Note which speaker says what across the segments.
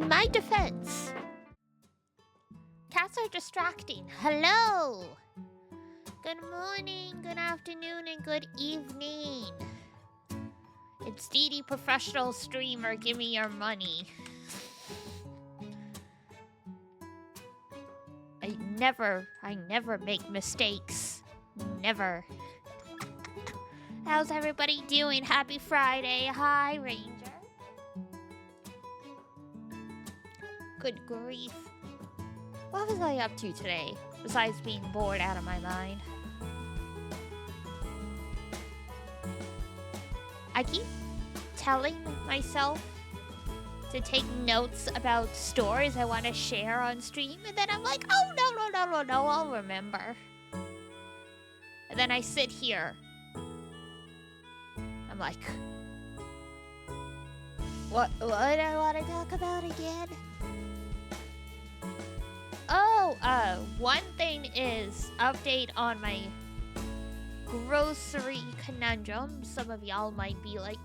Speaker 1: my defense, cats are distracting. Hello! Good morning, good afternoon, and good evening. It's Dee Professional Streamer, give me your money. I never make mistakes. Never. How's everybody doing? Happy Friday. Hi, Ranger. Good grief. What was I up to today, besides being bored out of my mind? I keep telling myself to take notes about stories I want to share on stream, and then I'm like, oh, no, I'll remember. And then I sit here. I'm like, what do I want to talk about again? Oh, one thing is update on my grocery conundrum. Some of y'all might be like,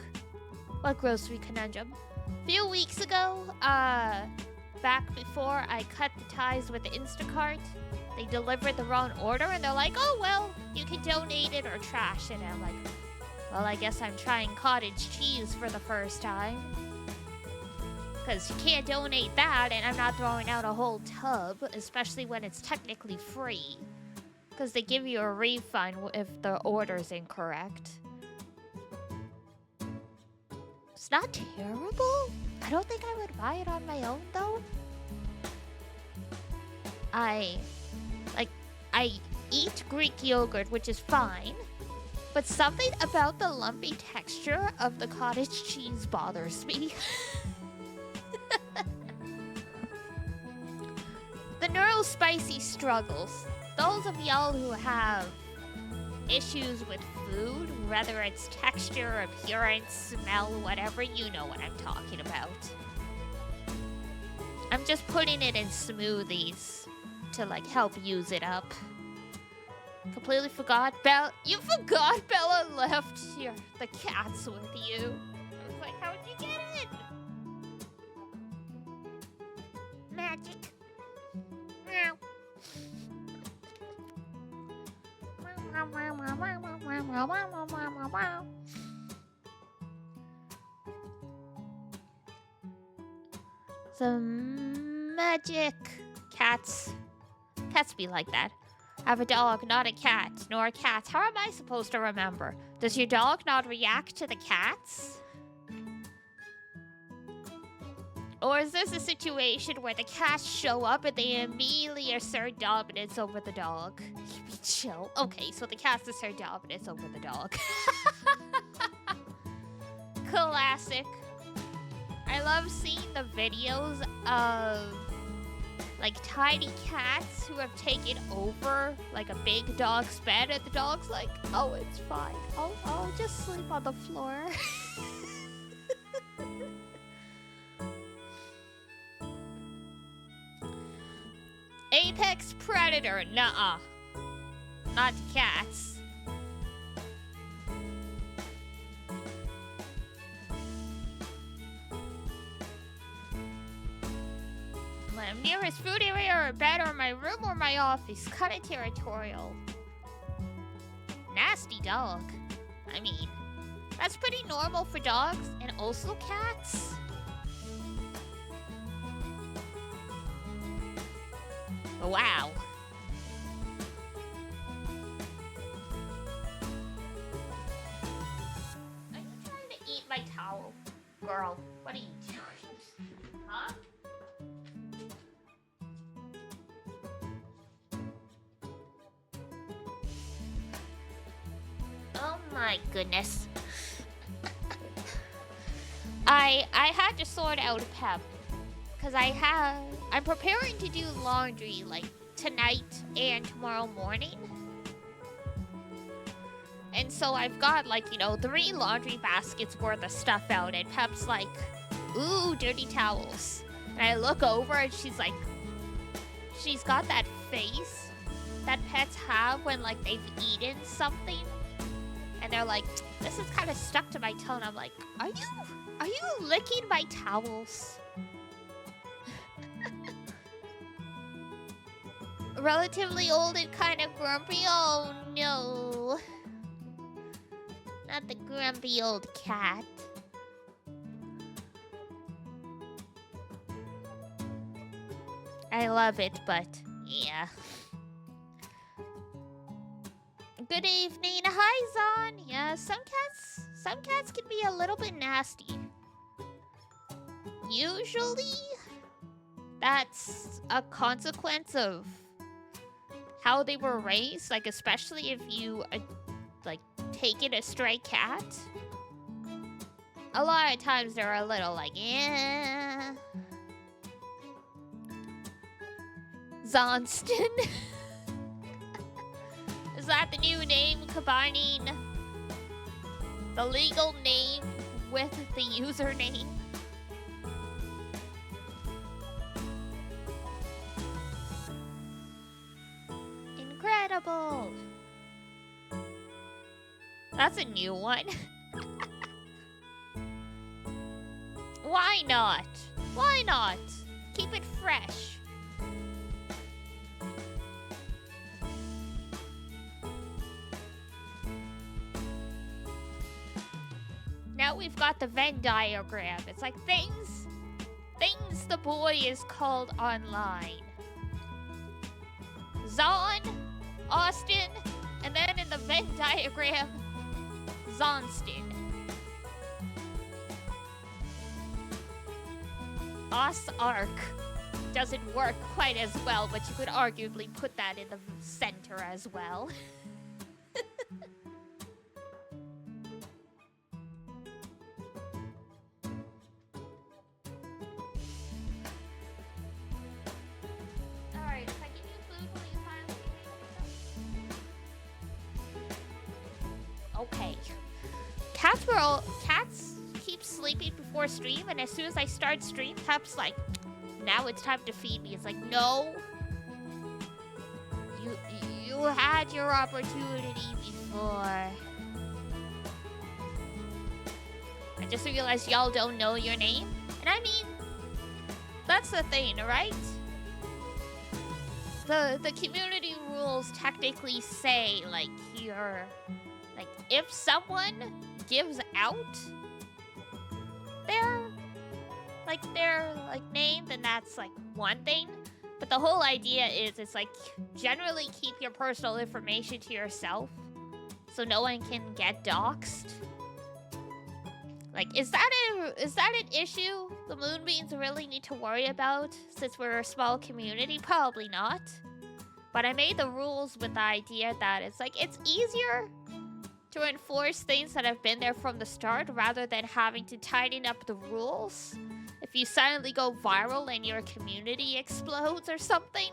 Speaker 1: what grocery conundrum? A few weeks ago, back before I cut the ties with the Instacart, they delivered the wrong order and they're like, oh, well, you can donate it or trash it. And I'm like, well, I guess I'm trying cottage cheese for the first time. Because you can't donate that, and I'm not throwing out a whole tub, especially when it's technically free. Because they give you a refund if the order's incorrect. It's not terrible. I don't think I would buy it on my own, though. I eat Greek yogurt, which is fine. But something about the lumpy texture of the cottage cheese bothers me. The neurospicy struggles. Those of y'all who have issues with food, whether it's texture, appearance, smell, whatever, you know what I'm talking about. I'm just putting it in smoothies to, like, help use it up. Completely forgot Bella. You forgot Bella left the cats with you. I was like, how'd you get it? Magic. Meow. Some magic. Cats be like that. I have a dog, not a cat, nor cats. How am I supposed to remember? Does your dog not react to the cats? Or is this a situation where the cats show up and they immediately assert dominance over the dog? Chill. Okay, so the cats assert dominance over the dog. Classic. I love seeing the videos of, like, tiny cats who have taken over, like, a big dog's bed, and the dog's like, oh, it's fine. I'll just sleep on the floor. Apex predator, nuh-uh. Not cats. My nearest food area or bed or my room or my office. Kinda territorial. Nasty dog. I mean, that's pretty normal for dogs and also cats. Wow. Are you trying to eat my towel? Girl, what are you doing? Huh? Oh my goodness. I had to sort out Pep. Because I'm preparing to do laundry, like, tonight and tomorrow morning. And so I've got, like, 3 laundry baskets worth of stuff out. And Pep's like, ooh, dirty towels. And I look over and she's like, she's got that face that pets have when, like, they've eaten something. And they're like, this is kind of stuck to my tongue. I'm like, are you licking my towels? Relatively old and kind of grumpy. Oh no. Not the grumpy old cat. I love it, but yeah. Good evening. Hi, Zon. Yeah, some cats can be a little bit nasty. Usually, that's a consequence of how they were raised, like especially if you like take in a stray cat. A lot of times they're a little like, yeah. Zonston. Is that the new name, combining the legal name with the username? Incredible. That's a new one. Why not? Why not? Keep it fresh. Now we've got the Venn diagram. It's like things the boy is called online. Zon, Austin, and then in the Venn diagram, Zonston. Arc doesn't work quite as well, but you could arguably put that in the center as well. Alright, if I give you food, will you finally okay. Cats keep sleeping before stream, and as soon as I start stream, Cap's like, now it's time to feed me. It's like, no. You had your opportunity before. I just realized y'all don't know your name. And I mean, that's the thing, right? The community rules technically say, like, like, if someone gives out their name, then that's like one thing. But the whole idea is, it's like, generally keep your personal information to yourself so no one can get doxxed. Like, is that an issue the Moonbeams really need to worry about since we're a small community? Probably not. But I made the rules with the idea that it's like, it's easier to enforce things that have been there from the start rather than having to tighten up the rules if you suddenly go viral and your community explodes or something.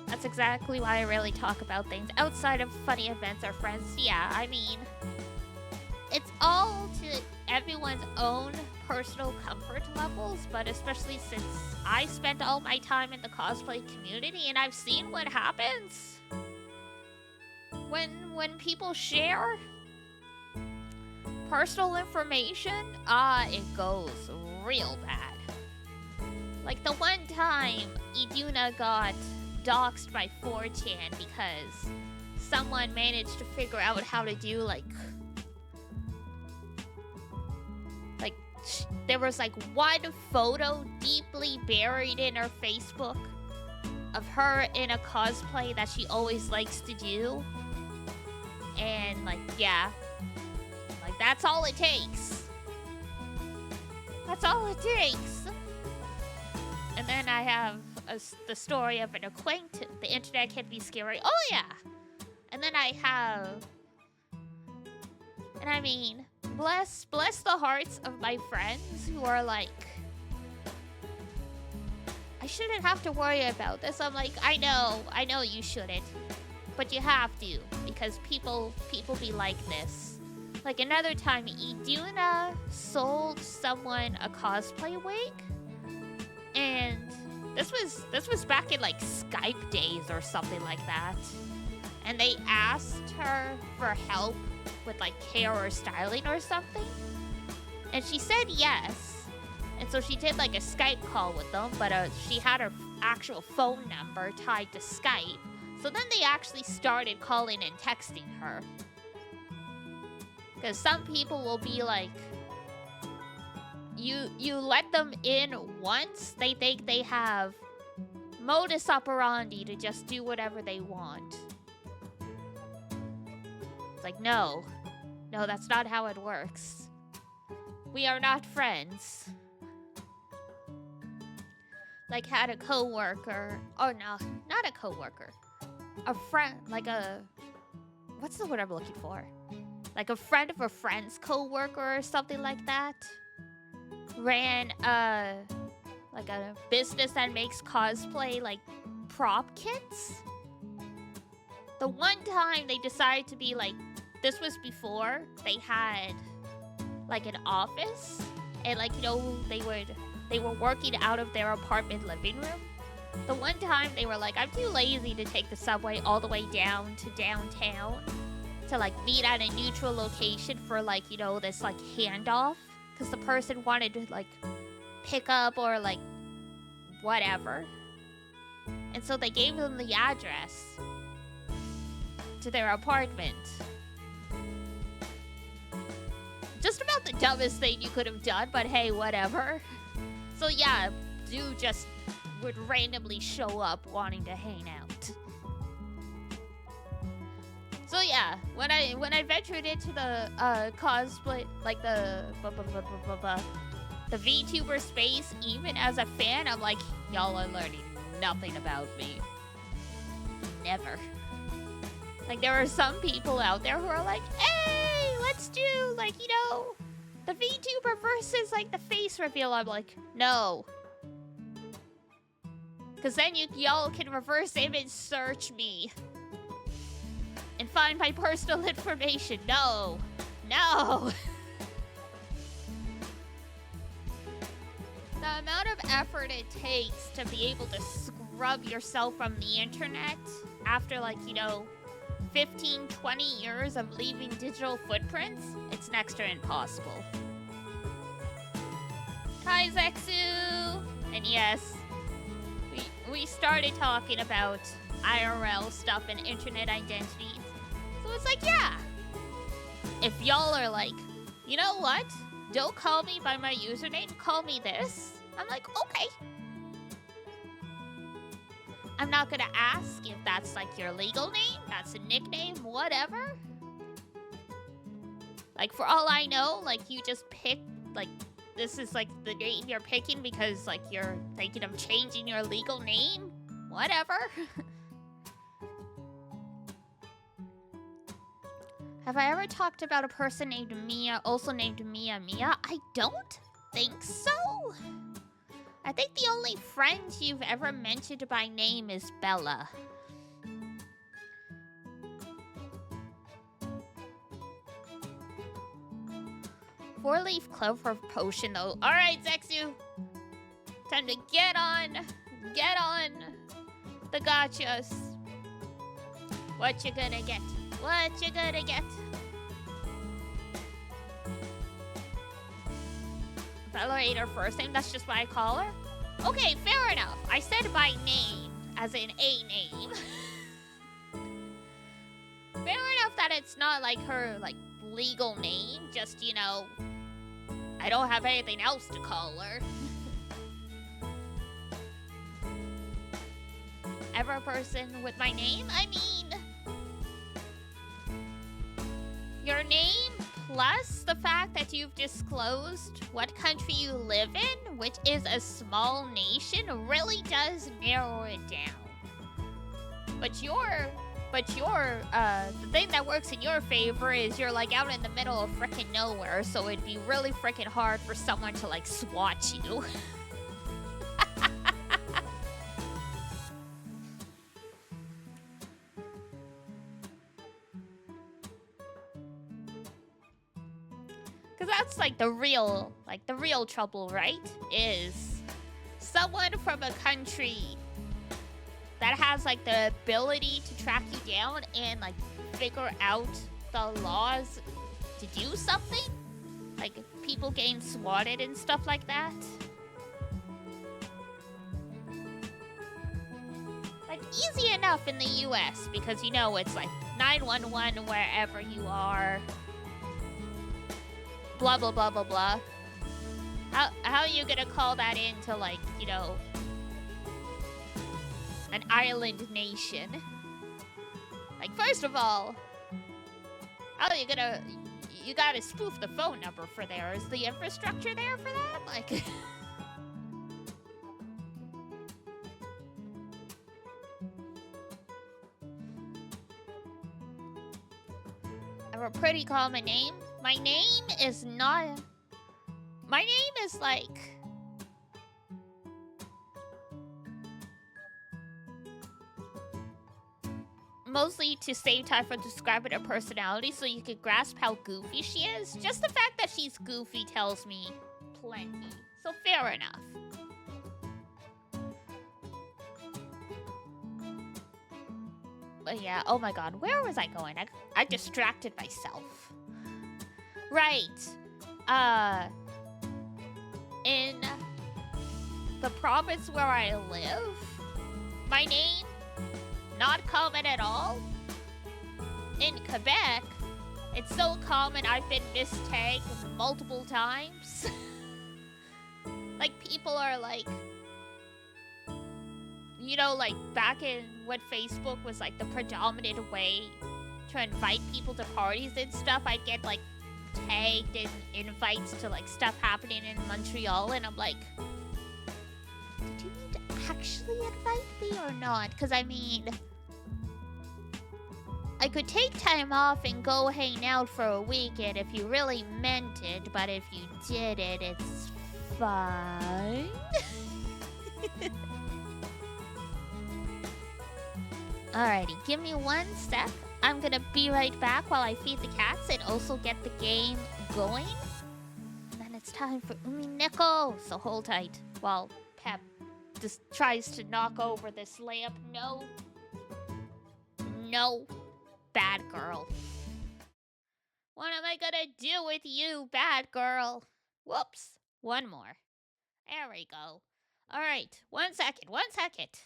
Speaker 1: That's exactly why I rarely talk about things outside of funny events or friends. Yeah, I mean, it's all to everyone's own personal comfort levels, but especially since I spent all my time in the cosplay community and I've seen what happens when people share personal information, it goes real bad. Like the one time Iduna got doxxed by 4chan because someone managed to figure out how to do there was like one photo deeply buried in her Facebook of her in a cosplay that she always likes to do. And like, yeah. Like, that's all it takes. That's all it takes. And then I have the story of an acquaintance. The internet can be scary. Oh, yeah. And then I have... And I mean, bless the hearts of my friends who are like, I shouldn't have to worry about this. I'm like, I know you shouldn't. But you have to, because people be like this. Like another time, Iduna sold someone a cosplay wig. And this was back in like Skype days or something like that. And they asked her for help with like hair or styling or something. And she said yes. And so she did like a Skype call with them, but she had her actual phone number tied to Skype. So then they actually started calling and texting her. Because some people will be like, you let them in once, they think they have modus operandi to just do whatever they want. It's like, no. No, that's not how it works. We are not friends. Like, had a coworker. Oh, no, not a coworker. A friend, like a... What's the word I'm looking for? Like a friend of a friend's coworker or something like that. Ran like a business that makes cosplay, like, prop kits. The one time they decided to be like... This was before they had, like, an office. And, like, you know, they were working out of their apartment living room. The one time they were like, I'm too lazy to take the subway all the way down to downtown to like meet at a neutral location for like, you know, this like handoff. Because the person wanted to like pick up or like whatever. And so they gave them the address to their apartment. Just about the dumbest thing you could have done, but hey, whatever. So yeah, dude just would randomly show up wanting to hang out. So yeah, when I ventured into the cosplay, like the VTuber space, even as a fan, I'm like, y'all are learning nothing about me. Never. Like there are some people out there who are like, hey, let's do like, you know, the VTuber versus like the face reveal. I'm like, no. Because then y'all can reverse image search me. And find my personal information. No. No. The amount of effort it takes to be able to scrub yourself from the internet after like, you know, 15, 20 years of leaving digital footprints, it's next to impossible. Hi, Zexu! And yes, we started talking about IRL stuff and internet identities. So it's like, yeah. If y'all are like, you know what? Don't call me by my username, call me this. I'm like, okay. I'm not gonna ask if that's like your legal name, that's a nickname, whatever. Like for all I know, like you just pick, like this is like the name you're picking because like you're thinking of changing your legal name, whatever. Have I ever talked about a person named Mia, also named Mia? I don't think so. I think the only friend you've ever mentioned by name is Bella. Four-leaf clover potion, though. All right, Zexu. Time to get on the gotchas. What you gonna get? What you gonna get? Bella ain't her first name, that's just what I call her? Okay, fair enough. I said by name, as in a name. Fair enough that it's not like her, like, legal name. Just, you know, I don't have anything else to call her. Ever a person with my name? I mean, your name plus the fact that you've disclosed what country you live in, which is a small nation, really does narrow it down. But the thing that works in your favor is you're like out in the middle of frickin' nowhere, so it'd be really frickin' hard for someone to like swat you. Because that's like the real trouble, right? Is someone from a country that has like the ability to track you down and like figure out the laws to do something. Like, people getting swatted and stuff like that. Like, easy enough in the US because, you know, it's like 911 wherever you are. Blah, blah, blah, blah, blah. How are you gonna call that into, like, you know, an island nation? Like, first of all, how are you gonna... You gotta spoof the phone number for there. Is the infrastructure there for that? Like... I have a pretty common name. My name is not... My name is like... Mostly to save time for describing her personality so you can grasp how goofy she is. Just the fact that she's goofy tells me plenty. So fair enough. But yeah, oh my god, where was I going? I distracted myself. Right. In the province where I live, my name, not common at all. In Quebec, it's so common I've been mistagged multiple times. Like, people are like... You know, like, back in when Facebook was, like, the predominant way to invite people to parties and stuff, I'd get, like, tagged in invites to, like, stuff happening in Montreal, and I'm like... Did you need to actually invite me or not? Because, I mean... I could take time off and go hang out for a weekend if you really meant it, but if you didn't, it's fine. Alrighty, give me 1 sec. I'm gonna be right back while I feed the cats and also get the game going. And then it's time for UMINEKO, so hold tight while Pep just tries to knock over this lamp. No. No. Bad girl. What am I gonna do with you, bad girl? Whoops. One more. There we go. Alright, 1 second, 1 second.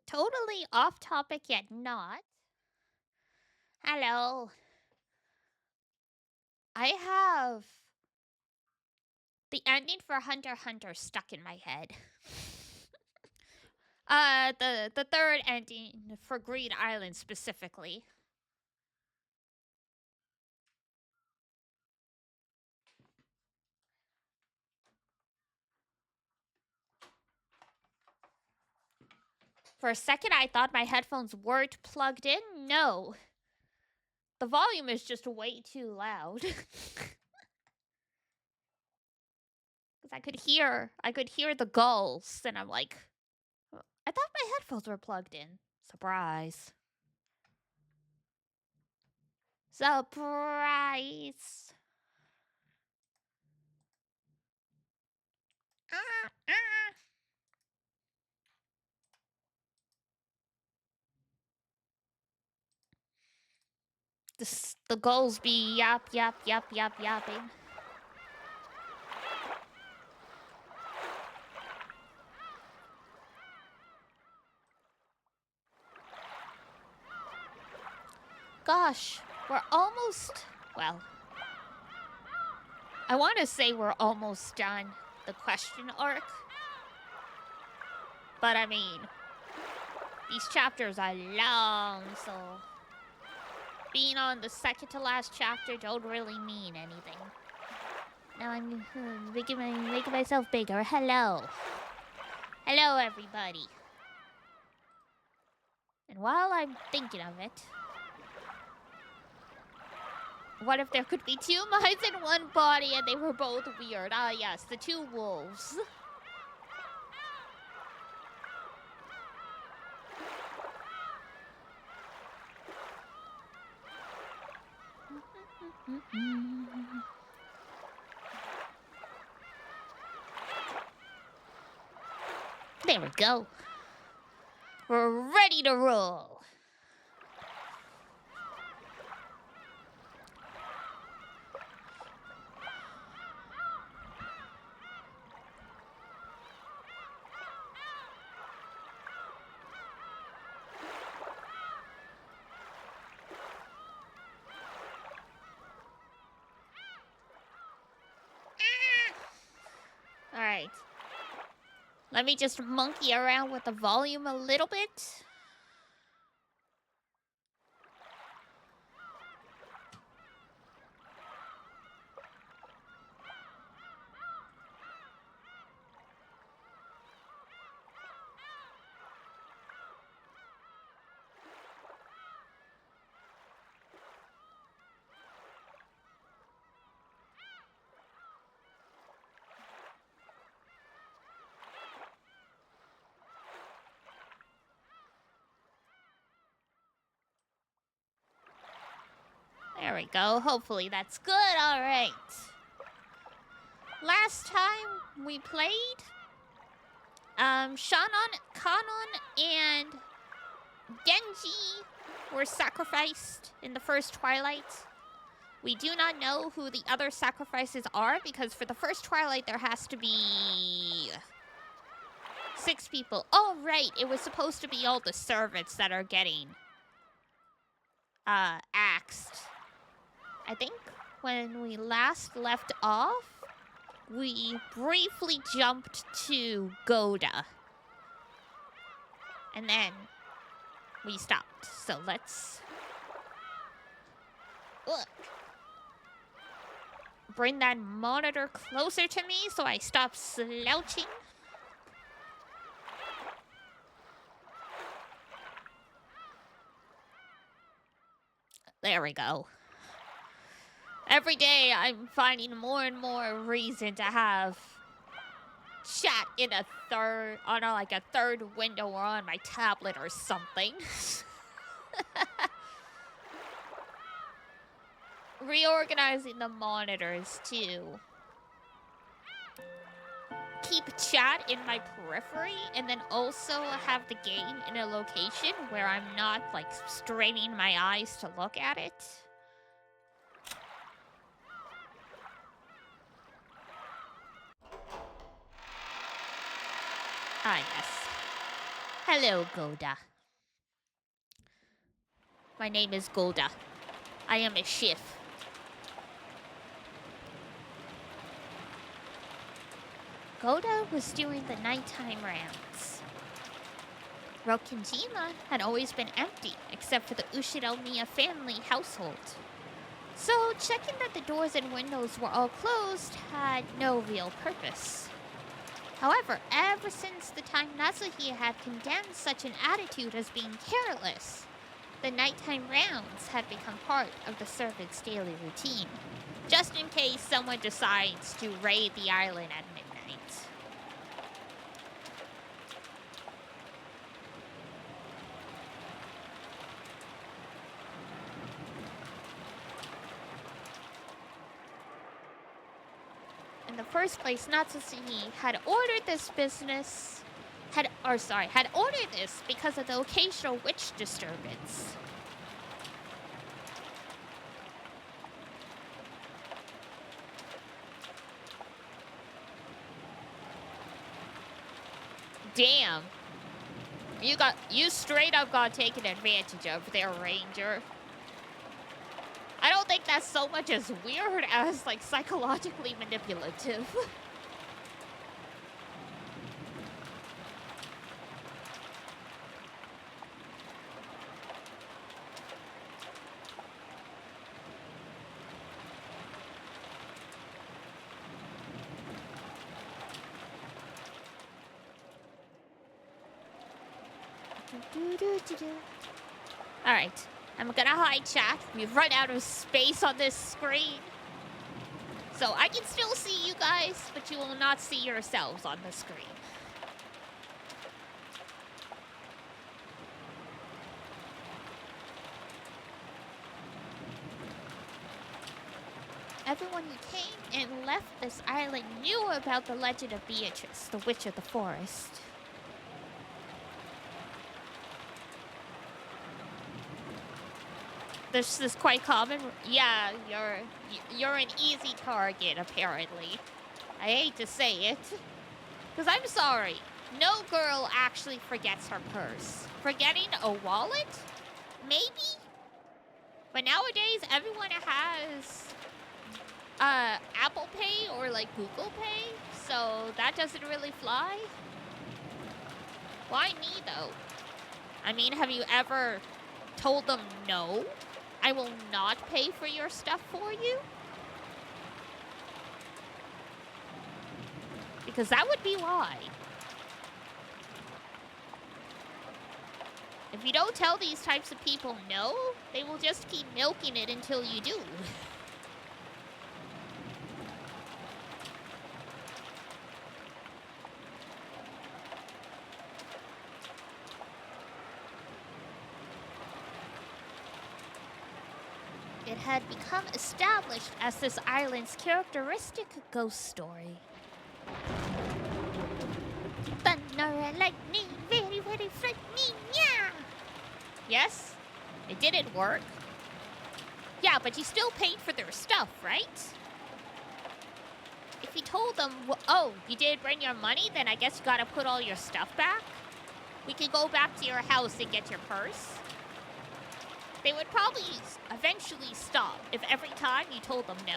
Speaker 1: Totally off topic yet not. Hello. I have the ending for Hunter x Hunter stuck in my head. The third ending for Green Island specifically. For a second, I thought my headphones weren't plugged in. No. The volume is just way too loud. Because I could hear the gulls, and I'm like, I thought my headphones were plugged in. Surprise. Surprise. Ah, ah. The gulls be yap, yap, yap, yap, yapping. Gosh, we're almost, well, I want to say we're almost done the question arc. But I mean, These chapters are long, so being on the second to last chapter don't really mean anything. Now I'm making myself bigger. Hello. Hello, everybody. And while I'm thinking of it, what if there could be two minds in one body and they were both weird? Ah, yes, the two wolves. There we go. We're ready to roll. Alright. Let me just monkey around with the volume a little bit. There we go. Hopefully that's good. All right. Last time we played, Shannon, Kanon, and Genji were sacrificed in the first Twilight. We do not know who the other sacrifices are because for the first Twilight there has to be 6 people. Oh, right. It was supposed to be all the servants that are getting axed. I think when we last left off, we briefly jumped to Goda. And then we stopped. So let's bring that monitor closer to me so I stop slouching. There we go. Every day I'm finding more and more reason to have chat in a third, on a third window or on my tablet or something. Reorganizing the monitors too. Keep chat in my periphery and then also have the game in a location where I'm not straining my eyes to look at it. Ah, yes. Hello, Goda. My name is Golda. I am a Shift. Goda was doing the nighttime rounds. Rokinjima had always been empty, except for the Ushinomiya family household. So checking that the doors and windows were all closed had no real purpose. However, ever since the time Natsuhi had condemned such an attitude as being careless, the nighttime rounds had become part of the servants' daily routine, just in case someone decides to raid the island at midnight. In the first place, Natsuhi had ordered this had ordered this because of the occasional witch disturbance. Damn. You straight up got taken advantage of there, Ranger. I don't think that's so much as weird as, psychologically manipulative. Alright, I'm gonna hide chat. We've run out of space on this screen. So I can still see you guys, but you will not see yourselves on the screen. Everyone who came and left this island knew about the legend of Beatrice, the Witch of the Forest. This is quite common. Yeah, you're an easy target, apparently. I hate to say it. Because I'm sorry, no girl actually forgets her purse. Forgetting a wallet? Maybe? But nowadays, everyone has Apple Pay or like Google Pay, so that doesn't really fly. Why me though? I mean, have you ever told them no? I will not pay for your stuff for you? Because that would be why. If you don't tell these types of people no, they will just keep milking it until you do. It had become established as this island's characteristic ghost story. Thunder and lightning, very, very frightening, yeah! Yes, it didn't work. Yeah, but you still paid for their stuff, right? If you told them, oh, you did bring your money, then I guess you gotta put all your stuff back. We could go back to your house and get your purse. They would probably eventually stop if every time you told them no.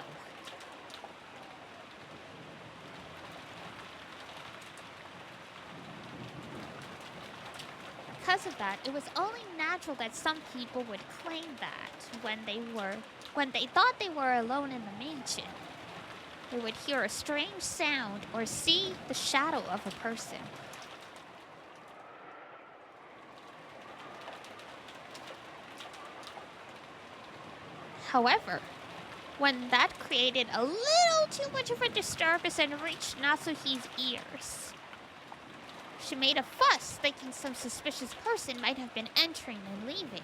Speaker 1: Because of that, it was only natural that some people would claim that when they thought they were alone in the mansion, they would hear a strange sound or see the shadow of a person. However, when that created a little too much of a disturbance and reached Natsuhi's ears, she made a fuss, thinking some suspicious person might have been entering and leaving.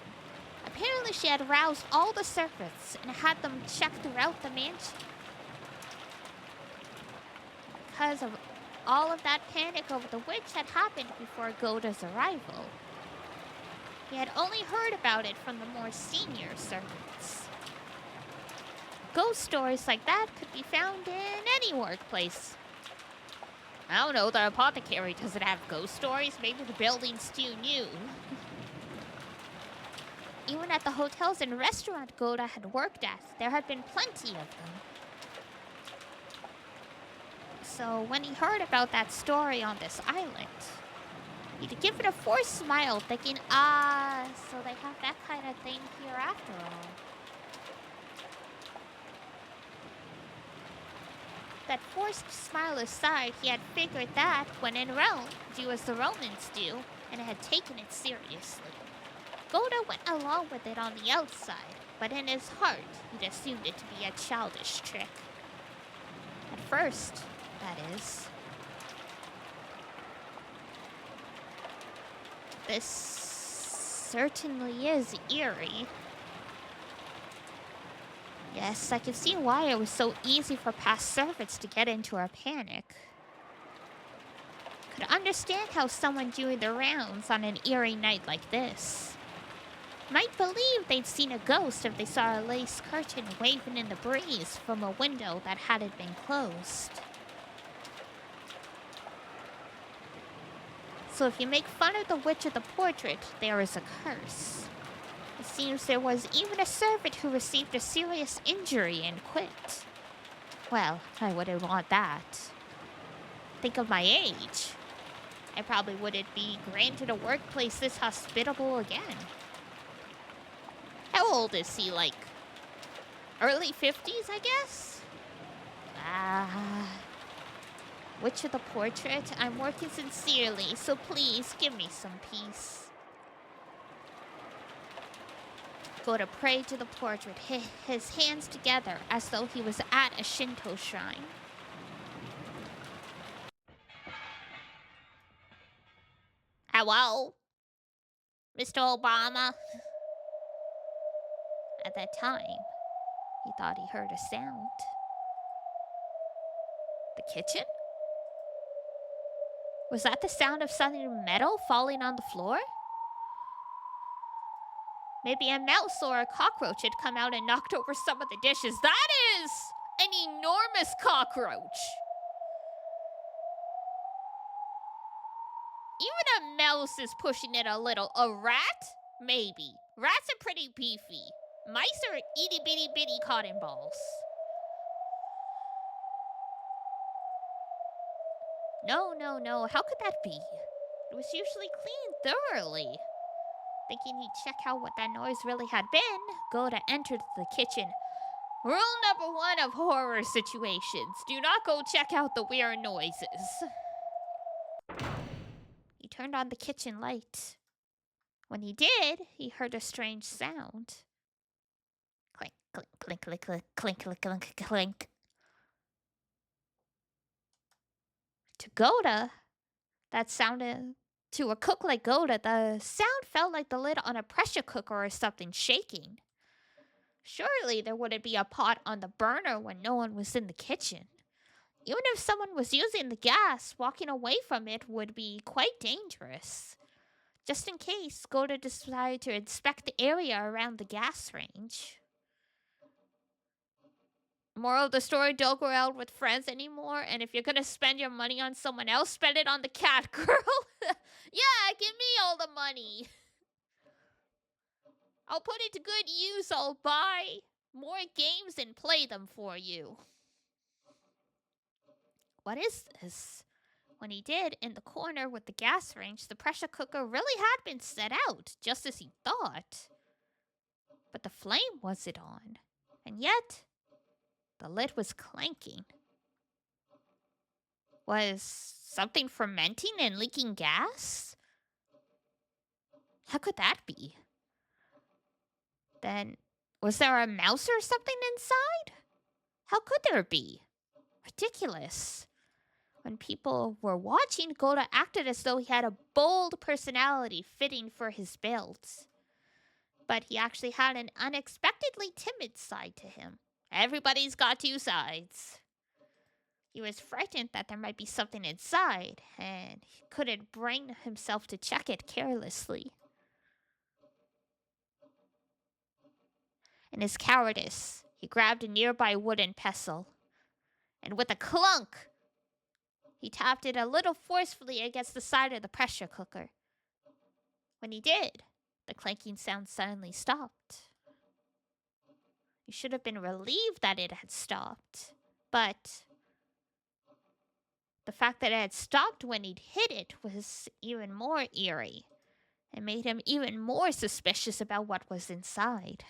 Speaker 1: Apparently, she had roused all the servants and had them check throughout the mansion. Because of all of that panic over the witch had happened before Goda's arrival, he had only heard about it from the more senior servants. Ghost stories like that could be found in any workplace. I don't know, the apothecary doesn't have ghost stories. Maybe the building's too new. Even at the hotels and restaurant Goda had worked at, there had been plenty of them. So when he heard about that story on this island, he'd give it a forced smile, thinking, so they have that kind of thing here after all. That forced smile aside, he had figured that, when in Rome, do as the Romans do, and had taken it seriously. Goda went along with it on the outside, but in his heart, he'd assumed it to be a childish trick. At first, that is. This certainly is eerie. Yes, I can see why it was so easy for past servants to get into a panic. Could understand how someone doing the rounds on an eerie night like this might believe they'd seen a ghost if they saw a lace curtain waving in the breeze from a window that hadn't been closed. So if you make fun of the witch of the portrait, there is a curse. It seems there was even a servant who received a serious injury and quit. Well, I wouldn't want that. Think of my age. I probably wouldn't be granted a workplace this hospitable again. How old is he, like, early 50s, I guess? Witch of the portrait, I'm working sincerely, so please give me some peace. Goda prayed to the portrait, his hands together as though he was at a Shinto shrine. Hello? Mr. Obama? At that time, he thought he heard a sound. The kitchen? Was that the sound of something metal falling on the floor? Maybe a mouse or a cockroach had come out and knocked over some of the dishes. That is an enormous cockroach. Even a mouse is pushing it a little. A rat? Maybe. Rats are pretty beefy. Mice are itty bitty bitty cotton balls. No. How could that be? It was usually cleaned thoroughly. Thinking he'd check out what that noise really had been, Goda entered the kitchen. Rule number 1 of horror situations: do not go check out the weird noises. He turned on the kitchen light. When he did, he heard a strange sound. Clink, clink, clink, clink, clink, clink, clink, clink, clink. To Goda, that sounded... To a cook like Goda, the sound felt like the lid on a pressure cooker or something shaking. Surely there wouldn't be a pot on the burner when no one was in the kitchen. Even if someone was using the gas, walking away from it would be quite dangerous. Just in case, Goda decided to inspect the area around the gas range. Moral of the story, don't go out with friends anymore, and if you're gonna spend your money on someone else, spend it on the cat girl. Yeah, give me all the money. I'll put it to good use. I'll buy more games and play them for you. What is this? When he did, in the corner with the gas range, the pressure cooker really had been set out, just as he thought. But the flame wasn't on, and yet the lid was clanking. Was something fermenting and leaking gas? How could that be? Then, was there a mouse or something inside? How could there be? Ridiculous. When people were watching, Goda acted as though he had a bold personality fitting for his build. But he actually had an unexpectedly timid side to him. Everybody's got 2 sides. He was frightened that there might be something inside, and he couldn't bring himself to check it carelessly. In his cowardice, he grabbed a nearby wooden pestle, and with a clunk, he tapped it a little forcefully against the side of the pressure cooker. When he did, the clanking sound suddenly stopped. He should have been relieved that it had stopped, but the fact that it had stopped when he'd hit it was even more eerie, and made him even more suspicious about what was inside.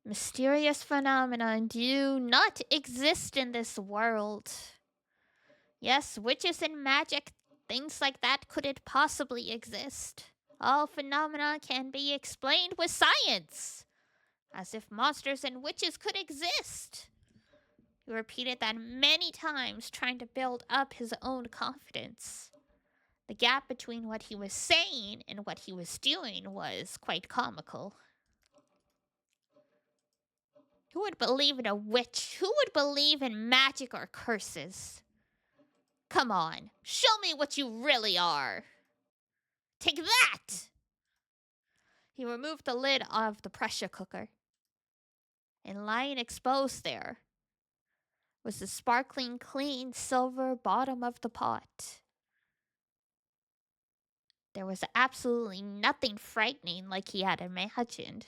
Speaker 1: Mysterious phenomena do not exist in this world. Yes, witches and magic, things like that couldn't possibly exist. All phenomena can be explained with science, as if monsters and witches could exist. He repeated that many times, trying to build up his own confidence. The gap between what he was saying and what he was doing was quite comical. Who would believe in a witch? Who would believe in magic or curses? Come on, show me what you really are. Take that! He removed the lid of the pressure cooker. And lying exposed there was the sparkling, clean silver bottom of the pot. There was absolutely nothing frightening like he had imagined.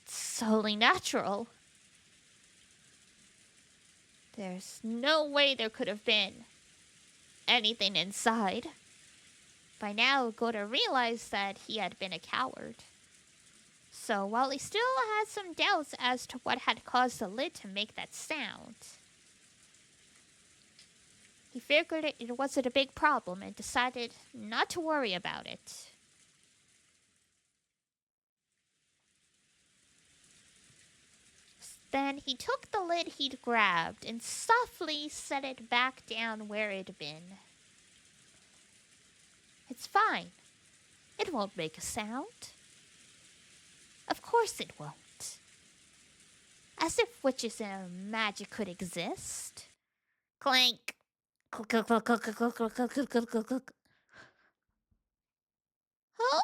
Speaker 1: It's totally natural. There's no way there could have been anything inside. By now, Goda realized that he had been a coward. So while he still had some doubts as to what had caused the lid to make that sound, he figured it wasn't a big problem and decided not to worry about it. Then he took the lid he'd grabbed and softly set it back down where it'd been. It's fine. It won't make a sound. Of course it won't. As if witches and magic could exist. Clank. Click, click, click, click, click, click, click, click, click, click, click. Huh?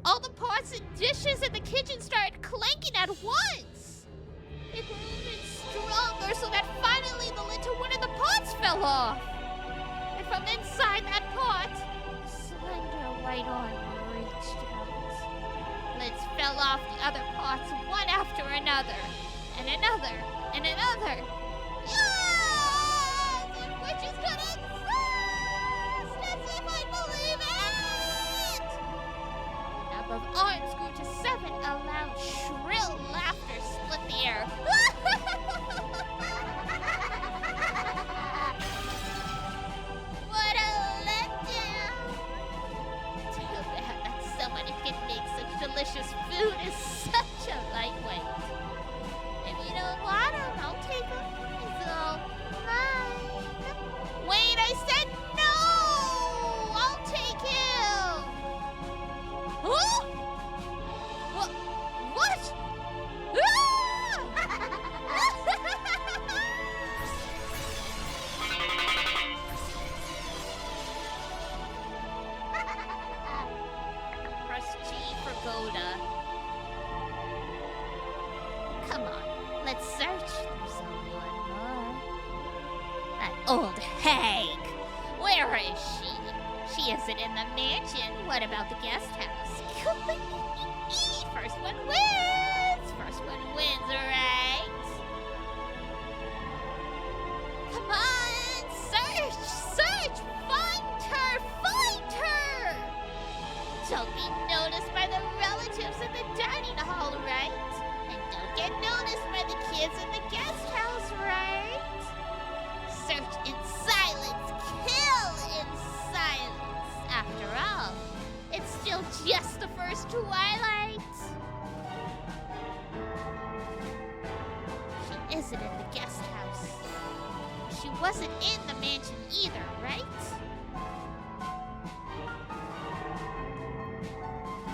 Speaker 1: All the pots and dishes in the kitchen started clanking at once. It grew even stronger so that finally the lid to one of the pots fell off. And from inside that pot, a slender white arm reached out. Lids fell off the other pots one after another, and another, and another. Yes! The witches could exist! As if I believe it! The number of arms grew to 7. A loud, shrill laughter split the air. What a letdown! Too bad that someone who can make such delicious food is such a lightweight. If you don't want him, I'll take him. It's all mine. Wait, I said no! I'll take him! Huh? What? Press G for Goda. Come on, let's search. There's only one more. That old hag. Where is she? She isn't in the mansion. What about the guest house? First one wins! First one wins, right? Come on! Search! Search! Find her! Find her! Don't be noticed by the relatives in the dining hall, right? And don't get noticed by the kids in the guest house, right? Search in silence! Kill in silence! After all, it's still just the first twilight. She isn't in the guest house. She wasn't in the mansion either, right?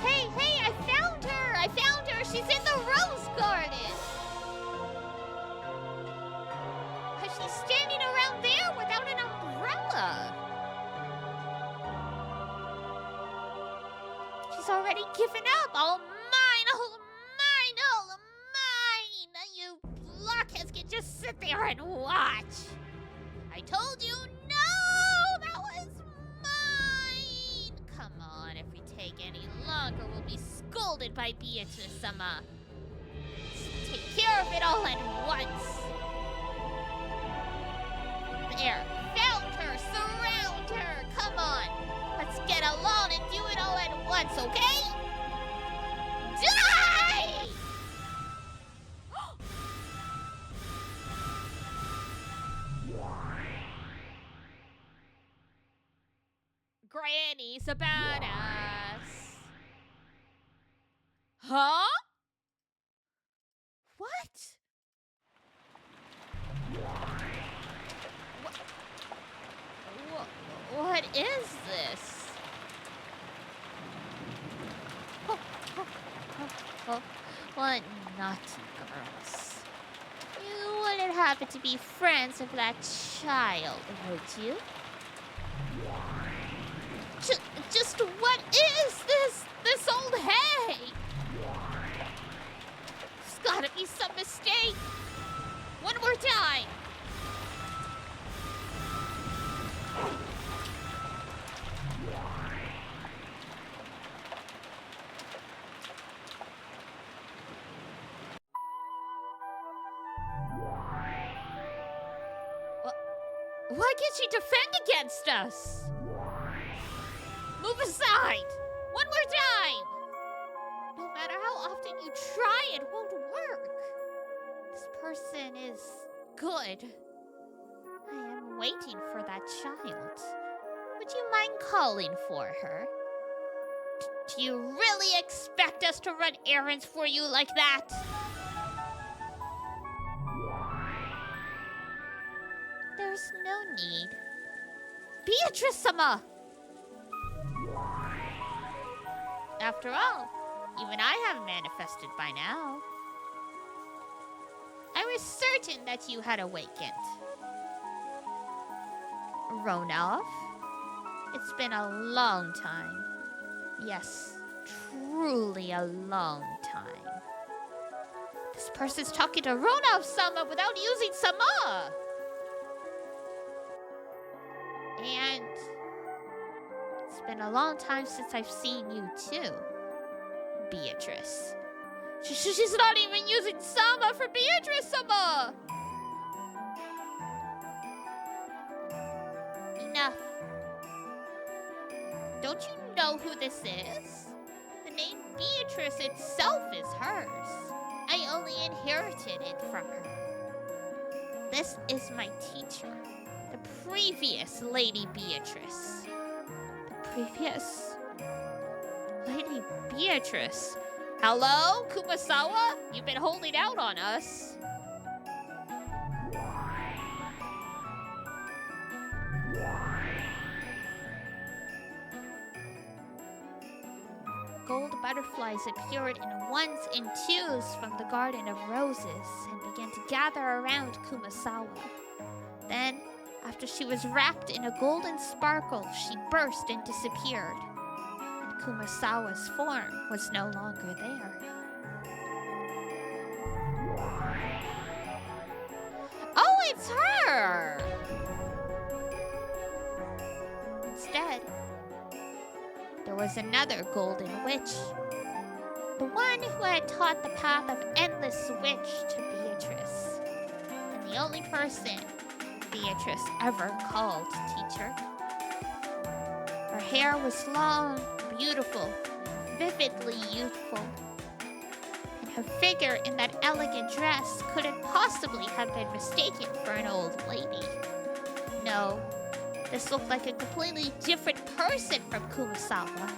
Speaker 1: Hey, I found her! I found her! She's in the rose garden! She's standing around there without an umbrella. She's already given up. All mine, all mine, all mine. You blockheads can just sit there and watch. I told you, no, that was mine. Come on, if we take any longer, we'll be scolded by Beatrice-sama. Let's take care of it all at once. There, found her, surround her. Come on, let's get along and do it all at once, okay? Die! Granny's a badass. Huh? What? What is this? What naughty girls. You wouldn't happen to be friends with that child, would you? Just what is this old hag? There's gotta be some mistake. One more time. Why can't she defend against us? Move aside! One more time! No matter how often you try, it won't work. This person is good. I am waiting for that child. Would you mind calling for her? Do you really expect us to run errands for you like that? There's no need. Beatrice-sama! After all, even I have manifested by now. I was certain that you had awakened. Ronov? It's been a long time. Yes, truly a long time. This person's talking to Ronov-sama without using sama! And it's been a long time since I've seen you too, Beatrice. She's not even using sama for Beatrice-sama! Enough. Don't you know who this is? The name Beatrice itself is hers. I only inherited it from her. This is my teacher, the previous Lady Beatrice. The previous Lady Beatrice? Hello, Kumasawa? You've been holding out on us. Gold butterflies appeared in ones and twos from the Garden of Roses and began to gather around Kumasawa. Then, after she was wrapped in a golden sparkle, she burst and disappeared. And Kumasawa's form was no longer there. Oh, it's her! Instead, there was another golden witch. The one who had taught the path of endless witch to Beatrice. And the only person Beatrice ever called teacher. Her hair was long, beautiful, vividly youthful. And her figure in that elegant dress couldn't possibly have been mistaken for an old lady. No. This looked like a completely different person from Kumasawa.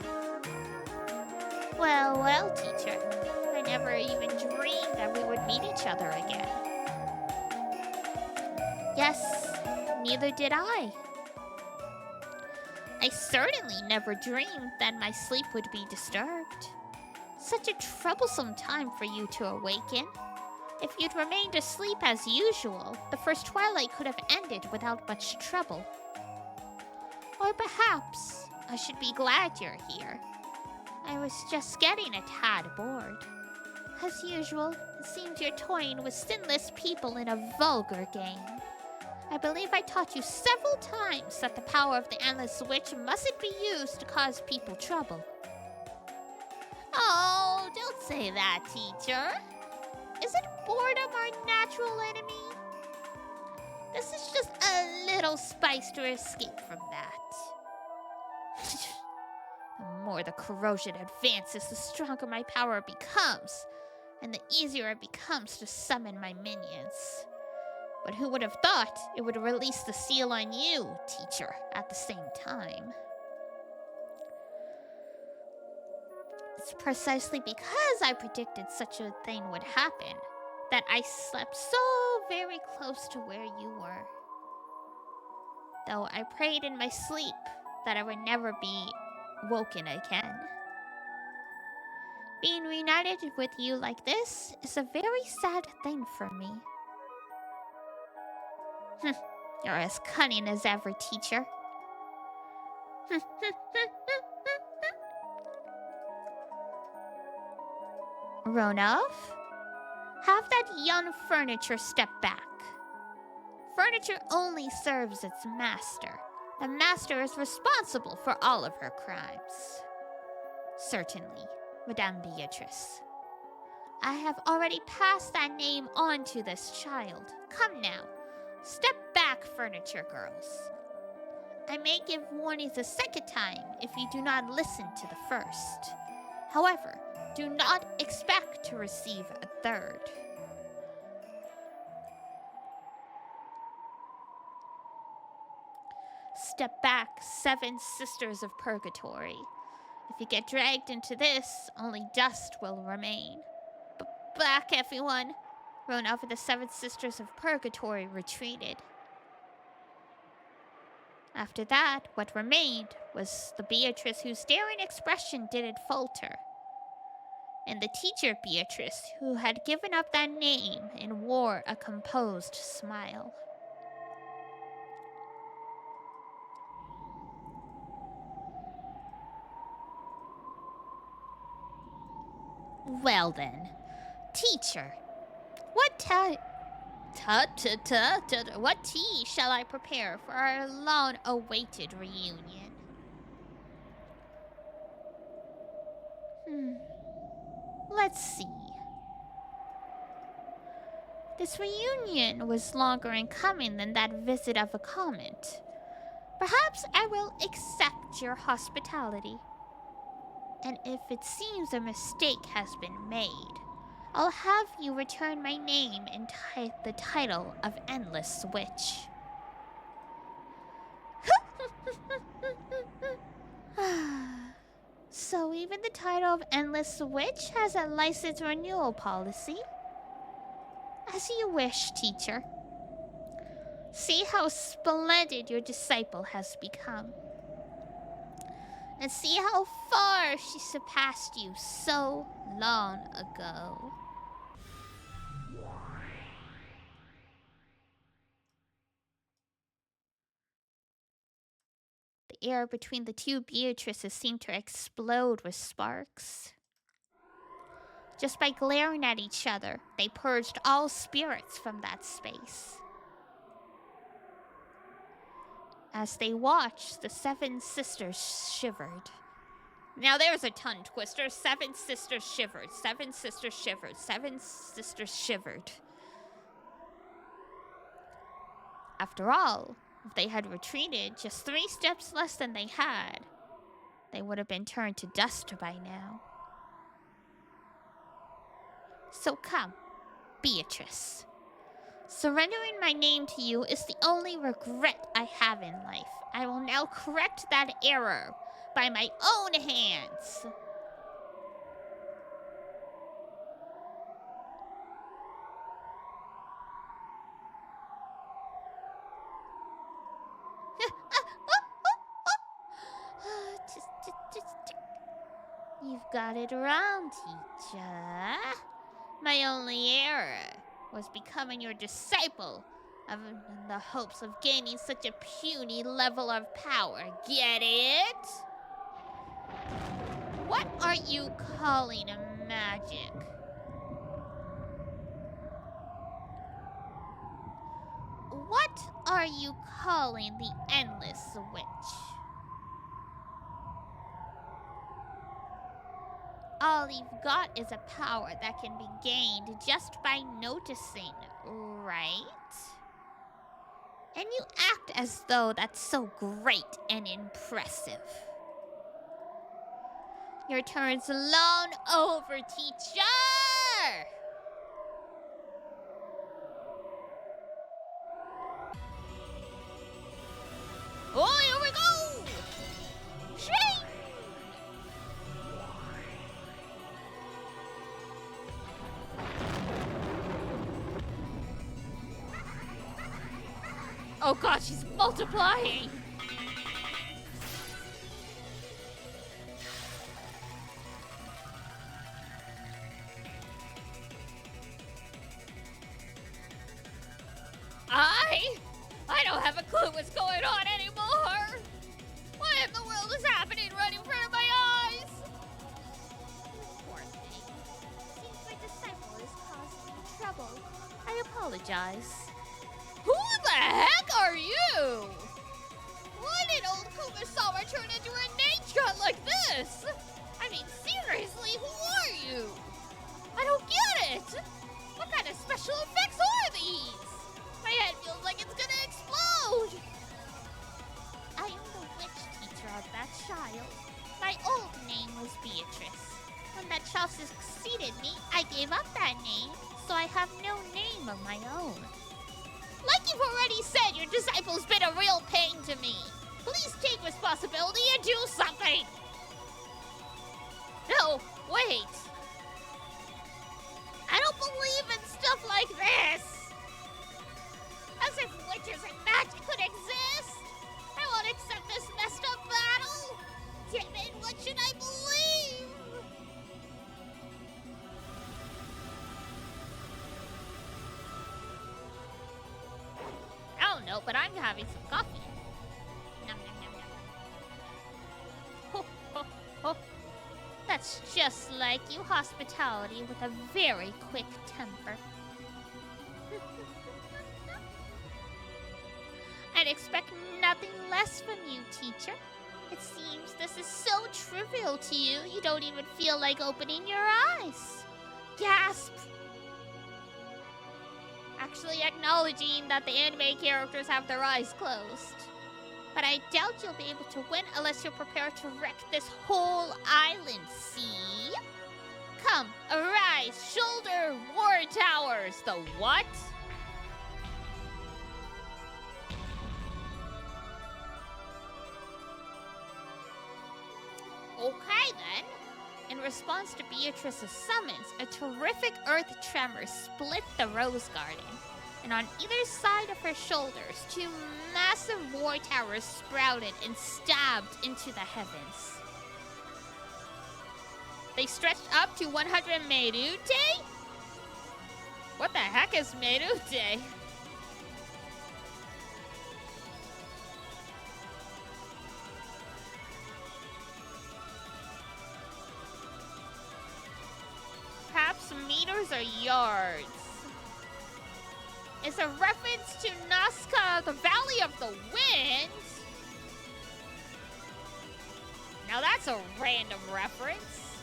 Speaker 1: Well, well, teacher. I never even dreamed that we would meet each other again. Yes, neither did I. I certainly never dreamed that my sleep would be disturbed. Such a troublesome time for you to awaken. If you'd remained asleep as usual, the first twilight could have ended without much trouble. Or perhaps I should be glad you're here. I was just getting a tad bored. As usual, it seems you're toying with sinless people in a vulgar game. I believe I taught you several times that the power of the Endless Witch mustn't be used to cause people trouble. Oh, don't say that, teacher. Isn't boredom our natural enemy? This is just a little spice to escape from that. The more the corrosion advances, the stronger my power becomes, and the easier it becomes to summon my minions. But who would have thought it would release the seal on you, teacher, at the same time? It's precisely because I predicted such a thing would happen that I slept so very close to where you were. Though I prayed in my sleep that I would never be woken again. Being reunited with you like this is a very sad thing for me. You're as cunning as ever, teacher. Ronov, have that young furniture step back. Furniture only serves its master. The master is responsible for all of her crimes. Certainly, Madame Beatrice. I have already passed that name on to this child. Come now, Step back, furniture girls. I may give warnings a second time if you do not listen to the first. However, do not expect to receive a third. Step back, seven sisters of purgatory. If you get dragged into this, only dust will remain. Back, everyone. Thrown over the seven sisters of purgatory retreated. After that, what remained was the Beatrice whose daring expression didn't falter, and the teacher Beatrice who had given up that name and wore a composed smile. Well then, teacher, what what tea shall I prepare for our long-awaited reunion? Let's see. This reunion was longer in coming than that visit of a comet. Perhaps I will accept your hospitality. And if it seems a mistake has been made, I'll have you return my name and the title of Endless Witch. So even the title of Endless Witch has a license renewal policy? As you wish, teacher. See how splendid your disciple has become. And see how far she surpassed you so long ago. The air between the two Beatrices seemed to explode with sparks. Just by glaring at each other, they purged all spirits from that space. As they watched, the seven sisters shivered. Now there's a tongue twister. Seven sisters shivered. Seven sisters shivered. Seven sisters shivered. After all, if they had retreated just 3 steps less than they had, they would have been turned to dust by now. So come, Beatrice. Surrendering my name to you is the only regret I have in life. I will now correct that error by my own hands. You've got it wrong, teacher. My only error was becoming your disciple in the hopes of gaining such a puny level of power. Get it? What are you calling magic? What are you calling the Endless Witch? All you've got is a power that can be gained just by noticing, right? And you act as though that's so great and impressive. Your turn's long over, teacher! Oh, here we go! Shing! Oh god, she's multiplying! I don't have a clue what's going on anymore! What in the world is happening right in front of my eyes? Poor thing. Seems my disciple is causing me trouble. I apologize. Who the heck are you? Why did old Kumasawa turn into a nature like this? I mean, seriously, who are you? I don't get it! What kind of special effects are these? My head feels like it's gonna disciple's been a real pain to me. Please take responsibility and do something. No, wait. I don't believe in stuff like this. As if witches and magic could exist. I won't accept this messed up battle. Damn it, what should I believe? I don't know, but I'm having some coffee. Nom, nom, nom, nom. Ho, ho, ho. That's just like you, hospitality with a very quick temper. I'd expect nothing less from you, teacher. It seems this is so trivial to you, you don't even feel like opening your eyes. Gasp! Actually acknowledging that the anime characters have their eyes closed. But I doubt you'll be able to win unless you're prepared to wreck this whole island, see? Come, arise, shoulder war towers. The what? Okay then. In response to Beatrice's summons, a terrific earth tremor split the rose garden. And on either side of her shoulders, two massive war towers sprouted and stabbed into the heavens. They stretched up to 100 Merute? What the heck is Merute? Perhaps meters or yards. It's a reference to Nazca, the Valley of the Wind. Now that's a random reference.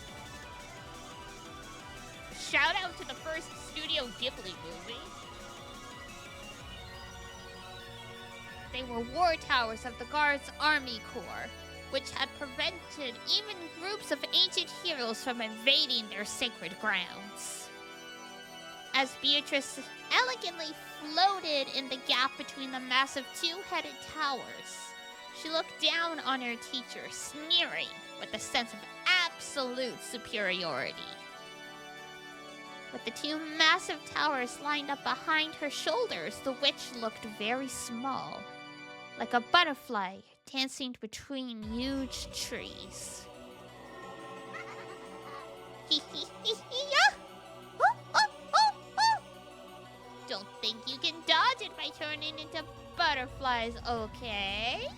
Speaker 1: Shout out to the first Studio Ghibli movie. They were war towers of the Guards Army Corps, which had prevented even groups of ancient heroes from invading their sacred grounds. As Beatrice elegantly floated in the gap between the massive two-headed towers, she looked down on her teacher, sneering with a sense of absolute superiority. With the two massive towers lined up behind her shoulders, the witch looked very small, like a butterfly dancing between huge trees. Don't think you can dodge it by turning into butterflies, okay?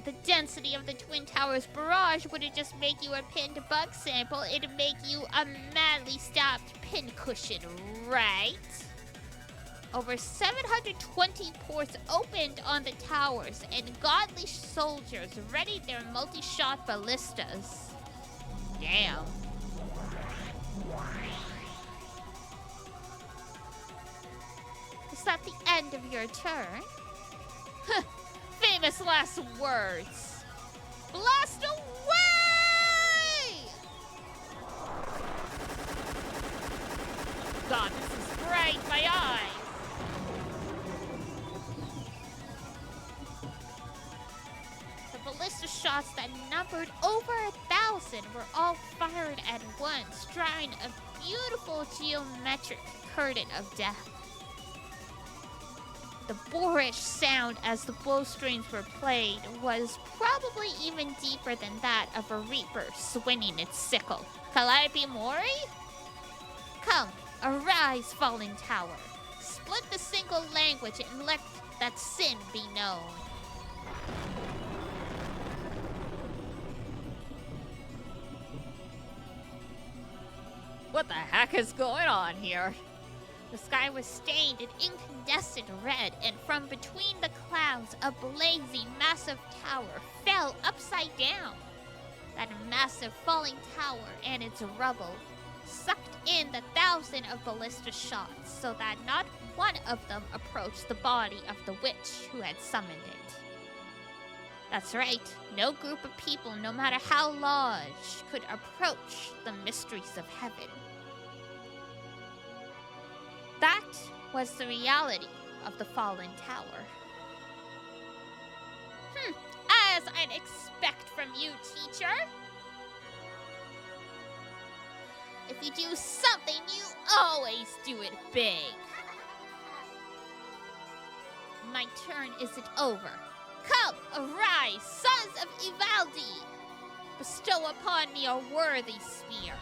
Speaker 1: The density of the Twin Towers barrage wouldn't just make you a pinned bug sample, it'd make you a madly stopped pincushion, right? Over 720 ports opened on the towers, and godly soldiers readied their multi-shot ballistas. Damn. Is that the end of your turn? Famous last words. Blast away! God, this is bright, my eyes. The ballista shots that numbered over 1,000 were all fired at once, drawing a beautiful geometric curtain of death. The boorish sound as the bowstrings were played was probably even deeper than that of a reaper swinging its sickle. Calliope Mori? Come, arise, fallen tower. Split the single language and let that sin be known. What the heck is going on here? The sky was stained in incandescent red, and from between the clouds, a blazing, massive tower fell upside down. That massive falling tower and its rubble sucked in the 1,000 of ballista shots, so that not one of them approached the body of the witch who had summoned it. That's right, no group of people, no matter how large, could approach the mysteries of heaven. That was the reality of the fallen tower. As I'd expect from you, teacher. If you do something, you always do it big. My turn isn't over. Come, arise, sons of Ivaldi! Bestow upon me a worthy spear.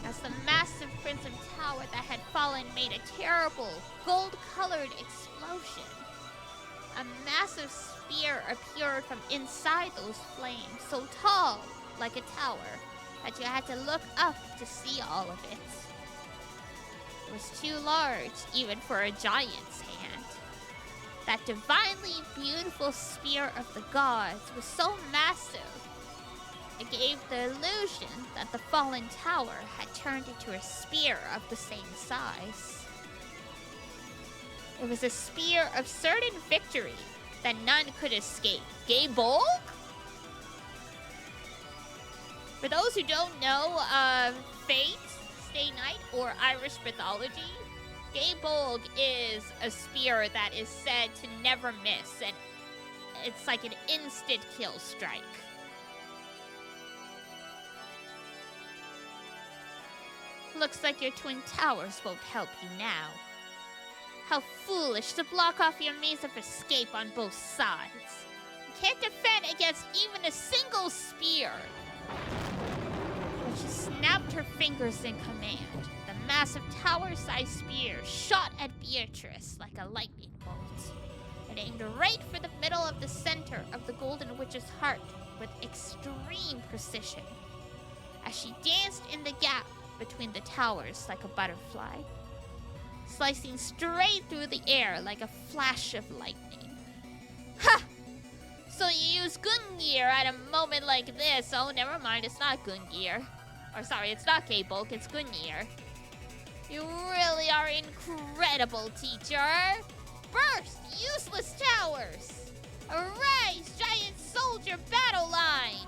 Speaker 1: As the massive crimson tower that had fallen made a terrible, gold-colored explosion, a massive spear appeared from inside those flames, so tall, like a tower, that you had to look up to see all of it. It was too large, even for a giant's hand. That divinely beautiful spear of the gods was so massive, it gave the illusion that the fallen tower had turned into a spear of the same size. It was a spear of certain victory that none could escape. Gaybolg? For those who don't know, Fate, Stay Night, or Irish mythology, Gaybolg is a spear that is said to never miss, and it's like an instant kill strike. Looks like your twin towers won't help you now. How foolish to block off your means of escape on both sides. You can't defend against even a single spear. But she snapped her fingers in command. The massive tower-sized spear shot at Beatrice like a lightning bolt. It aimed right for the middle of the center of the Golden Witch's heart with extreme precision. As she danced in the gap between the towers like a butterfly, slicing straight through the air like a flash of lightning. Ha! So you use Gungnir at a moment like this. Oh, never mind, it's not Gungnir. Or sorry, it's not Gaybolg, it's Gungnir. You really are incredible, teacher. Burst, useless towers! Arise, giant soldier battle line!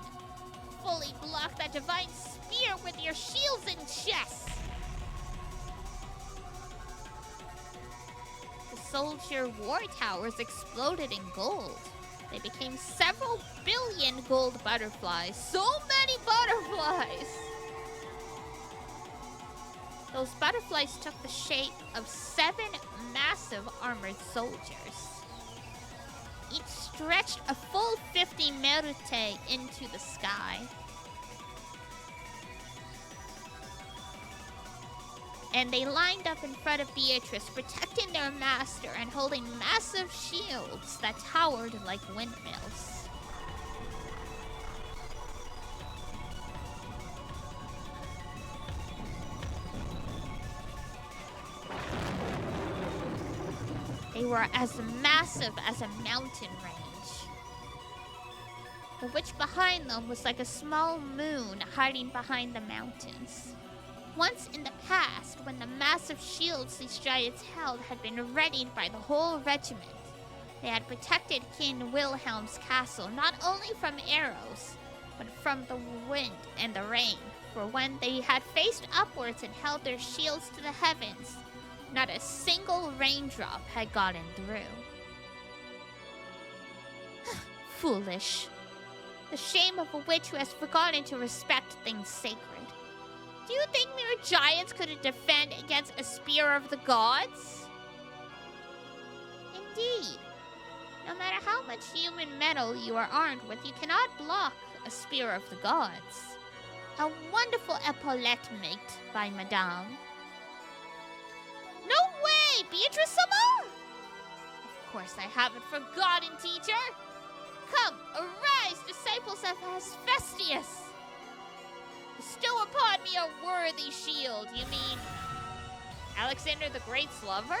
Speaker 1: Fully block that divine spear with your shields and chests! The soldier war towers exploded in gold. They became several billion gold butterflies. So many butterflies! Those butterflies took the shape of 7 massive armored soldiers. Each stretched a full 50 merite into the sky. And they lined up in front of Beatrice, protecting their master and holding massive shields that towered like windmills. They were as massive as a mountain range. The witch behind them was like a small moon hiding behind the mountains. Once in the past, when the massive shields these giants held had been readied by the whole regiment, they had protected King Wilhelm's castle not only from arrows, but from the wind and the rain. For when they had faced upwards and held their shields to the heavens, not a single raindrop had gotten through. Foolish. The shame of a witch who has forgotten to respect things sacred. Do you think mere giants could defend against a spear of the gods? Indeed. No matter how much human metal you are armed with, you cannot block a spear of the gods. A wonderful epaulette mate by Madame. No way, Beatrice-sama! Of course I haven't forgotten, teacher. Come, arise, disciples of Hephaestus. Bestow upon me a worthy shield. You mean Alexander the Great's lover?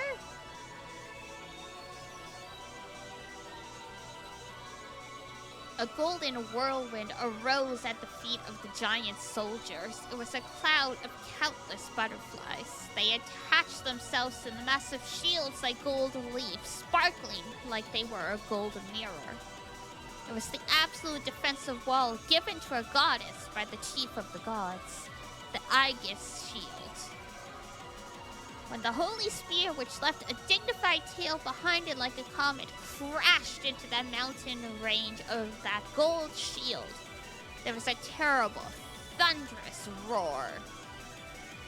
Speaker 1: A golden whirlwind arose at the feet of the giant soldiers. It was a cloud of countless butterflies. They attached themselves to the massive shields like gold leaves, sparkling like they were a golden mirror. It was the absolute defensive wall given to a goddess by the chief of the gods. the Aegis shield. When the holy spear, which left a dignified tail behind it like a comet, crashed into the mountain range of that gold shield, there was a terrible, thunderous roar.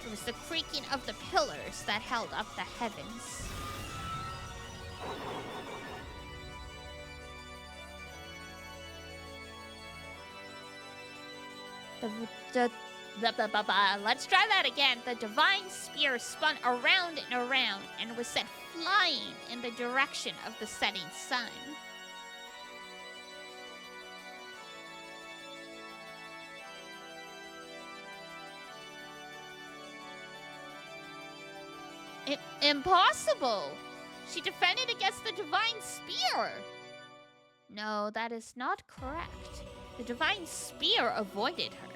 Speaker 1: It was the creaking of the pillars that held up the heavens. Let's try that again. The divine spear spun around and around and was sent flying in the direction of the setting sun. Impossible! She defended against the divine spear! No, that is not correct. The divine spear avoided her.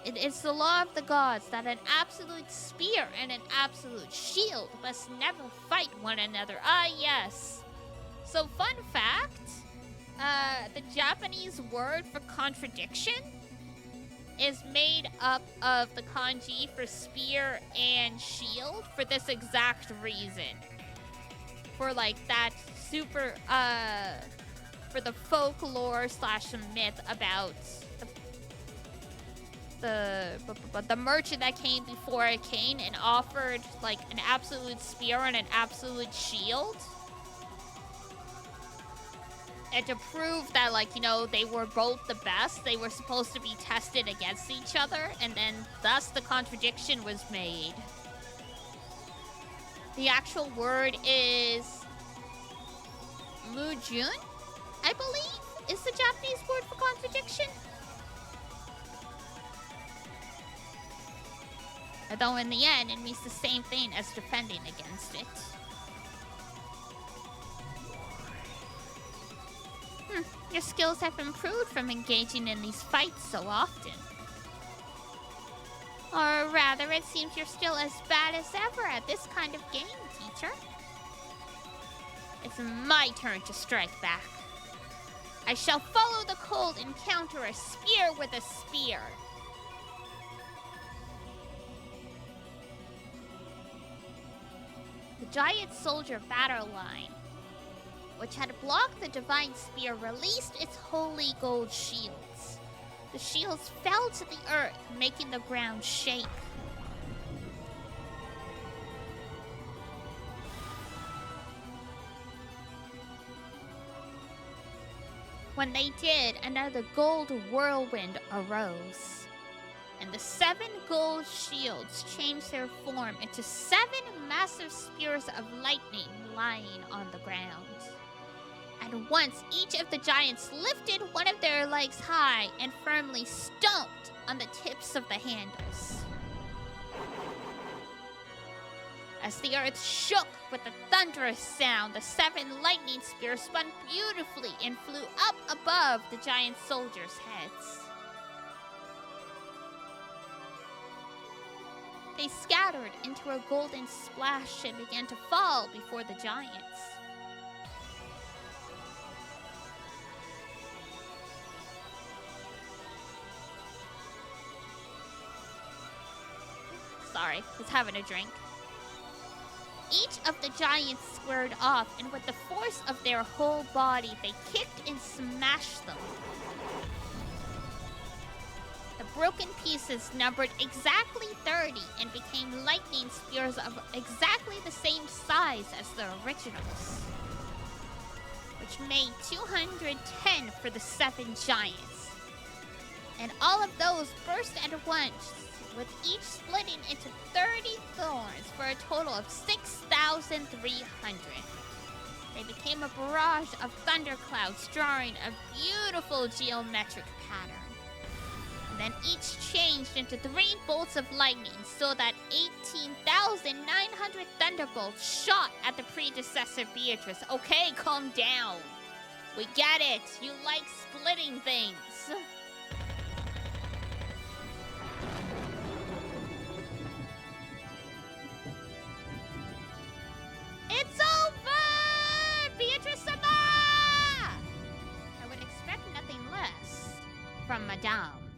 Speaker 1: It is the law of the gods that an absolute spear and an absolute shield must never fight one another. Ah, yes. So, fun fact, the Japanese word for contradiction is made up of the kanji for spear and shield for this exact reason. For like that super, for the folklore slash myth about the merchant that came before Cain and offered like an absolute spear and an absolute shield. And to prove that, like, you know, they were both the best, they were supposed to be tested against each other, and then thus the contradiction was made. The actual word is mujun, I believe, is the Japanese word for contradiction. Although in the end, it means the same thing as defending against it. Your skills have improved from engaging in these fights so often. Or rather, it seems you're still as bad as ever at this kind of game, teacher. It's my turn to strike back. I shall follow the cold and counter a spear with a spear. The giant soldier battle line, which had blocked the divine spear, released its holy gold shields. The shields fell to the earth, making the ground shake. When they did, another gold whirlwind arose, and the 7 gold shields changed their form into 7 massive spears of lightning lying on the ground. At once, each of the giants lifted one of their legs high and firmly stomped on the tips of the handles. As the earth shook with a thunderous sound, the 7 lightning spears spun beautifully and flew up above the giant soldiers' heads. They scattered into a golden splash and began to fall before the giants. Sorry, was having a drink. Each of the giants squared off, and with the force of their whole body, they kicked and smashed them. The broken pieces numbered exactly 30 and became lightning spears of exactly the same size as the originals, which made 210 for the 7 giants. And all of those burst at once, with each splitting into 30 thorns for a total of 6,300. They became a barrage of thunderclouds drawing a beautiful geometric pattern. And then each changed into 3 bolts of lightning, so that 18,900 thunderbolts shot at the predecessor Beatrice. Okay, calm down. We get it. You like splitting things. It's over! Beatrice-sama! I would expect nothing less from Madame.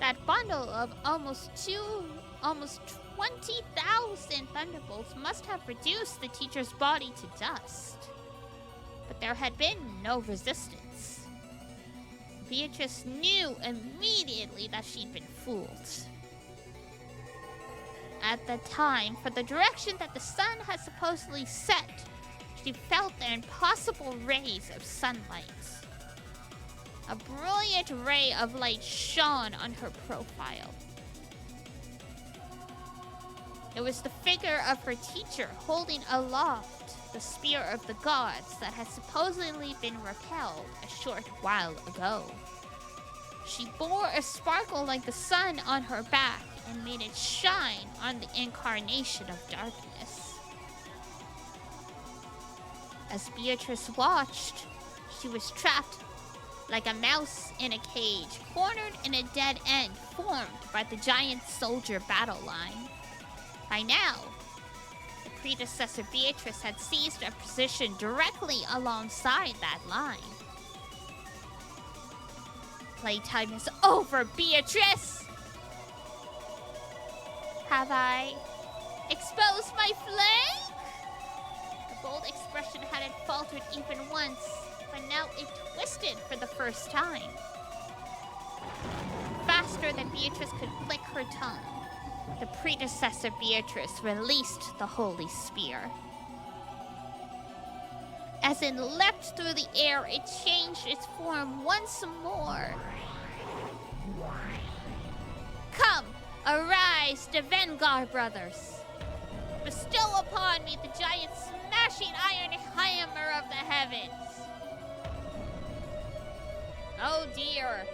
Speaker 1: That bundle of almost 20,000 thunderbolts must have reduced the teacher's body to dust. But there had been no resistance. Beatrice knew immediately that she'd been fooled. At the time, for the direction that the sun had supposedly set, she felt the impossible rays of sunlight. A brilliant ray of light shone on her profile. It was the figure of her teacher holding aloft the spear of the gods that had supposedly been repelled a short while ago. She bore a sparkle like the sun on her back and made it shine on the incarnation of darkness. As Beatrice watched, she was trapped like a mouse in a cage, cornered in a dead end formed by the giant soldier battle line. By now, the predecessor Beatrice had seized a position directly alongside that line. Playtime is over, Beatrice! Have I exposed my flank? The bold expression hadn't faltered even once, but now it twisted for the first time. Faster than Beatrice could flick her tongue, the predecessor Beatrice released the holy spear. As it leapt through the air, it changed its form once more. Come, arise, the Vanguard brothers. Bestow upon me the giant smashing iron hammer of the heavens. Oh dear.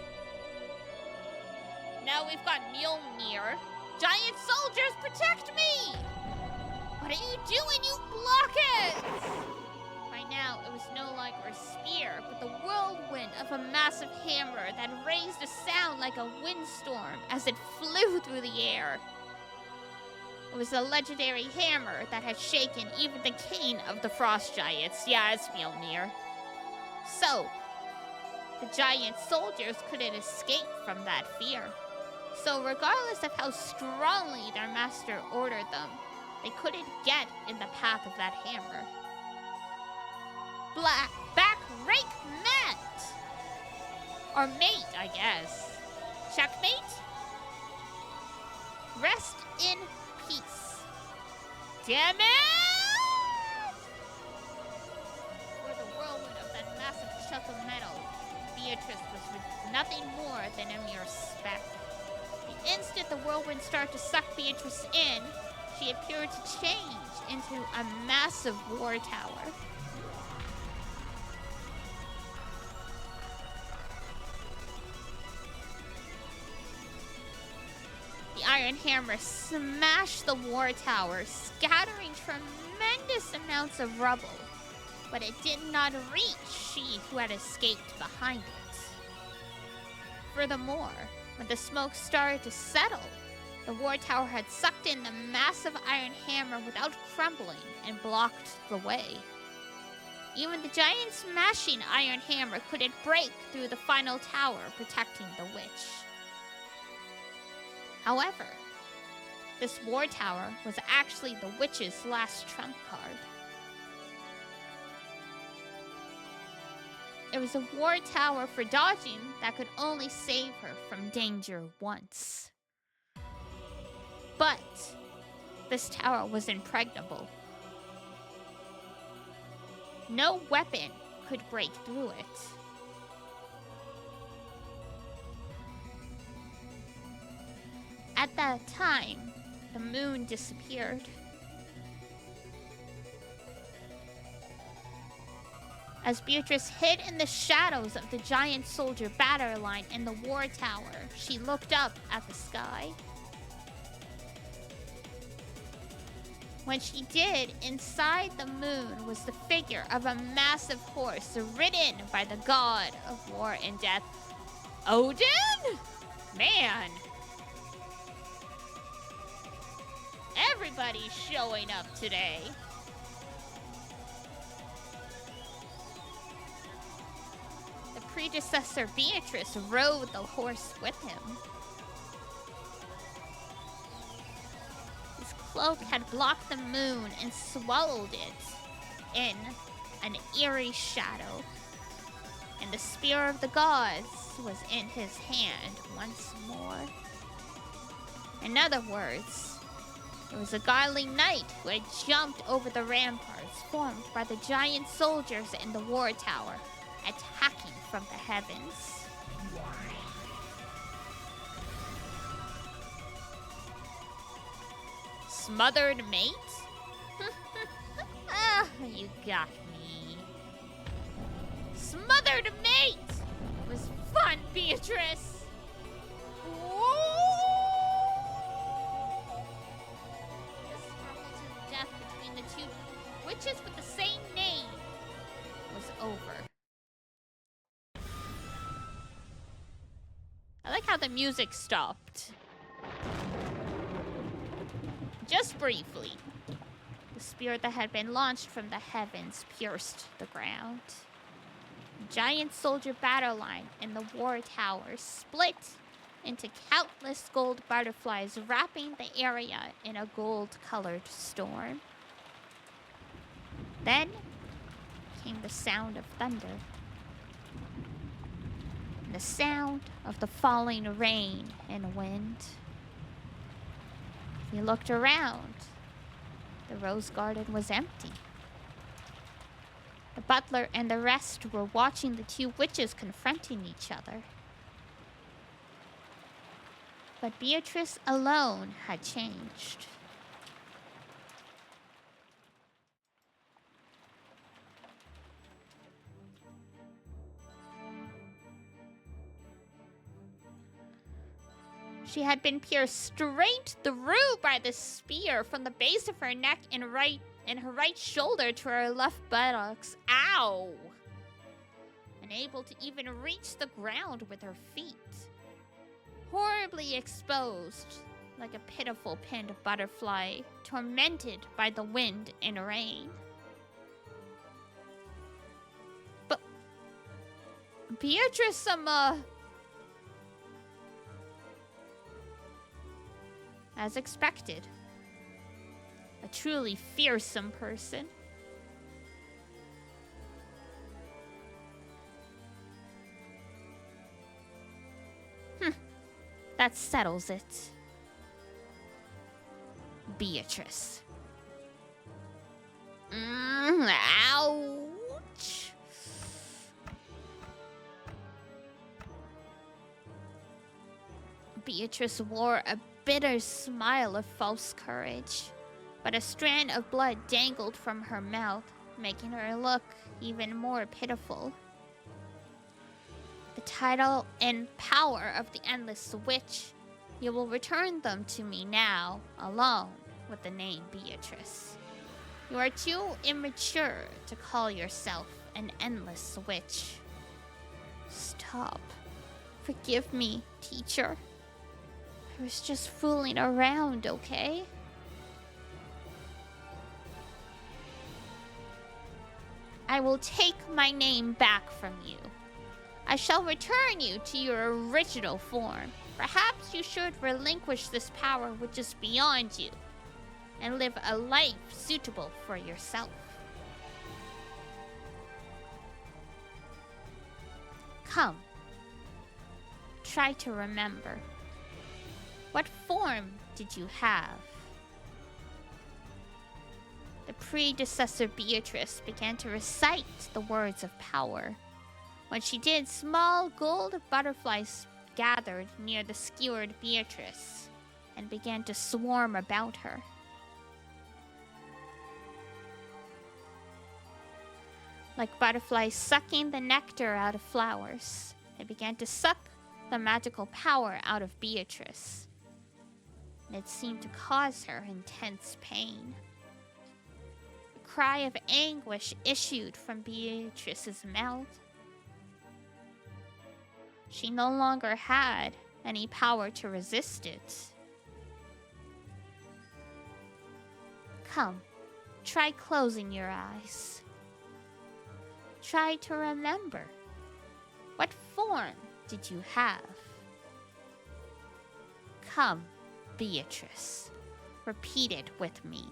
Speaker 1: Now we've got Mjolnir. Giant soldiers, protect me! What are you doing, you blockheads? By now, it was no longer a spear, but the whirlwind of a massive hammer that raised a sound like a windstorm as it flew through the air. It was a legendary hammer that had shaken even the king of the frost giants. Yeah, it's Mjolnir. So, the giant soldiers couldn't escape from that fear. So regardless of how strongly their master ordered them, they couldn't get in the path of that hammer. Back rake mat! Or mate, I guess. Checkmate? Rest in peace. Damn it! For the whirlwind of that massive chunk of metal, Beatrice was nothing more than a mere speck. The instant the whirlwind started to suck Beatrice in, she appeared to change into a massive war tower. The iron hammer smashed the war tower, scattering tremendous amounts of rubble, but it did not reach she who had escaped behind it. Furthermore, when the smoke started to settle, the war tower had sucked in the massive iron hammer without crumbling and blocked the way. Even the giant smashing iron hammer couldn't break through the final tower protecting the witch. However, this war tower was actually the witch's last trump card. It was a war tower for dodging that could only save her from danger once. But this tower was impregnable. No weapon could break through it. At that time, the moon disappeared. As Beatrice hid in the shadows of the giant soldier battle line in the war tower, she looked up at the sky. When she did, inside the moon was the figure of a massive horse ridden by the god of war and death, Odin? Man! Everybody's showing up today. The predecessor Beatrice rode the horse with him. cloak had blocked the moon and swallowed it in an eerie shadow. And the spear of the gods was in his hand once more. In other words, it was a godly knight who had jumped over the ramparts formed by the giant soldiers in the war tower, attacking from the heavens. Smothered mate? Ah, you got me. Smothered mate! It was fun, Beatrice! The struggle to the death between the two witches with the same name was over. I like how the music stopped. Just briefly. The spear that had been launched from the heavens pierced the ground. The giant soldier battle line in the war tower split into countless gold butterflies, wrapping the area in a gold-colored storm. Then came the sound of thunder. And the sound of the falling rain and wind. He looked around. The rose garden was empty. The butler and the rest were watching the two witches confronting each other. But Beatrice alone had changed. She had been pierced straight through by the spear from the base of her neck and her right shoulder to her left buttocks. Ow! Unable to even reach the ground with her feet. Horribly exposed, like a pitiful pinned butterfly, tormented by the wind and rain. But Beatrice, as expected, a truly fearsome person. That settles it. Beatrice. Ouch. Beatrice wore a bitter smile of false courage, but a strand of blood dangled from her mouth, making her look even more pitiful. The title and power of the Endless Witch, you will return them to me now, along with the name Beatrice. You are too immature to call yourself an Endless Witch. Stop. Forgive me, teacher. I was just fooling around, okay? I will take my name back from you. I shall return you to your original form. Perhaps you should relinquish this power which is beyond you, and live a life suitable for yourself. Come. Try to remember. What form did you have? The predecessor Beatrice began to recite the words of power. When she did, small gold butterflies gathered near the skewered Beatrice and began to swarm about her. Like butterflies sucking the nectar out of flowers, they began to suck the magical power out of Beatrice. And it seemed to cause her intense pain. A cry of anguish issued from Beatrice's mouth. She no longer had any power to resist it. Come, try closing your eyes. Try to remember. What form did you have? Come, Beatrice. repeat it with me.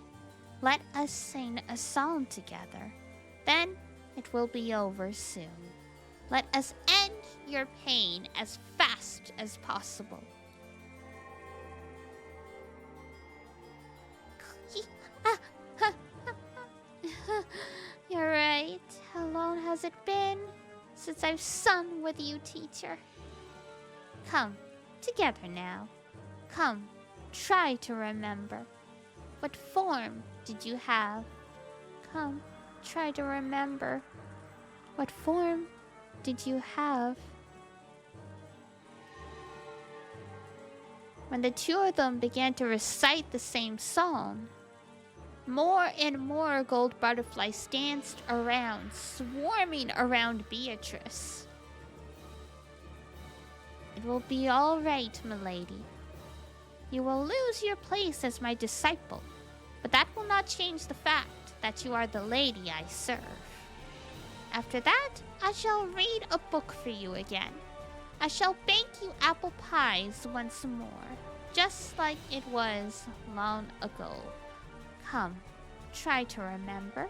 Speaker 1: Let us sing a song together. Then it will be over soon. Let us end your pain as fast as possible. You're right. How long has it been since I've sung with you, teacher? Come, together now. Come, try to remember. What form did you have? Come, try to remember. What form did you have? When the two of them began to recite the same song, more and more gold butterflies danced around, swarming around Beatrice. It will be all right, milady. You will lose your place as my disciple, but that will not change the fact that you are the lady I serve. After that, I shall read a book for you again. I shall bake you apple pies once more, just like it was long ago. Come, try to remember.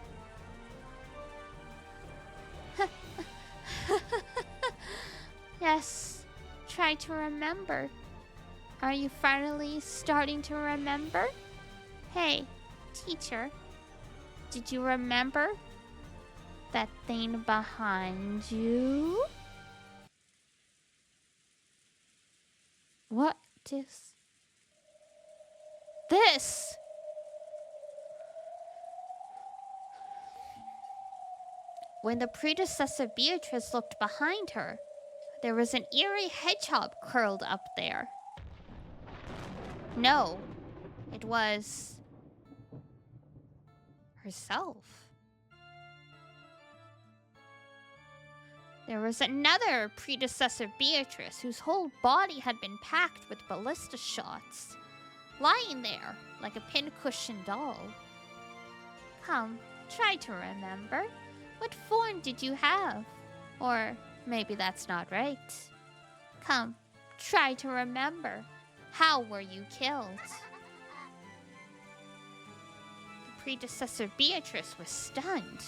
Speaker 1: Yes, try to remember. Are you finally starting to remember? Hey, teacher, did you remember that thing behind you? What is this? When the predecessor Beatrice looked behind her, there was an eerie hedgehog curled up there. No, it was herself. There was another predecessor Beatrice whose whole body had been packed with ballista shots, lying there like a pincushion doll. Come, try to remember. What form did you have? Or maybe that's not right. Come, try to remember. How were you killed? The predecessor Beatrice was stunned.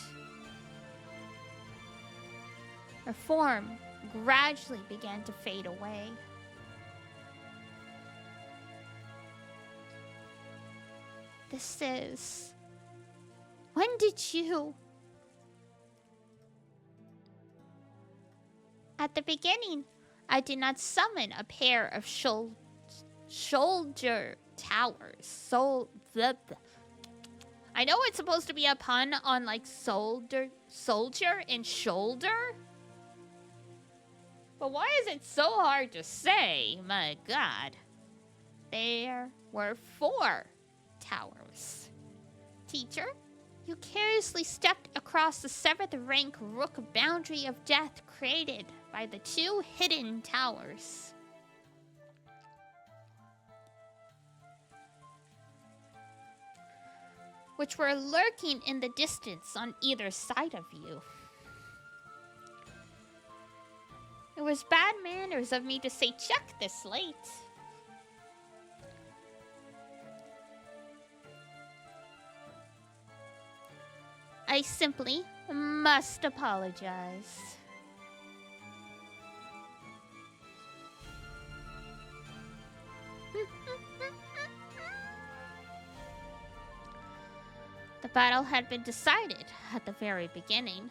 Speaker 1: Her form gradually began to fade away. This is... When did you... At the beginning, I did not summon a pair of shoulder towers. I know it's supposed to be a pun on like soldier and shoulder. But why is it so hard to say? My God. There were 4 towers. Teacher, you carelessly stepped across the 7th rank rook boundary of death created by the 2 hidden towers. Which were lurking in the distance on either side of you. It was bad manners of me to say check this late. I simply must apologize. The battle had been decided at the very beginning.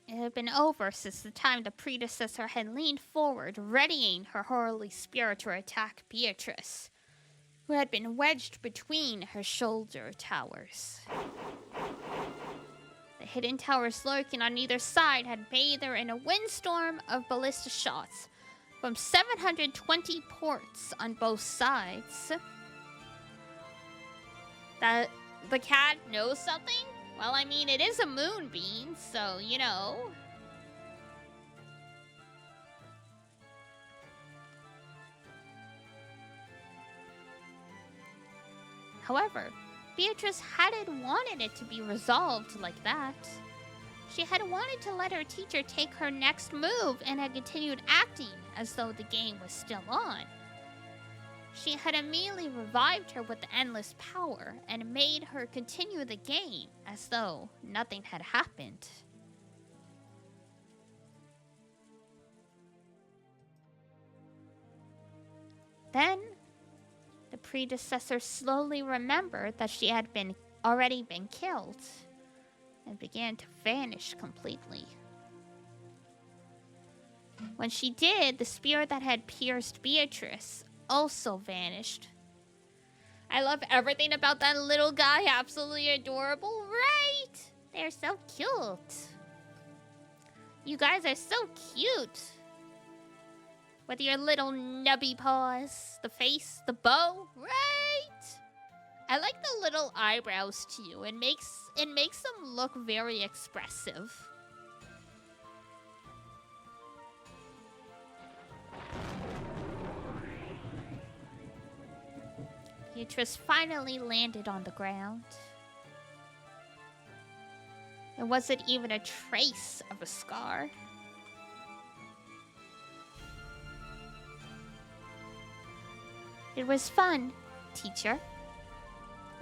Speaker 1: It had been over since the time the predecessor had leaned forward, readying her holy spear to attack Beatrice, who had been wedged between her shoulder towers. The hidden towers lurking on either side had bathed her in a windstorm of ballista shots from 720 ports on both sides. That the cat knows something? Well, I mean, it is a moonbeam, so, you know. However, Beatrice hadn't wanted it to be resolved like that. She had wanted to let her teacher take her next move and had continued acting as though the game was still on. She had immediately revived her with endless power and made her continue the game as though nothing had happened. Then, the predecessor slowly remembered that she had already been killed and began to vanish completely. When she did, the spear that had pierced Beatrice also vanished. I love everything about that little guy. Absolutely adorable, right? They're so cute. You guys are so cute. With your little nubby paws, the face, the bow, right? I like the little eyebrows too. It makes them look very expressive. Beatrice finally landed on the ground. There wasn't even a trace of a scar. It was fun, teacher.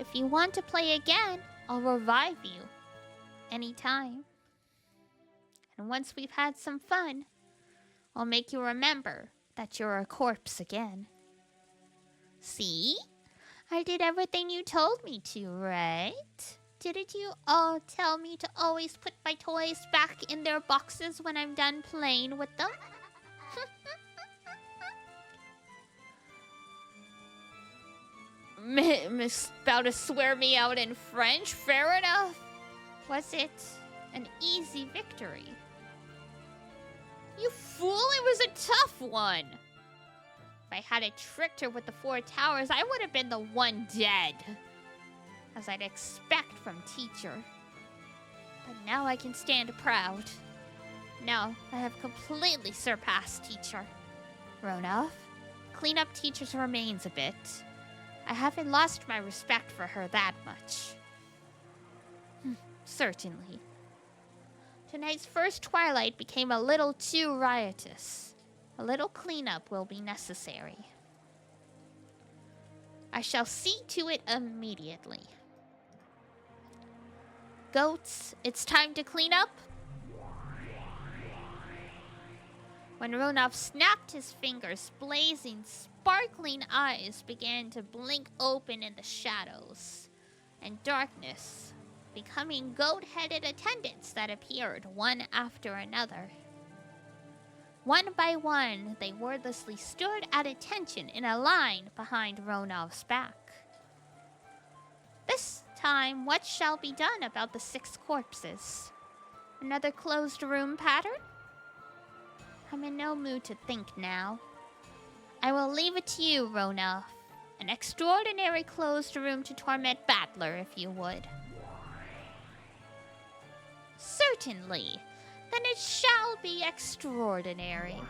Speaker 1: If you want to play again, I'll revive you. Anytime. And once we've had some fun, I'll make you remember that you're a corpse again. See? I did everything you told me to, right? Didn't you all tell me to always put my toys back in their boxes when I'm done playing with them? Miss about to swear me out in French? Fair enough. Was it an easy victory? You fool, it was a tough one. If I had tricked her with the 4 towers, I would have been the one dead. As I'd expect from teacher. But now I can stand proud. Now I have completely surpassed teacher. Ronoff, clean up teacher's remains a bit. I haven't lost my respect for her that much. Certainly. Tonight's first twilight became a little too riotous. A little cleanup will be necessary. I shall see to it immediately. Goats, it's time to clean up. When Ronoff snapped his fingers, blazing, sparkling eyes began to blink open in the shadows, and darkness, becoming goat-headed attendants that appeared one after another. One by one, they wordlessly stood at attention in a line behind Ronoff's back. This time, what shall be done about the 6 corpses? Another closed room pattern? I'm in no mood to think now. I will leave it to you, Ronoff. An extraordinary closed room to torment Battler, if you would. Certainly. Then it shall be extraordinary.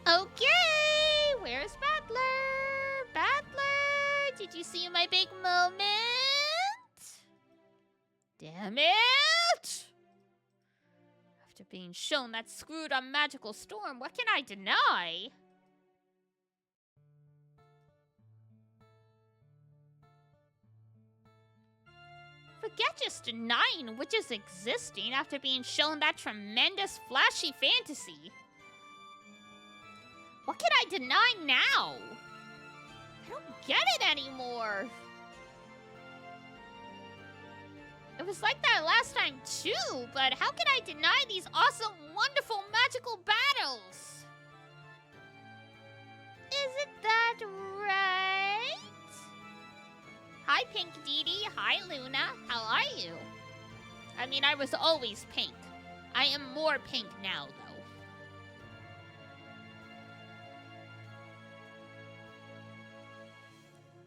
Speaker 1: Okay, where's Battler? Battler, did you see my big moment? Damn it! After being shown that screwed up magical storm, what can I deny? Forget just denying witches existing after being shown that tremendous flashy fantasy. What can I deny now? I don't get it anymore. It was like that last time too, but how can I deny these awesome, wonderful, magical battles? Isn't that right? Hi, Pink Dee. Hi, Luna. How are you? I mean, I was always pink. I am more pink now, though.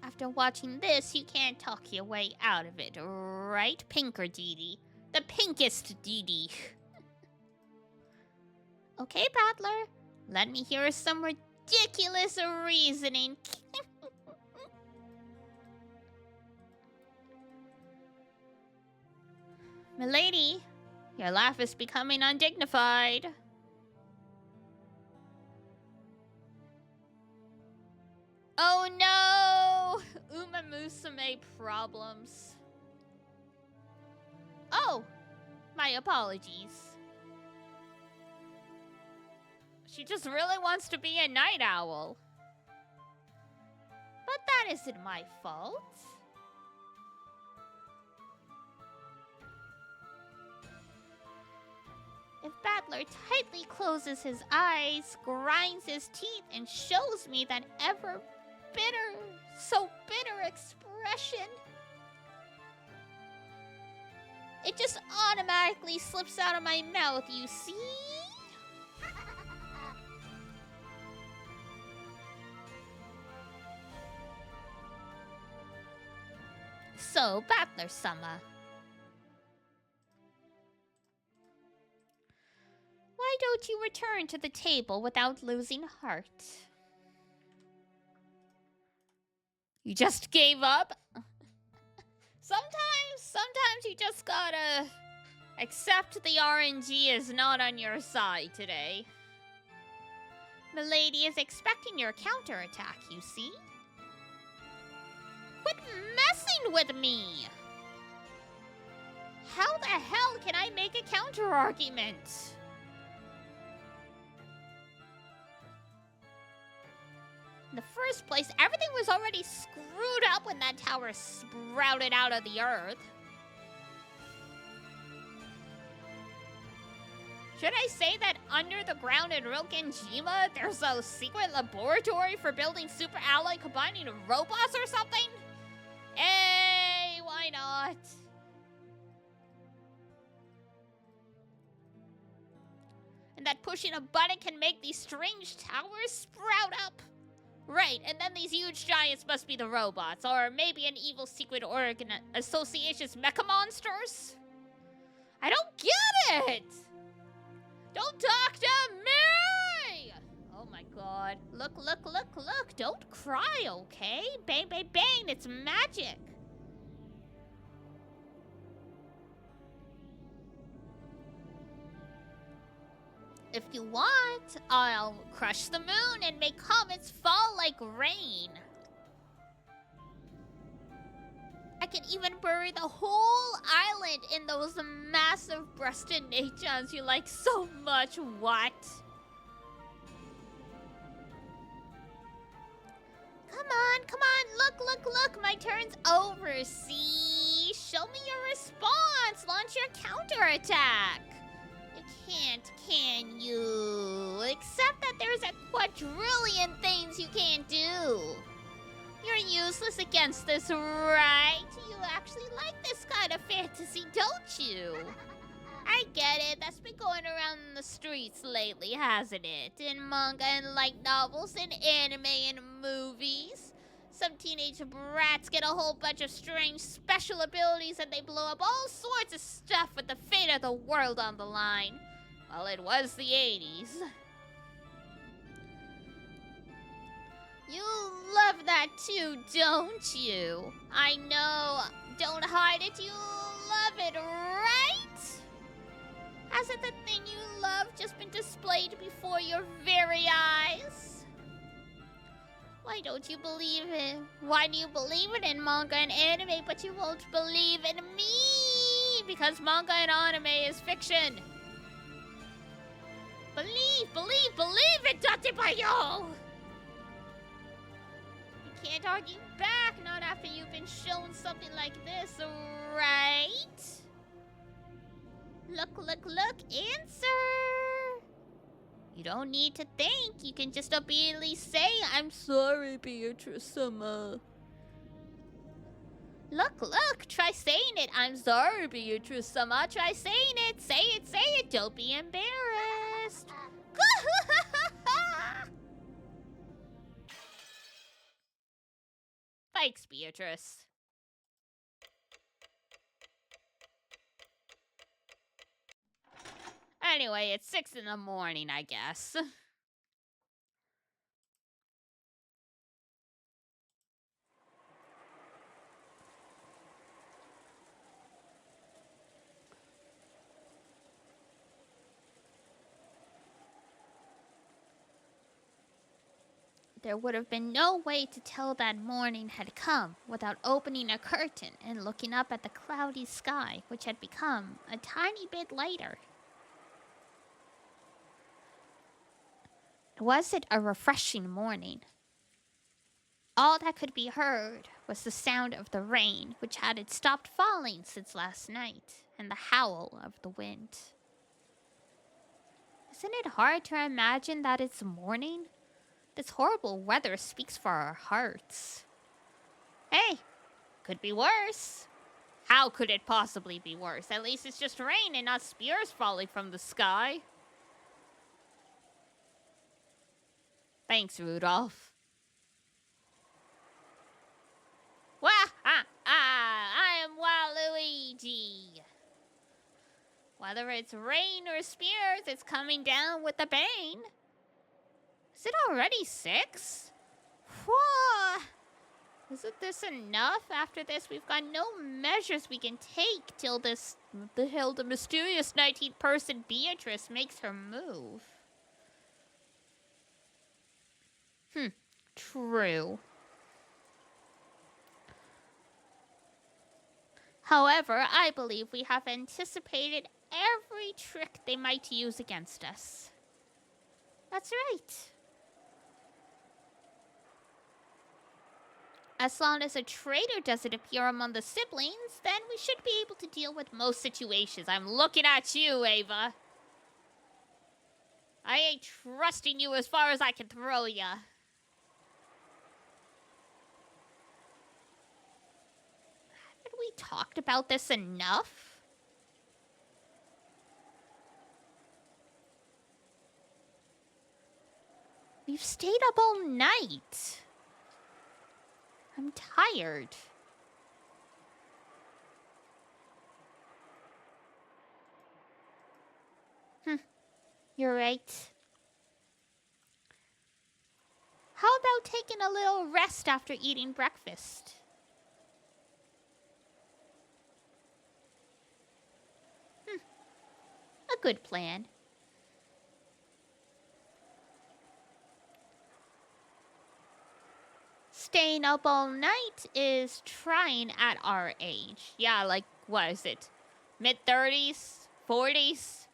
Speaker 1: After watching this, you can't talk your way out of it, right, Pinker Dee? The pinkest Dee. Okay, Battler. Let me hear some ridiculous reasoning. Milady, Your laugh is becoming undignified. Oh no! Umamusume problems. Oh! My apologies. She just really wants to be a night owl. But that isn't my fault. If Battler tightly closes his eyes, grinds his teeth, and shows me that ever bitter, so bitter expression, it just automatically slips out of my mouth, you see? So, Battler-sama, why don't you return to the table without losing heart? You just gave up? Sometimes you just gotta accept the RNG is not on your side today. Milady is expecting your counterattack, you see? Quit messing with me! How the hell can I make a counter-argument? In the first place, everything was already screwed up when that tower sprouted out of the earth. Should I say that under the ground in Rokenjima, there's a secret laboratory for building super alloy combining robots or something? Hey, why not? And that pushing a button can make these strange towers sprout up. Right, and then these huge giants must be the robots, or maybe an evil secret association's mecha monsters? I don't get it! Don't talk to me! Oh my god. Look, don't cry, okay? Bang, bang, bang, it's magic. If you want, I'll crush the moon and make comets fall like rain. I can even bury the whole island in those massive-breasted Nachans you like so much, what? Come on, look, my turn's over, see? Show me your response, launch your counterattack. You can't, can you? Except that there's a quadrillion things you can't do. You're useless against this, right? You actually like this kind of fantasy, don't you? I get it. That's been going around in the streets lately, hasn't it? In manga and light novels and anime and movies. Some teenage brats get a whole bunch of strange special abilities and they blow up all sorts of stuff with the fate of the world on the line. Well, it was the 80s. You love that too, don't you? I know. Don't hide it. You love it, right? Hasn't the thing you love just been displayed before your very eyes? Why don't you believe it? Why do you believe it in manga and anime, but you won't believe in me? Because manga and anime is fiction. Believe it, Datebayo! You can't argue back, not after you've been shown something like this, right? Look, answer! You don't need to think, you can just obediently say, I'm sorry, Beatrice-sama. Look, try saying it. I'm sorry, Beatrice-sama. Try saying it. Say it. Don't be embarrassed. Thanks, Beatrice. Anyway, it's 6 in the morning, I guess. There would have been no way to tell that morning had come without opening a curtain and looking up at the cloudy sky, which had become a tiny bit lighter. Was it a refreshing morning? All that could be heard was the sound of the rain, which hadn't stopped falling since last night, and the howl of the wind. Isn't it hard to imagine that it's morning? This horrible weather speaks for our hearts. Hey, could be worse. How could it possibly be worse? At least it's just rain and not spears falling from the sky. Thanks, Rudolph. I am Waluigi. Whether it's rain or spears, it's coming down with a bang. Is it already 6? Whoa! Isn't this enough? After this, we've got no measures we can take till the mysterious 19th person Beatrice makes her move. True. However, I believe we have anticipated every trick they might use against us. That's right. As long as a traitor doesn't appear among the siblings, then we should be able to deal with most situations. I'm looking at you, Ava. I ain't trusting you as far as I can throw ya. Haven't we talked about this enough? We've stayed up all night. I'm tired. You're right. How about taking a little rest after eating breakfast? A good plan. Staying up all night is trying at our age. Yeah, like, what is it? Mid-30s? 40s?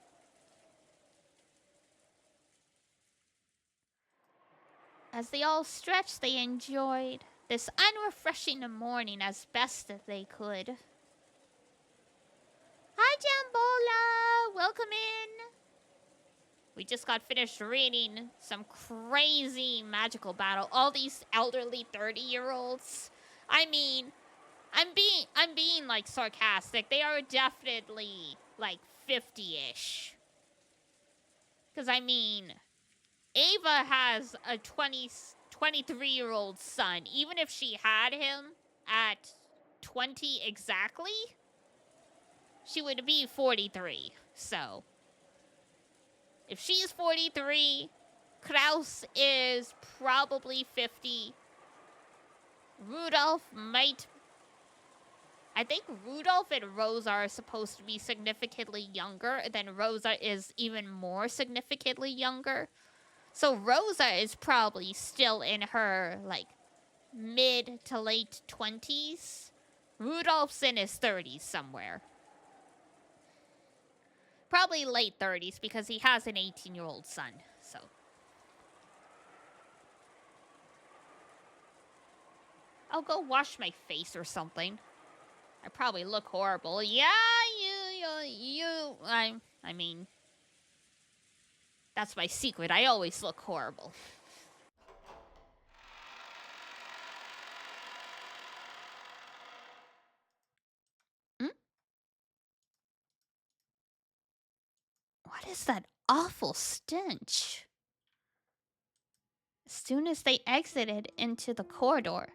Speaker 1: As they all stretched, they enjoyed this unrefreshing morning as best as they could. Hi, Jambola! Welcome in! We just got finished reading some crazy magical battle. All these elderly 30-year-olds. I mean, I'm being like sarcastic. They are definitely like 50-ish. Because I mean, Ava has a 23-year-old son. Even if she had him at 20 exactly, she would be 43. So if she's 43, Kraus is probably 50. Rudolph might... I think Rudolph and Rosa are supposed to be significantly younger, and then Rosa is even more significantly younger. So Rosa is probably still in her, like, mid to late 20s. Rudolph's in his 30s somewhere. Probably late 30s because he has an 18-year-old son, so. I'll go wash my face or something. I probably look horrible. Yeah, I mean, that's my secret. I always look horrible. What is that awful stench? As soon as they exited into the corridor,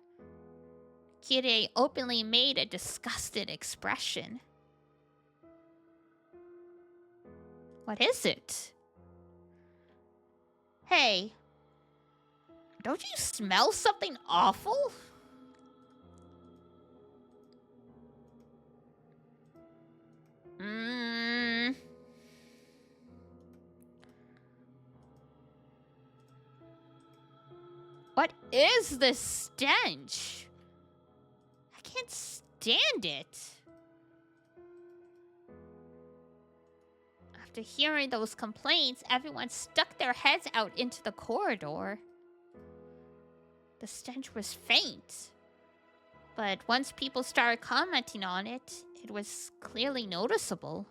Speaker 1: Kirei openly made a disgusted expression. What is it? Hey, don't you smell something awful? What is this stench? I can't stand it. After hearing those complaints, everyone stuck their heads out into the corridor. The stench was faint, but once people started commenting on it, it was clearly noticeable.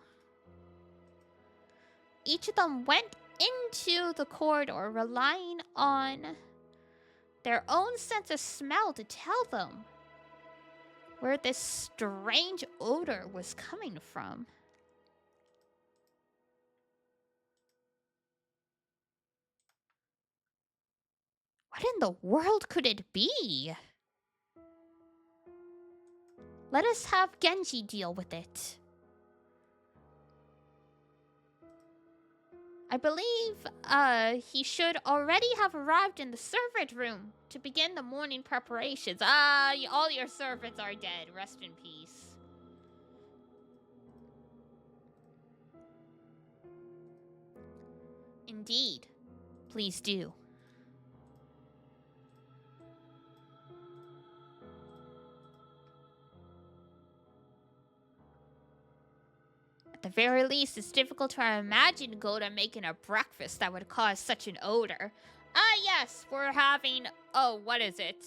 Speaker 1: Each of them went into the corridor, relying on their own sense of smell to tell them where this strange odor was coming from. What in the world could it be? Let us have Genji deal with it. I believe he should already have arrived in the servant room to begin the morning preparations. All your servants are dead. Rest in peace. Indeed. Please do. At the very least, it's difficult to imagine Goda making a breakfast that would cause such an odor. Yes, we're having... Oh, what is it?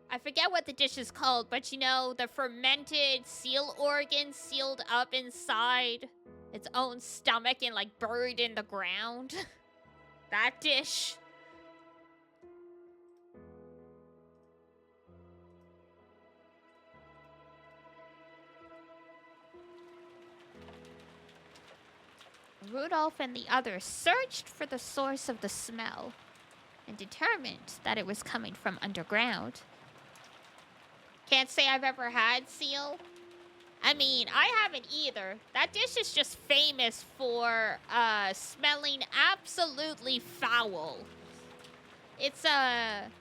Speaker 1: I forget what the dish is called, but you know, the fermented seal organ sealed up inside its own stomach and, like, buried in the ground. That dish. Rudolph and the others searched for the source of the smell and determined that it was coming from underground. Can't say I've ever had seal. I mean, I haven't either. That dish is just famous for smelling absolutely foul. It's like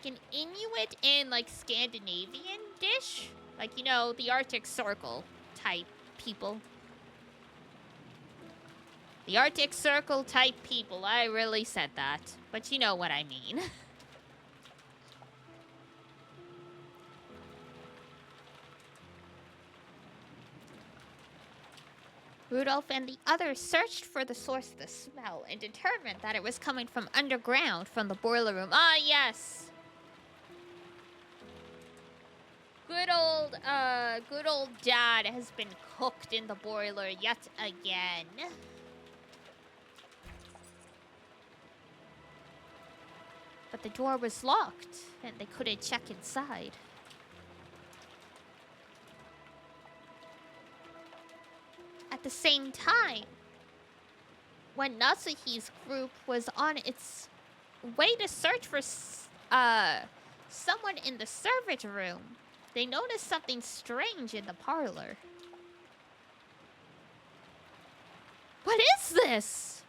Speaker 1: an Inuit and like Scandinavian dish. Like, you know, the Arctic Circle type people. The Arctic Circle type people. I really said that. But you know what I mean. Rudolph and the others searched for the source of the smell and determined that it was coming from underground from the boiler room. Yes. Good old Dad has been cooked in the boiler yet again. But the door was locked, and they couldn't check inside. At the same time, when Natsuhi's group was on its way to search for someone in the servant room, they noticed something strange in the parlor. What is this?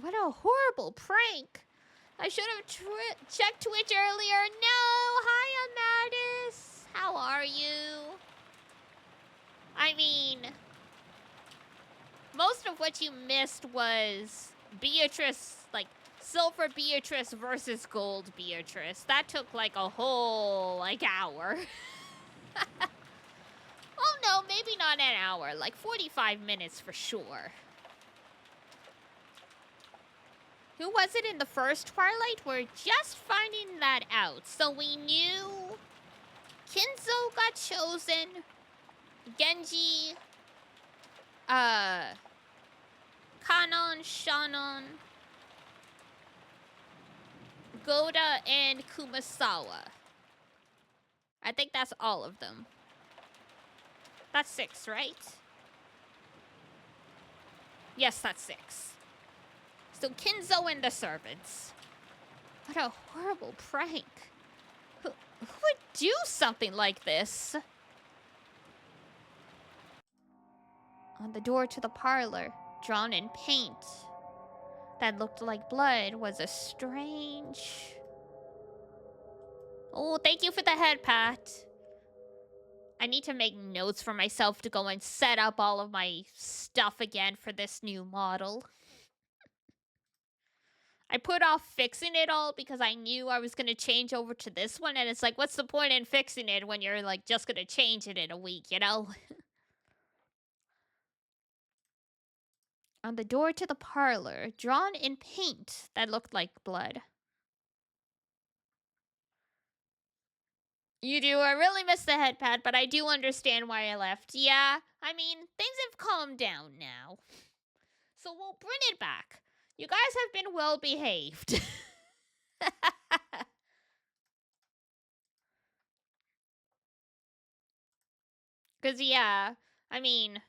Speaker 1: What a horrible prank. I should have checked Twitch earlier. No! Hi, Amadis. How are you? I mean, most of what you missed was Beatrice, like, Silver Beatrice versus Gold Beatrice. That took, like, a whole, like, hour. Oh, no, maybe not an hour. Like, 45 minutes for sure. Who was it in the first Twilight? We're just finding that out. So we knew Kinzo got chosen. Genji, Kanon, Shannon, Goda, and Kumasawa. I think that's all of them. That's 6, right? Yes, that's 6. So Kinzo and the servants. What a horrible prank. Who would do something like this? On the door to the parlor, drawn in paint that looked like blood, was a strange... Oh, thank you for the head pat. I need to make notes for myself to go and set up all of my stuff again for this new model. I put off fixing it all because I knew I was going to change over to this one. And it's like, what's the point in fixing it when you're like just going to change it in a week, you know? On the door to the parlor, drawn in paint that looked like blood. You do. I really miss the head pad, but I do understand why I left. Yeah, I mean, things have calmed down now. So we'll bring it back. You guys have been well behaved. Because, yeah, I mean,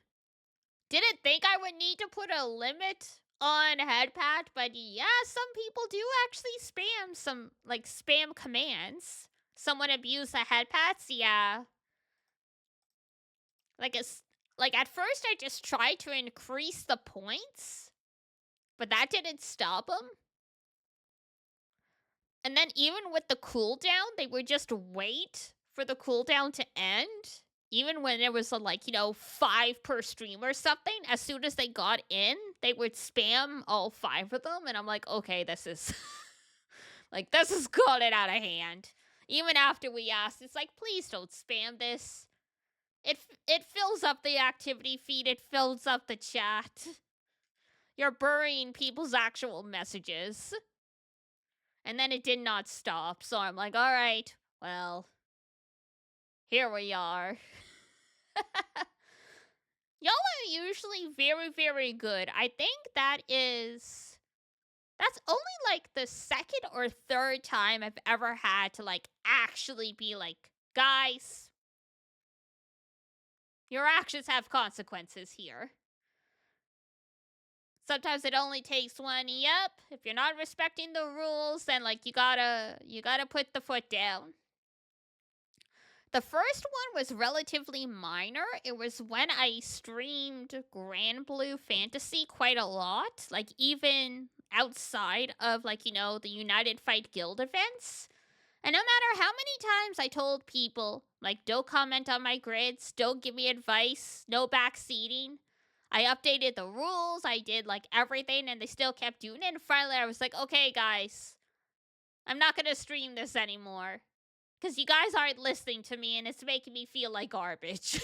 Speaker 1: didn't think I would need to put a limit on headpad, but yeah, some people do actually spam some, like, spam commands. Someone abuse the headpads, yeah. Like, at first I just tried to increase the points, but that didn't stop them. And then even with the cooldown, they would just wait for the cooldown to end. Even when it was like, 5 per stream or something, as soon as they got in, they would spam all 5 of them. And I'm like, okay, this is like, this is gotten out of hand. Even after we asked, it's like, please don't spam this. It fills up the activity feed. It fills up the chat. You're burying people's actual messages. And then it did not stop. So I'm like, all right, well, here we are. Y'all are usually very, very good. I think that's only like the second or third time I've ever had to like actually be like, guys, your actions have consequences here. Sometimes it only takes one. Yep, if you're not respecting the rules, then like you gotta put the foot down. The first one was relatively minor. It was when I streamed Grand Blue Fantasy quite a lot, like even outside of like, the United Fight Guild events. And no matter how many times I told people, like, don't comment on my grids, don't give me advice, no backseating, I updated the rules, I did like everything, and they still kept doing it. And finally I was like, okay, guys, I'm not gonna stream this anymore. Because you guys aren't listening to me, and it's making me feel like garbage.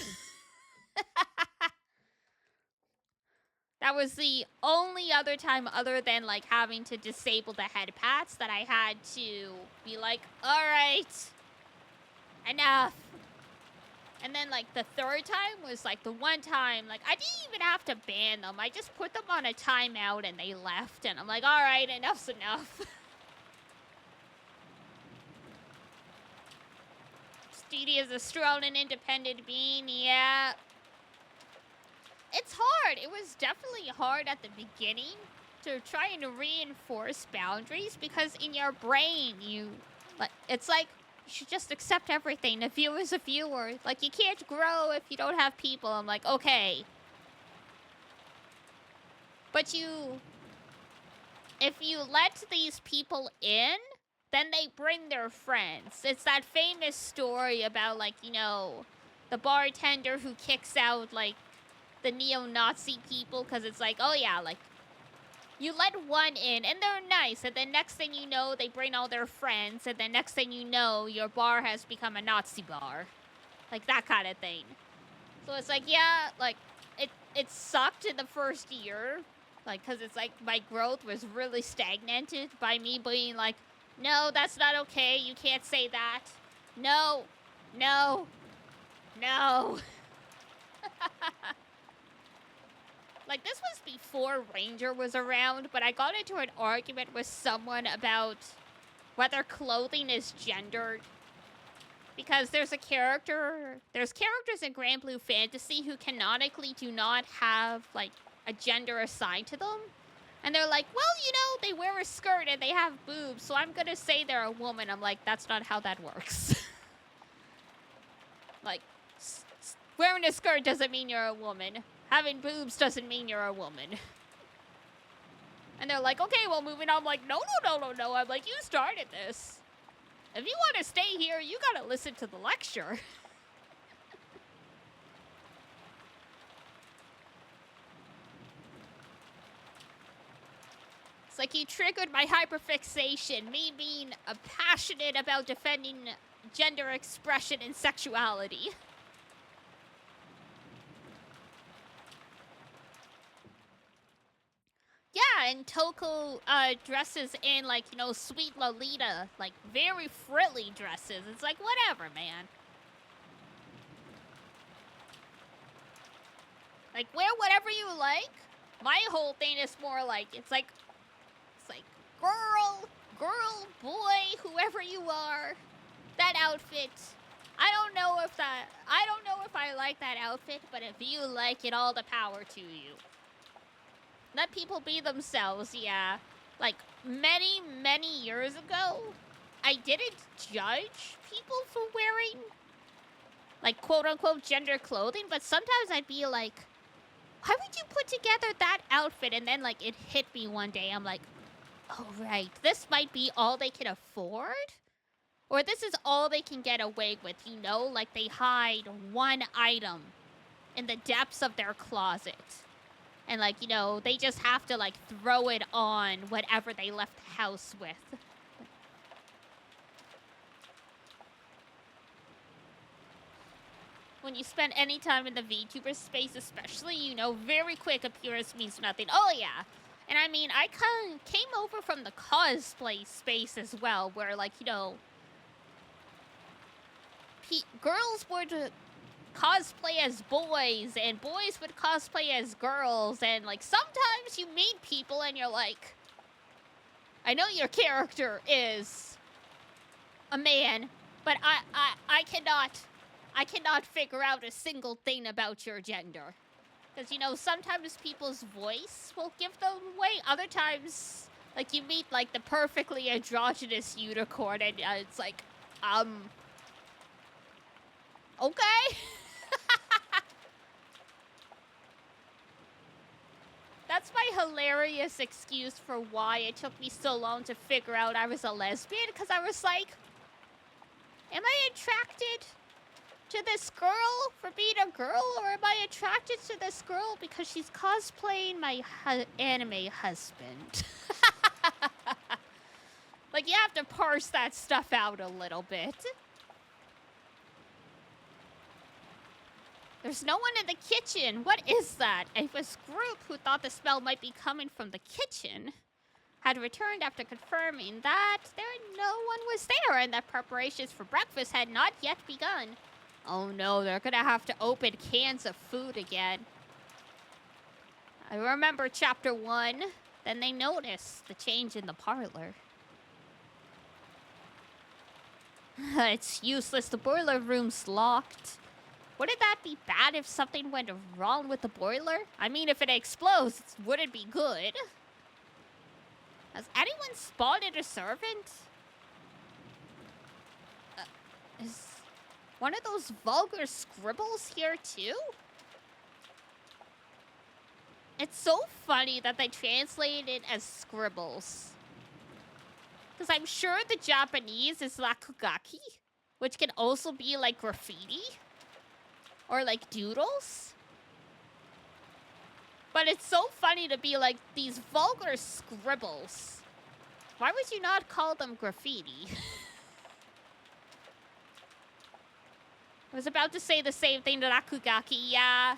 Speaker 1: That was the only other time other than, like, having to disable the head pats that I had to be like, alright, enough. And then, like, the third time was, like, the one time, like, I didn't even have to ban them. I just put them on a timeout, and they left. And I'm like, alright, enough's enough. Steedy is a strong and independent being, yeah. It's hard. It was definitely hard at the beginning to try and reinforce boundaries because in your brain, it's like you should just accept everything. A viewer's a viewer. Like, you can't grow if you don't have people. I'm like, okay. But if you let these people in, then they bring their friends. It's that famous story about, like, the bartender who kicks out, like, the neo-Nazi people because it's like, oh yeah, like, you let one in and they're nice, and then next thing you know, they bring all their friends, and then next thing you know, your bar has become a Nazi bar. Like, that kind of thing. So it's like, yeah, like, it sucked in the first year, like, because it's like my growth was really stagnated by me being like, no, that's not okay, you can't say that. No, no, no. Like, this was before Ranger was around, but I got into an argument with someone about whether clothing is gendered. Because there's characters in Grand Blue Fantasy who canonically do not have, like, a gender assigned to them. And they're like, well, they wear a skirt and they have boobs, so I'm gonna say they're a woman. I'm like, that's not how that works. Like, wearing a skirt doesn't mean you're a woman. Having boobs doesn't mean you're a woman. And they're like, okay, well, moving on. I'm like, no. I'm like, you started this. If you want to stay here, you gotta listen to the lecture. It's like you triggered my hyperfixation, me being passionate about defending gender expression and sexuality. Yeah, and Toko dresses in, like, you know, sweet Lolita, like, very frilly dresses. It's like, whatever, man. Like, wear whatever you like. My whole thing is more like, it's like, girl, boy, whoever you are, that outfit. I don't know if I like that outfit, but if you like it, all the power to you. Let people be themselves, yeah. Like, many, many years ago, I didn't judge people for wearing, like, quote-unquote gender clothing, but sometimes I'd be like, why would you put together that outfit? And then, like, it hit me one day. I'm like, oh, right, this might be all they can afford? Or this is all they can get away with, you know? Like, they hide one item in the depths of their closet. And, like, you know, they just have to, like, throw it on whatever they left the house with. When you spend any time in the VTuber space, especially, you know, very quick appearance means nothing. Oh, yeah. And, I mean, I came over from the cosplay space as well, where, like, you know, girls would cosplay as boys, and boys would cosplay as girls, and, like, sometimes you meet people and you're like, I know your character is a man, but I cannot figure out a single thing about your gender. Because, you know, sometimes people's voice will give them away. Other times, like, you meet, like, the perfectly androgynous unicorn, and it's like, okay. That's my hilarious excuse for why it took me so long to figure out I was a lesbian. Because I was like, am I attracted to this girl for being a girl? Or am I attracted to this girl because she's cosplaying my anime husband? Like, you have to parse that stuff out a little bit. There's no one in the kitchen. What is that? It was group who thought the smell might be coming from the kitchen had returned after confirming that no one was there and that preparations for breakfast had not yet begun. Oh no, they're gonna have to open cans of food again. I remember chapter 1. Then they noticed the change in the parlor. It's useless. The boiler room's locked. Wouldn't that be bad if something went wrong with the boiler? I mean, if it explodes, it wouldn't be good. Has anyone spotted a servant? Is one of those vulgar scribbles here too? It's so funny that they translate it as scribbles. Because I'm sure the Japanese is lakugaki, which can also be like graffiti. Or, like, doodles. But it's so funny to be like, these vulgar scribbles. Why would you not call them graffiti? I was about to say the same thing to Rakugaki, yeah.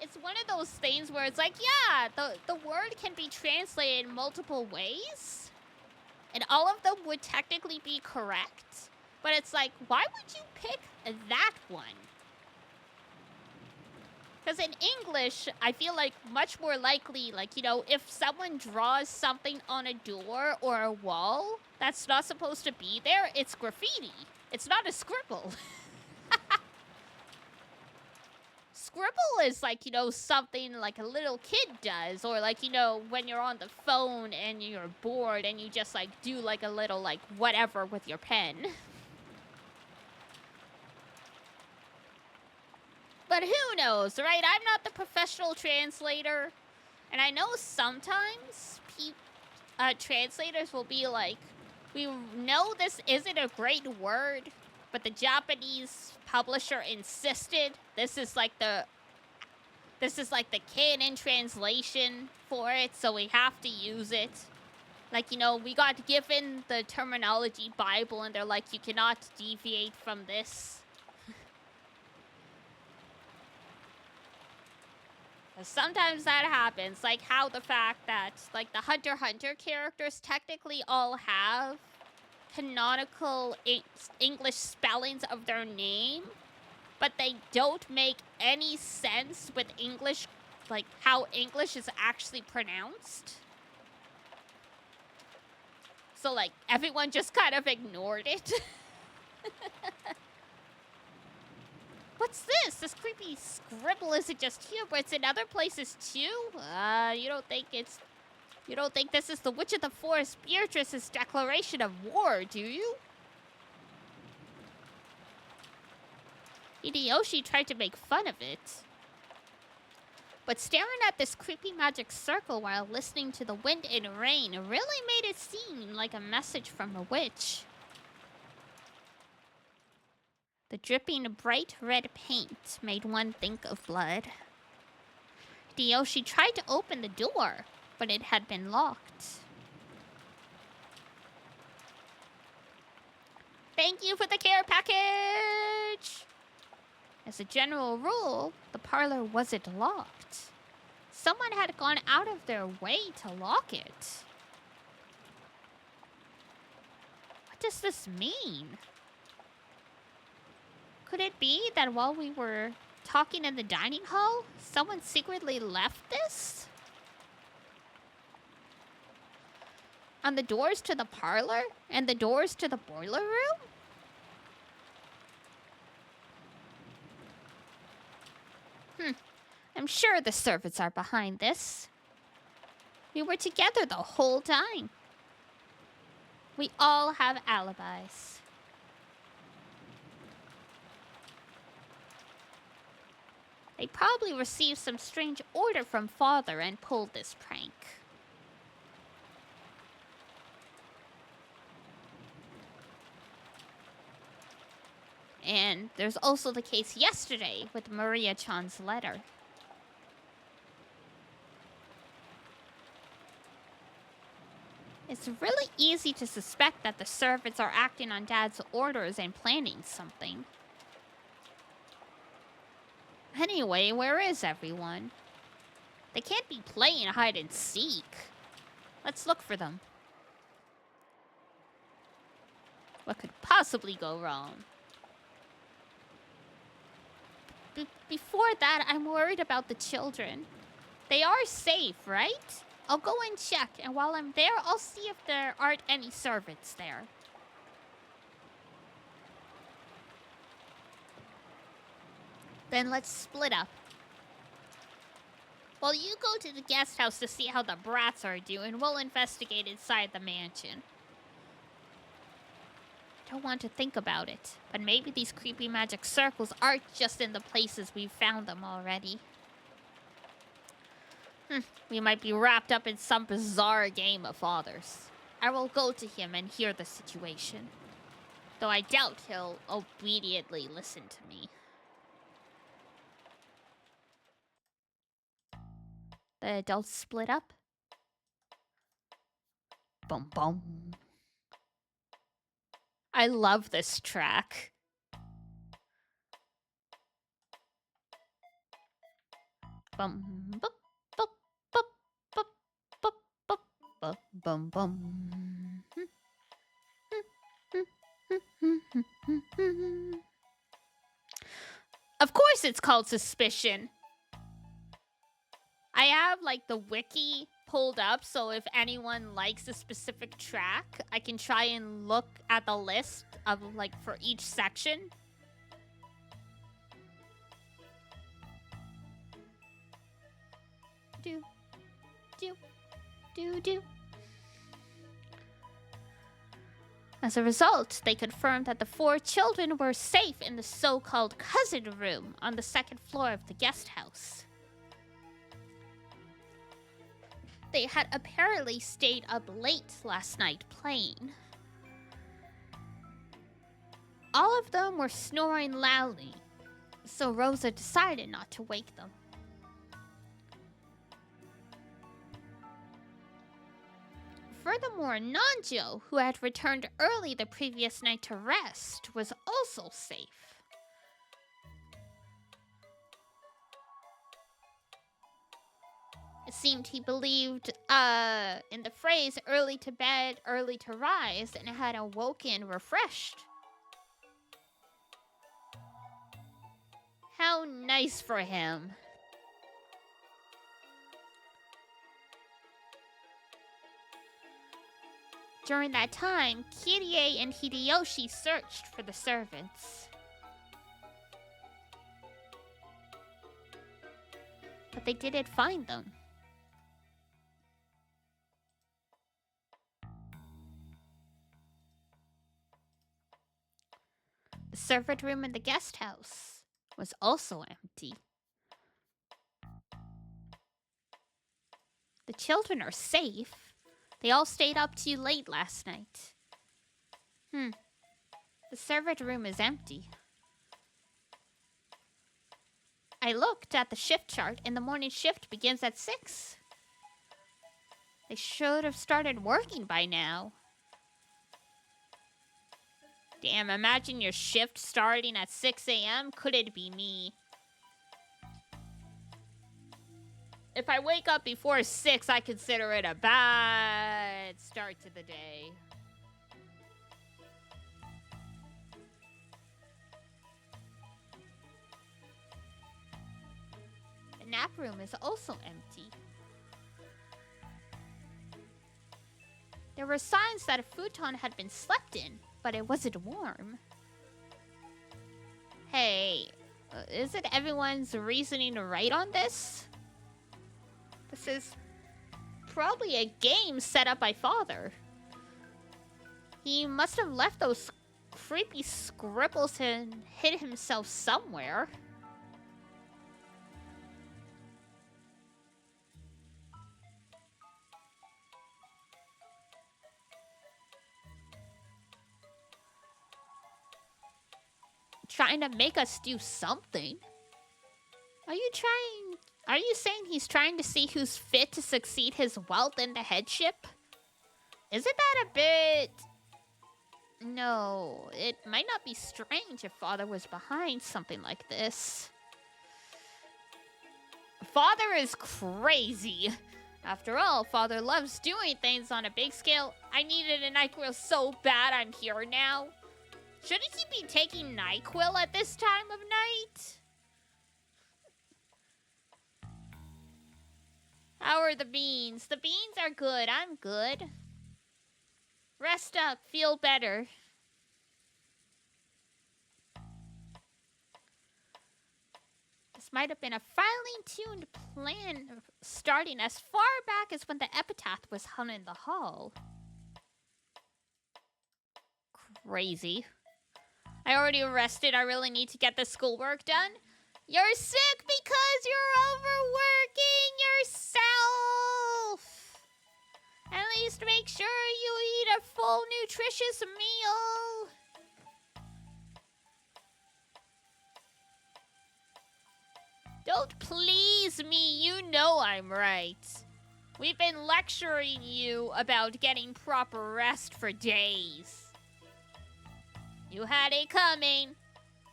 Speaker 1: It's one of those things where it's like, yeah, the word can be translated in multiple ways. And all of them would technically be correct. But it's like, why would you pick that one? Because in English, I feel like much more likely, like, you know, if someone draws something on a door or a wall that's not supposed to be there, it's graffiti. It's not a scribble. Scribble is like, you know, something like a little kid does. Or like, you know, when you're on the phone and you're bored and you just like do like a little like whatever with your pen. But who knows, right? I'm not the professional translator. And I know sometimes translators will be like, we know this isn't a great word, but the Japanese publisher insisted this is like the canon translation for it, so we have to use it. Like, you know, we got given the terminology Bible and they're like, you cannot deviate from this. Sometimes that happens, like how the fact that, like, the Hunter x Hunter characters technically all have canonical English spellings of their name, but they don't make any sense with English, like, how English is actually pronounced. So, like, everyone just kind of ignored it. What's this? This creepy scribble isn't just here, but it's in other places too? You don't think this is the Witch of the Forest Beatrice's declaration of war, do you? Hideyoshi tried to make fun of it. But staring at this creepy magic circle while listening to the wind and rain really made it seem like a message from a witch. The dripping bright red paint made one think of blood. Hideyoshi tried to open the door, but it had been locked. Thank you for the care package! As a general rule, the parlor wasn't locked. Someone had gone out of their way to lock it. What does this mean? Could it be that while we were talking in the dining hall, someone secretly left this? On the doors to the parlor and the doors to the boiler room? I'm sure the servants are behind this. We were together the whole time. We all have alibis. They probably received some strange order from father and pulled this prank. And there's also the case yesterday with Maria-chan's letter. It's really easy to suspect that the servants are acting on Dad's orders and planning something. Anyway, where is everyone? They can't be playing hide and seek. Let's look for them. What could possibly go wrong? Before that, I'm worried about the children. They are safe, right? I'll go and check, and while I'm there, I'll see if there aren't any servants there. Then let's split up. While you go to the guest house to see how the brats are doing, we'll investigate inside the mansion. I don't want to think about it, but maybe these creepy magic circles aren't just in the places we've found them already. We might be wrapped up in some bizarre game of Father's. I will go to him and hear the situation, though I doubt he'll obediently listen to me. The adults split up. Boom, boom. I love this track. Bum, bum, bum, bum, bum, bum, bum, bum, bum. Of course it's called Suspicion. I have, like, the wiki pulled up, so if anyone likes a specific track, I can try and look at the list of, like, for each section. Do. As a result, they confirmed that the 4 children were safe in the so-called cousin room on the 2nd floor of the guest house. They had apparently stayed up late last night playing. All of them were snoring loudly, so Rosa decided not to wake them. Further Furthermore, Nanjo, who had returned early the previous night to rest, was also safe. It seemed he believed in the phrase early to bed, early to rise, and had awoken refreshed. How nice for him. During that time, Kirie and Hideyoshi searched for the servants. But they didn't find them. The servant room in the guest house was also empty. The children are safe. They all stayed up too late last night. The servant room is empty. I looked at the shift chart and the morning shift begins at 6. They should have started working by now. Damn, imagine your shift starting at 6 a.m. Could it be me? If I wake up before 6, I consider it a bad start to the day. The nap room is also empty. There were signs that a futon had been slept in, but it wasn't warm. Hey, isn't everyone's reasoning right on this? This is probably a game set up by Father. He must have left those creepy scribbles and hid himself somewhere. Trying to make us do something. Are you saying he's trying to see who's fit to succeed his wealth in the headship? Isn't that a bit... No, it might not be strange if Father was behind something like this. Father is crazy. After all, Father loves doing things on a big scale. I needed a NyQuil so bad I'm here now. Shouldn't he be taking NyQuil at this time of night? How are the beans? The beans are good. I'm good. Rest up. Feel better. This might have been a finely tuned plan starting as far back as when the epitaph was hung in the hall. Crazy. I already rested. I really need to get the schoolwork done. You're sick because you're overworking yourself. At least make sure you eat a full, nutritious meal. Don't please me. You know I'm right. We've been lecturing you about getting proper rest for days. You had it coming.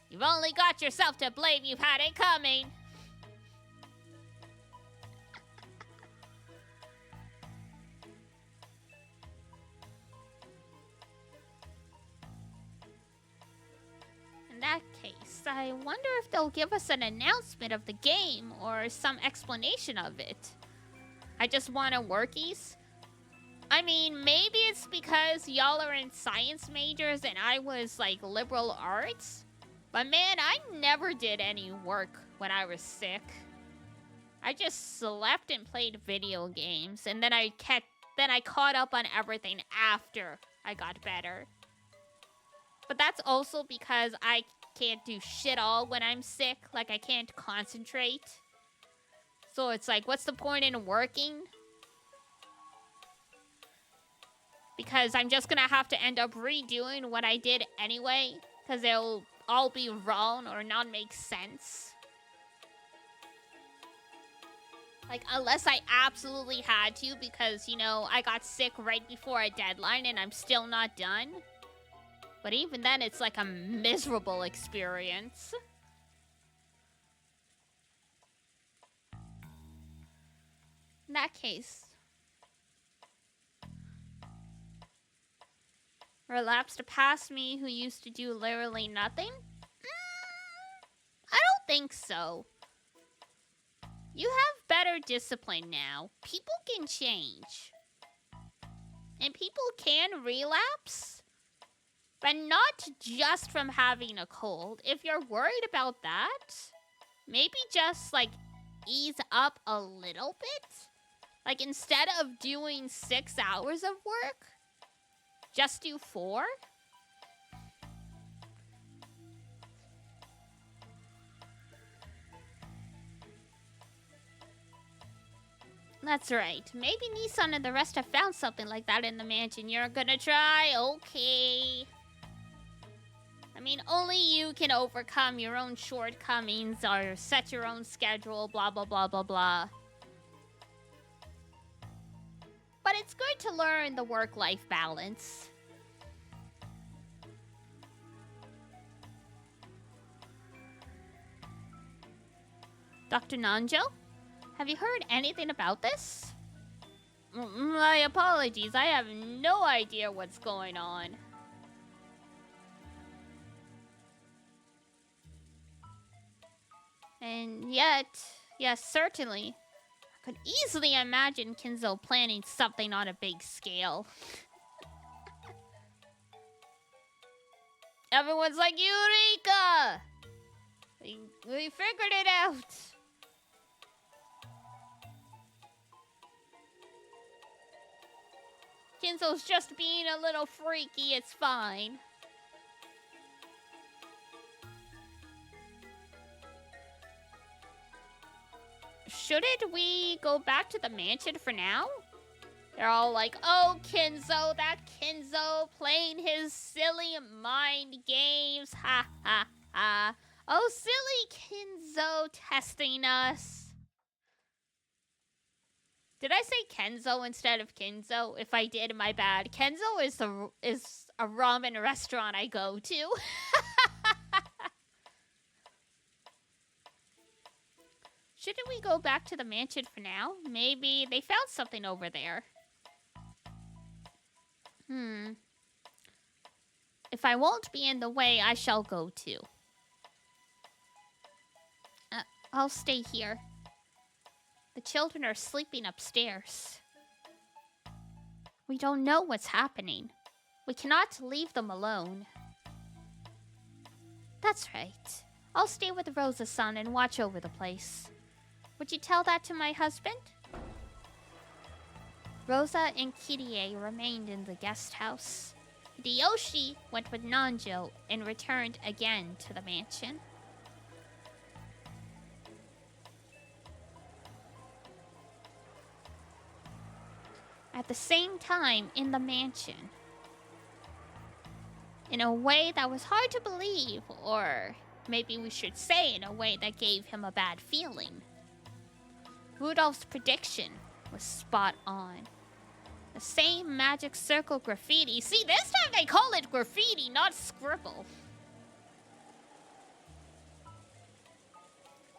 Speaker 1: You've only got yourself to blame. You've had it coming. In that case, I wonder if they'll give us an announcement of the game or some explanation of it. I just want a workies. I mean, maybe it's because y'all are in science majors and I was like liberal arts. But man, I never did any work when I was sick. I just slept and played video games, and then I caught up on everything after I got better. But that's also because I can't do shit all when I'm sick. Like, I can't concentrate. So it's like, what's the point in working? Because I'm just gonna have to end up redoing what I did anyway. Because they'll all be wrong or not make sense. Like, unless I absolutely had to because, you know, I got sick right before a deadline and I'm still not done. But even then, it's like a miserable experience. In that case, relapsed past me who used to do literally nothing? I don't think so. You have better discipline now. People can change. And people can relapse. But not just from having a cold. If you're worried about that, maybe just, like, ease up a little bit. Like, instead of doing 6 hours of work, just do 4. That's right. Maybe Nissan and the rest have found something like that in the mansion. You're gonna try? Okay. I mean, only you can overcome your own shortcomings or set your own schedule, blah, blah, blah, blah, blah. But it's good to learn the work-life balance. Dr. Nanjo? Have you heard anything about this? My apologies, I have no idea what's going on. And yet, yes, certainly, I could easily imagine Kinzo planning something on a big scale. Everyone's like, Eureka! We figured it out! Kinzo's just being a little freaky, it's fine. Shouldn't we go back to the mansion for now? They're all like, oh, Kinzo, that Kinzo playing his silly mind games. Ha, ha, ha. Oh, silly Kinzo testing us. Did I say Kenzo instead of Kinzo? If I did, my bad. Kenzo is a ramen restaurant I go to. Shouldn't we go back to the mansion for now? Maybe they found something over there. If I won't be in the way, I shall go too. I'll stay here. The children are sleeping upstairs. We don't know what's happening. We cannot leave them alone. That's right. I'll stay with Rosa-san and watch over the place. Would you tell that to my husband? Rosa and Kirie remained in the guest house. Hideyoshi went with Nanjo and returned again to the mansion. At the same time in the mansion, in a way that was hard to believe, or maybe we should say in a way that gave him a bad feeling, Rudolph's prediction was spot on. The same magic circle graffiti. See, this time they call it graffiti, not scribble.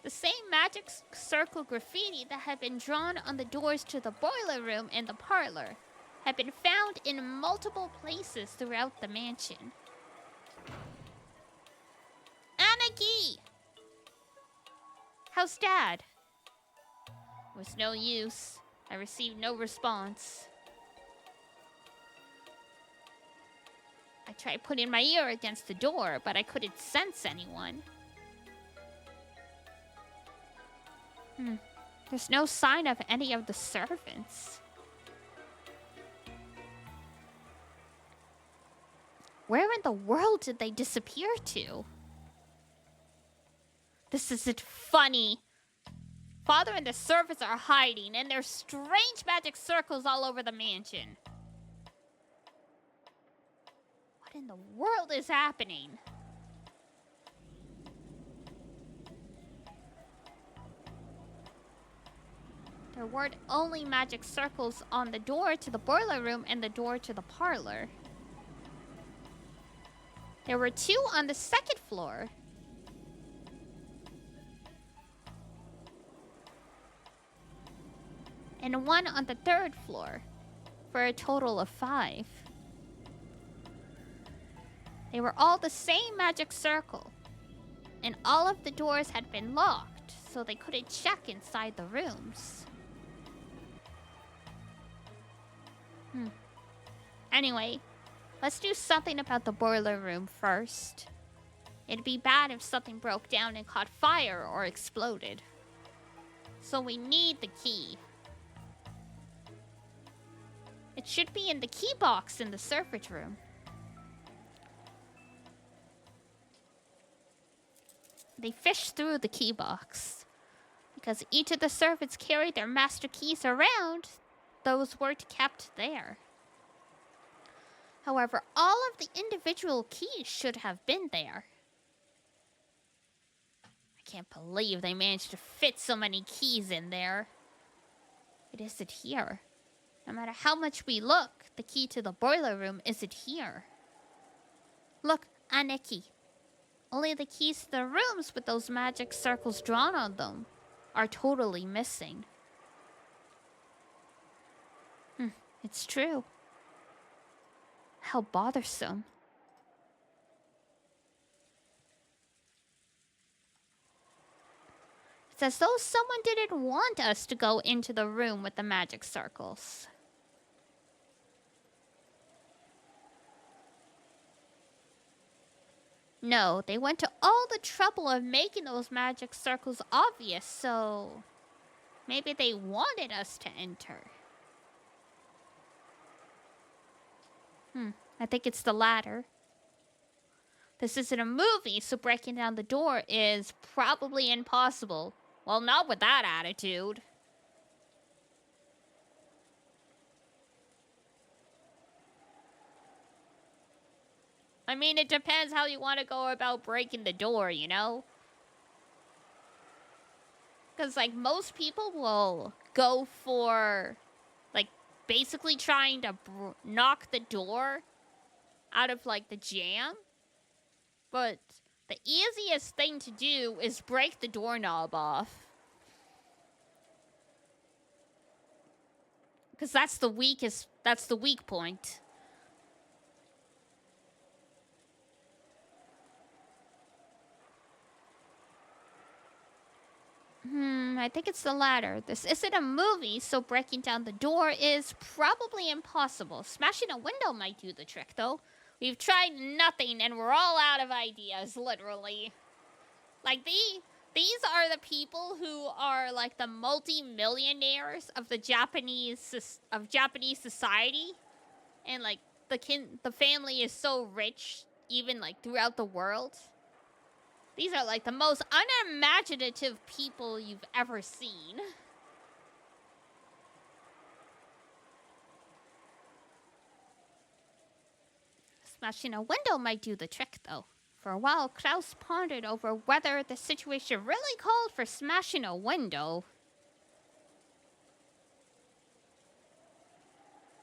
Speaker 1: The same magic circle graffiti that had been drawn on the doors to the boiler room and the parlor had been found in multiple places throughout the mansion. Anagi! How's Dad? It was no use. I received no response. I tried putting my ear against the door, but I couldn't sense anyone. There's no sign of any of the servants. Where in the world did they disappear to? This isn't funny. Father and the servants are hiding, and there's strange magic circles all over the mansion. What in the world is happening? There weren't only magic circles on the door to the boiler room and the door to the parlor. There were 2 on the 2nd floor. And 1 on the 3rd floor, for a total of 5. They were all the same magic circle, and all of the doors had been locked, so they couldn't check inside the rooms. Anyway, let's do something about the boiler room first. It'd be bad if something broke down and caught fire or exploded. So we need the key. It should be in the key box in the servant room. They fished through the key box. Because each of the servants carried their master keys around, those weren't kept there. However, all of the individual keys should have been there. I can't believe they managed to fit so many keys in there. It isn't here. No matter how much we look, the key to the boiler room isn't here. Look, Aneki. Only the keys to the rooms with those magic circles drawn on them are totally missing. It's true. How bothersome. It's as though someone didn't want us to go into the room with the magic circles. No, they went to all the trouble of making those magic circles obvious, so maybe they wanted us to enter. I think it's the latter. This isn't a movie, so breaking down the door is probably impossible. Well, not with that attitude. I mean, it depends how you want to go about breaking the door, you know? Because, like, most people will go for, like, basically trying to knock the door out of, like, the jam. But the easiest thing to do is break the doorknob off. Because that's the weak point. I think it's the latter. This isn't a movie, so breaking down the door is probably impossible. Smashing a window might do the trick, though. We've tried nothing, and we're all out of ideas, literally. Like, these are the people who are, like, the multi-millionaires of the Japanese society. And, like, the family is so rich, even, like, throughout the world. These are, like, the most unimaginative people you've ever seen. Smashing a window might do the trick, though. For a while, Klaus pondered over whether the situation really called for smashing a window.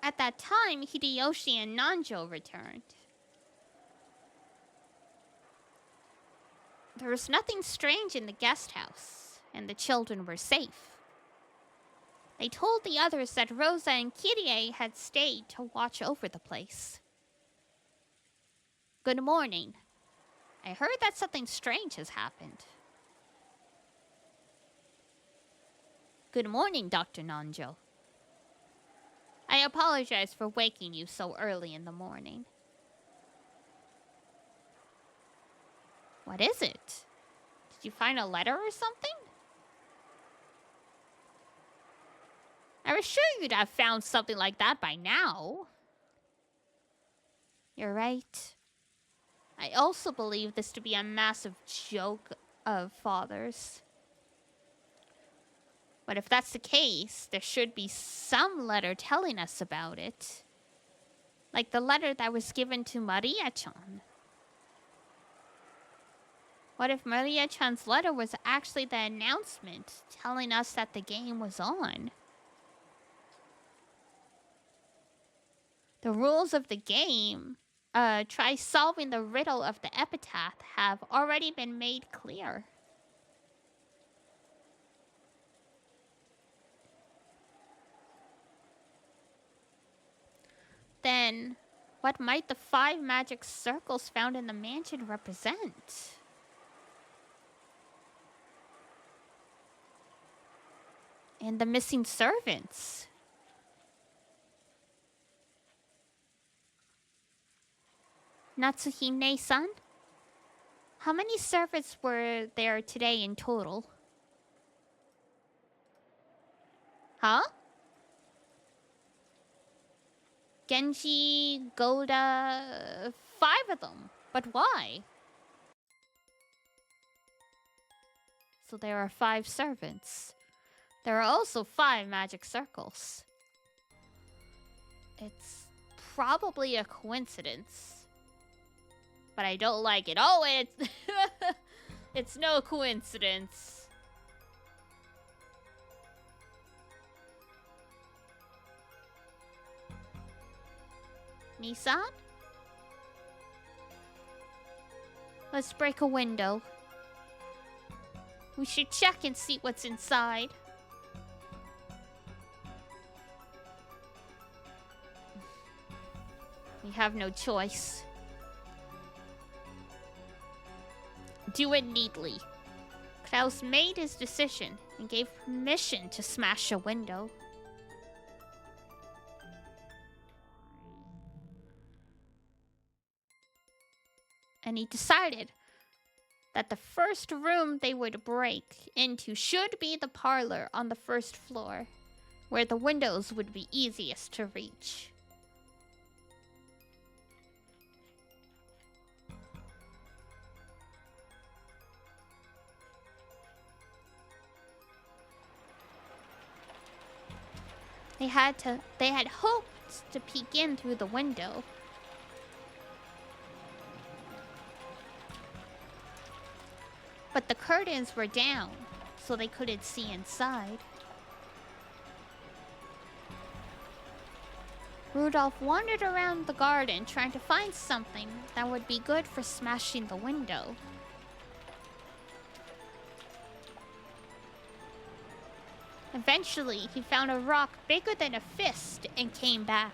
Speaker 1: At that time, Hideyoshi and Nanjo returned. There was nothing strange in the guest house, and the children were safe. They told the others that Rosa and Kirie had stayed to watch over the place. Good morning. I heard that something strange has happened. Good morning, Dr. Nanjo. I apologize for waking you so early in the morning. What is it? Did you find a letter or something? I was sure you'd have found something like that by now. You're right. I also believe this to be a massive joke of Father's. But if that's the case, there should be some letter telling us about it. Like the letter that was given to Maria-chan. What if Maria-chan's letter was actually the announcement telling us that the game was on? The rules of the game, try solving the riddle of the epitaph, have already been made clear. Then, what might the 5 magic circles found in the mansion represent? And the missing servants. Natsuhine-san? How many servants were there today in total? Huh? Genji, Goda... 5 of them. But why? So there are 5 servants. There are also 5 magic circles. It's probably a coincidence. But I don't like it. Oh, it's... it's no coincidence. Nissan? Let's break a window. We should check and see what's inside. We have no choice. Do it neatly. Klaus made his decision and gave permission to smash a window. And he decided that the first room they would break into should be the parlor on the first floor, where the windows would be easiest to reach. They had hoped to peek in through the window. But the curtains were down, so they couldn't see inside. Rudolph wandered around the garden trying to find something that would be good for smashing the window. Eventually, he found a rock bigger than a fist and came back.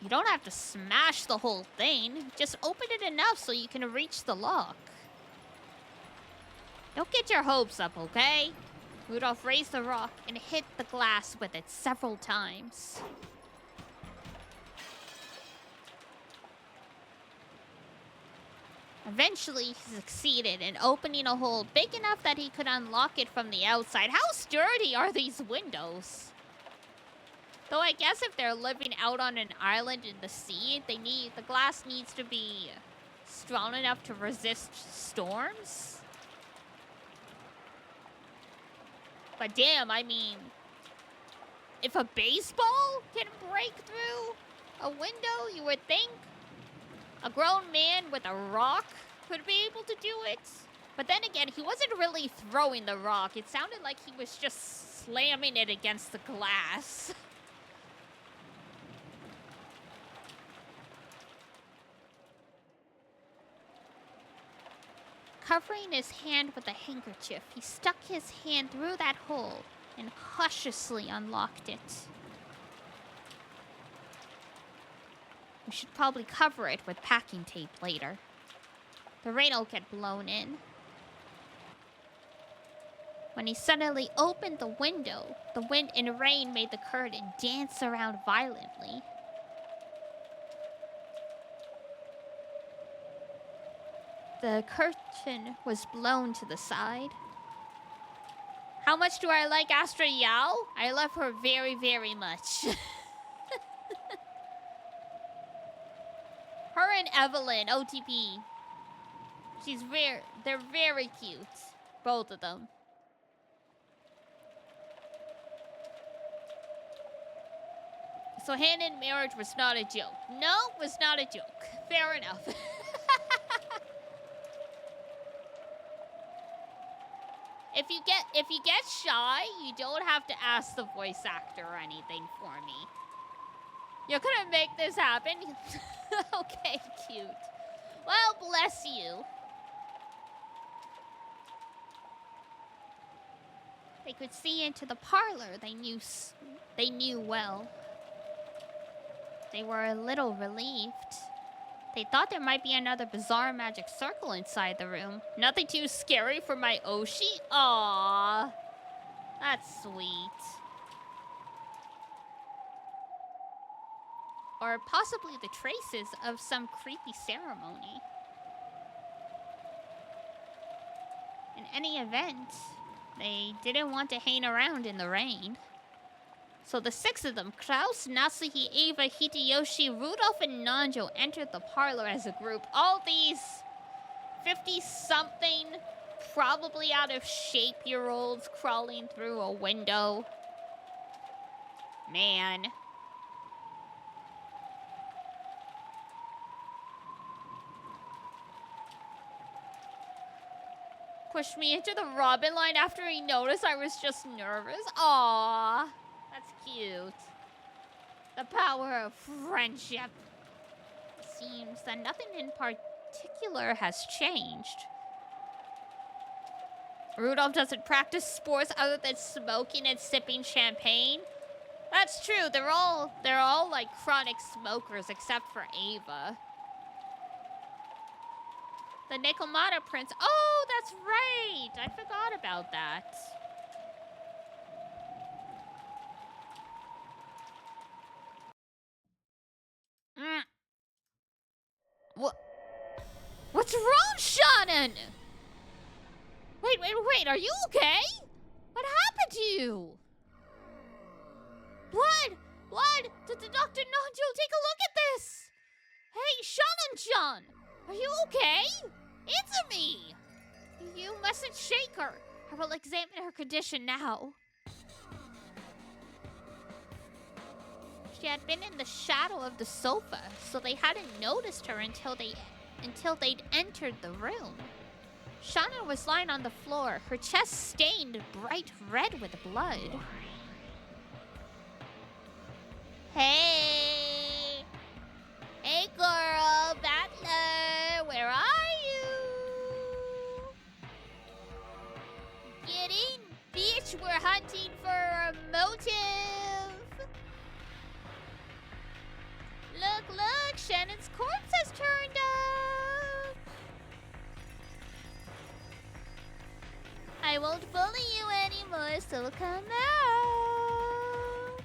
Speaker 1: You don't have to smash the whole thing. Just open it enough so you can reach the lock. Don't get your hopes up, okay? Rudolph raised the rock and hit the glass with it several times. Eventually, he succeeded in opening a hole big enough that he could unlock it from the outside. How sturdy are these windows? Though I guess if they're living out on an island in the sea, the glass needs to be strong enough to resist storms. But damn, I mean, if a baseball can break through a window, you would think a grown man with a rock could be able to do it. But then again, he wasn't really throwing the rock. It sounded like he was just slamming it against the glass. Covering his hand with a handkerchief, he stuck his hand through that hole and cautiously unlocked it. We should probably cover it with packing tape later. The rain will get blown in. When he suddenly opened the window, the wind and rain made the curtain dance around violently. The curtain was blown to the side. How much do I like Astra Yao? I love her very, very much. Her and Evelyn, OTP. They're very cute. Both of them. So hand in marriage was not a joke. No, was not a joke. Fair enough. If you get shy, you don't have to ask the voice actor or anything for me. You're gonna make this happen? Okay, cute. Well, bless you. They could see into the parlor they knew well. They were a little relieved. They thought there might be another bizarre magic circle inside the room. Nothing too scary for my Oshi? Aww. That's sweet. Or possibly the traces of some creepy ceremony. In any event, they didn't want to hang around in the rain. So the 6 of them, Kraus, Nasuhi, Ava, Hitayoshi, Rudolph, and Nanjo, entered the parlor as a group. All these 50-something, probably out of shape-year-olds crawling through a window. Man. Pushed me into the Robin line after he noticed I was just nervous. Aww. That's cute. The power of friendship. It seems that nothing in particular has changed. Rudolph doesn't practice sports other than smoking and sipping champagne. That's true. They're all like chronic smokers except for Ava. The Nekomata Prince. Oh, that's right. I forgot about that. What? What's wrong, Shannon? Wait. Are you okay? What happened to you? Blood! Dr. Nanjo, take a look at this! Hey, Shannon-chan! Are you okay? Answer me! You mustn't shake her. I will examine her condition now. She had been in the shadow of the sofa, so they hadn't noticed her until they'd entered the room. Shauna was lying on the floor, her chest stained bright red with blood. Hey! Hey girl, Battler, where are you? Get in, bitch, we're hunting for a motive. Look, Shannon's corpse has turned up. I won't bully you anymore, so come out.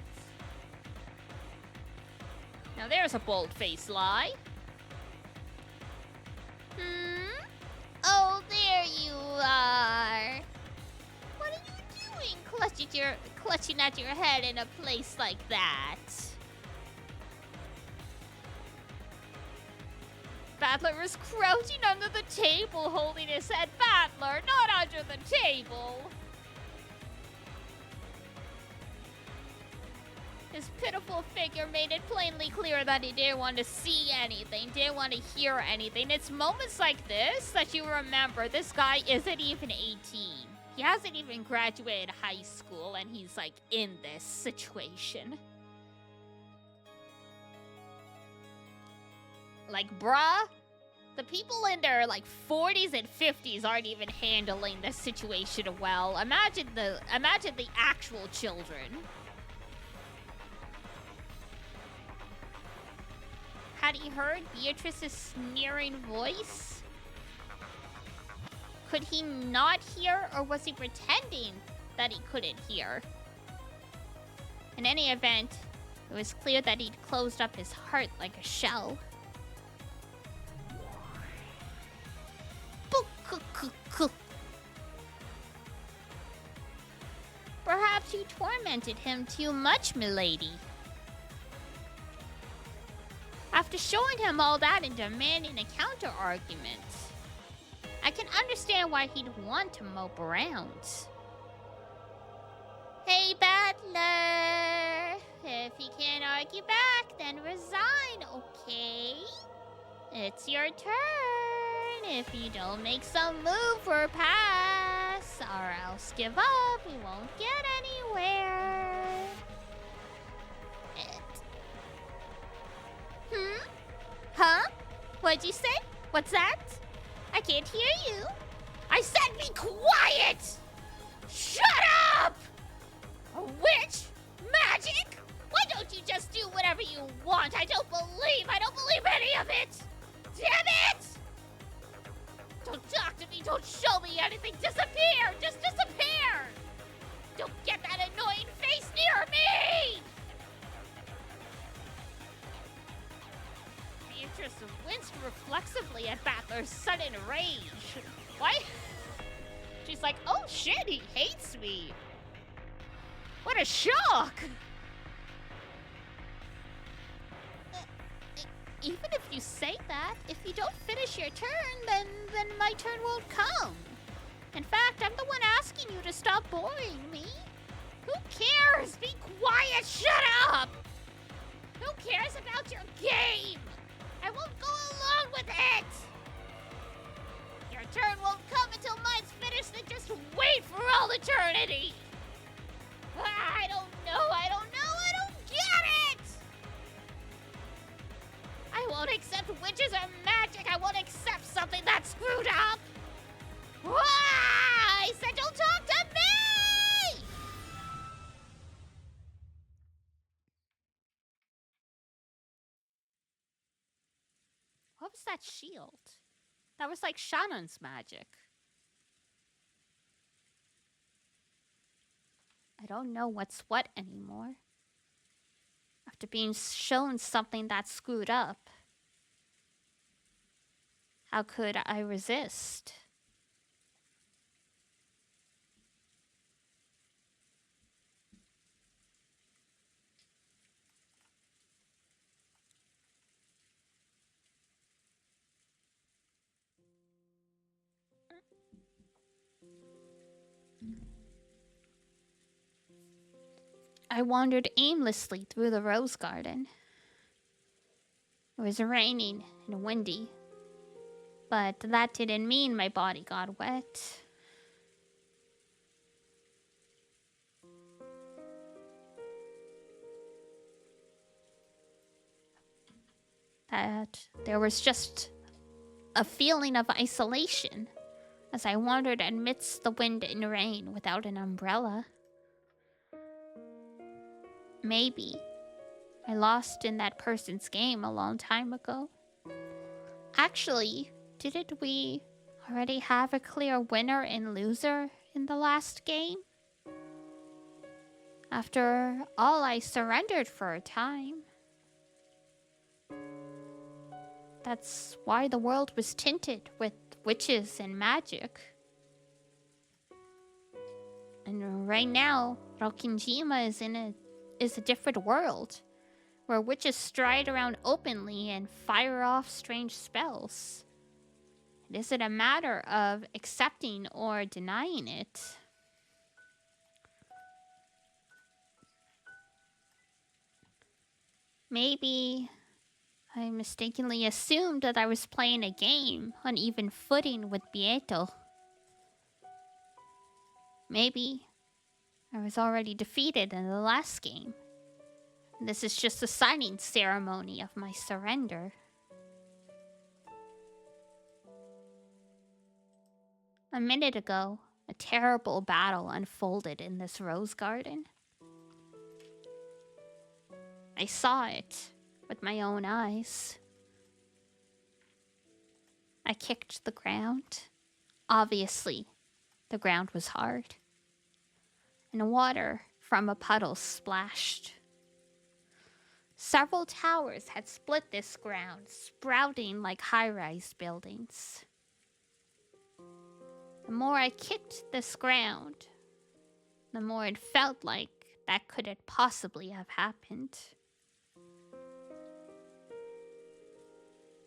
Speaker 1: Now there's a bold-faced lie. Oh, there you are. What are you doing, clutching at your head in a place like that? Battler is crouching under the table, holding his head. Battler, not under the table. His pitiful figure made it plainly clear that he didn't want to see anything, didn't want to hear anything. It's moments like this that you remember this guy isn't even 18. He hasn't even graduated high school, and he's like in this situation. Like, bruh, the people in their, like, 40s and 50s aren't even handling this situation well. Imagine the actual children. Had he heard Beatrice's sneering voice? Could he not hear, or was he pretending that he couldn't hear? In any event, it was clear that he'd closed up his heart like a shell. Perhaps you tormented him too much, milady. After showing him all that and demanding a counter-argument, I can understand why he'd want to mope around. Hey, Battler! If he can't argue back, then resign, okay? It's your turn. If you don't make some move or pass, or else give up, we won't get anywhere. Huh? What'd you say? What's that? I can't hear you. I said be quiet! Shut up! A witch? Magic? Why don't you just do whatever you want? I don't believe any of it! Damn it! Don't talk to me, don't show me anything. Disappear! Just disappear! Don't get that annoying face near me! Beatrice winced reflexively at Battler's sudden rage. What? She's like, oh shit, he hates me. What a shock! Even if you say that, if you don't finish your turn, then my turn won't come. In fact, I'm the one asking you to stop boring me. Who cares? Be quiet, shut up! Who cares about your game? I won't go along with it! Your turn won't come until mine's finished, then just wait for all eternity! I don't know, I don't get it! I won't accept witches or magic, I won't accept something that's screwed up! I said don't talk to me! What was that shield? That was like Shannon's magic. I don't know what's what anymore. After being shown something that's screwed up, how could I resist? I wandered aimlessly through the rose garden. It was raining and windy, but that didn't mean my body got wet. That there was just a feeling of isolation as I wandered amidst the wind and rain without an umbrella. Maybe I lost in that person's game a long time ago. Actually, didn't we already have a clear winner and loser in the last game? After all, I surrendered for a time. That's why the world was tinted with witches and magic. And right now, Rokkenjima is a different world, where witches stride around openly and fire off strange spells. It isn't a matter of accepting or denying it. Maybe I mistakenly assumed that I was playing a game on even footing with Bieto. Maybe I was already defeated in the last game. This is just a signing ceremony of my surrender. A minute ago, a terrible battle unfolded in this rose garden. I saw it with my own eyes. I kicked the ground. Obviously, the ground was hard, and water from a puddle splashed. Several towers had split this ground, sprouting like high-rise buildings. The more I kicked this ground, the more it felt like that couldn't possibly have happened.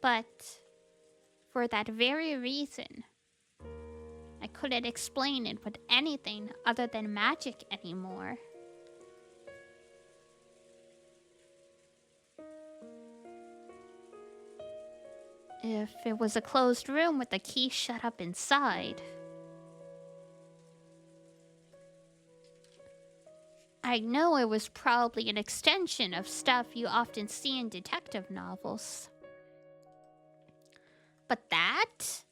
Speaker 1: But for that very reason, I couldn't explain it with anything other than magic anymore. If it was a closed room with the key shut up inside, I know it was probably an extension of stuff you often see in detective novels. But that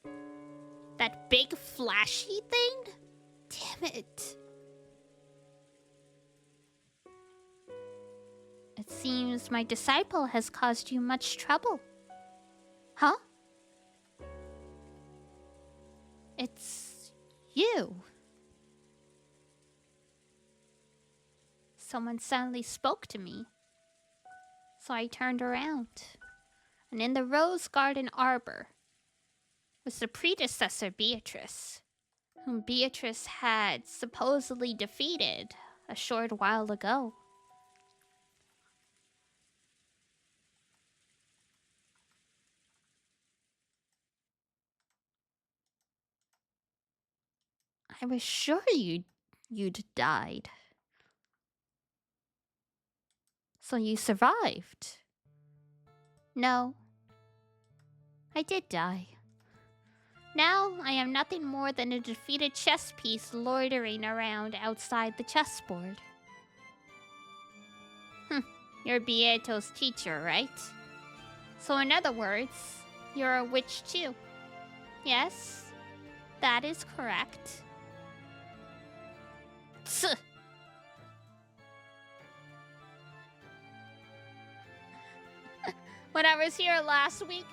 Speaker 1: big flashy thing? Damn it. It seems my disciple has caused you much trouble. Huh? It's you. Someone suddenly spoke to me. So I turned around. And in the rose garden arbor was the predecessor Beatrice, whom Beatrice had supposedly defeated a short while ago. I was sure you'd died. So you survived. No. I did die. Now I am nothing more than a defeated chess piece loitering around outside the chessboard. You're Beato's teacher, right? So in other words, you're a witch too. Yes, that is correct. Tch. When I was here last week,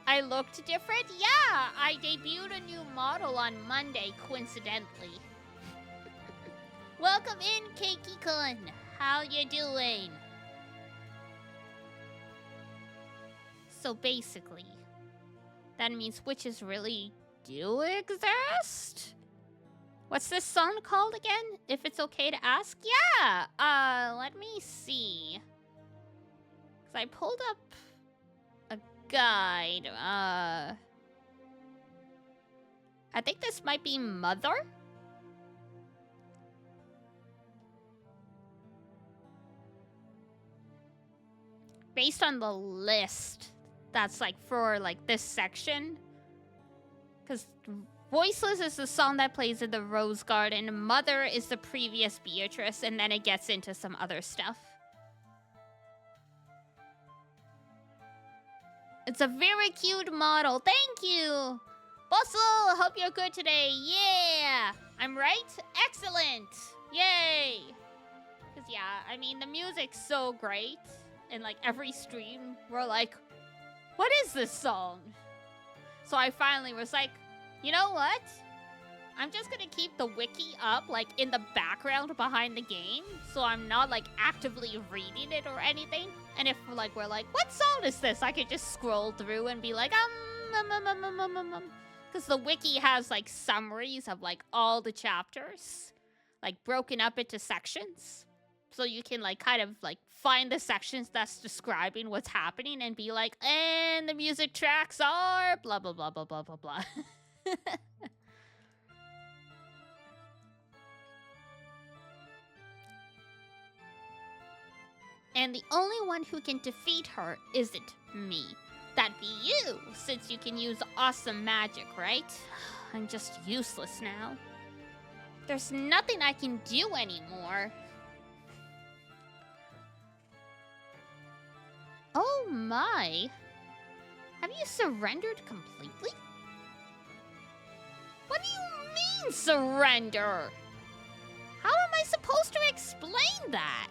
Speaker 1: I looked different? Yeah, I debuted a new model on Monday, coincidentally. Welcome in, Keiki-kun. How you doing? So basically, that means witches really do exist? What's this song called again? If it's okay to ask? Yeah! Let me see. Cause I pulled up a guide. I think this might be Mother? Based on the list that's like for like this section. Cause Voiceless is the song that plays in the Rose Garden. Mother is the previous Beatrice, and then it gets into some other stuff. It's a very cute model. Thank you! Bustle, hope you're good today. Yeah! I'm right? Excellent! Yay! Because yeah, I mean, the music's so great. And like every stream, we're like, what is this song? So I finally was like, you know what? I'm just gonna keep the wiki up, like, in the background behind the game, so I'm not, like, actively reading it or anything. And if, like, we're like, what song is this? I could just scroll through and be like, Because the wiki has, like, summaries of, like, all the chapters, like, broken up into sections. So you can, like, kind of, like, find the sections that's describing what's happening and be like, and the music tracks are blah, blah, blah, blah, blah, blah, blah. And the only one who can defeat her isn't me. That'd be you, since you can use awesome magic, right? I'm just useless now. There's nothing I can do anymore. Oh my. Have you surrendered completely? What do you mean, surrender? How am I supposed to explain that?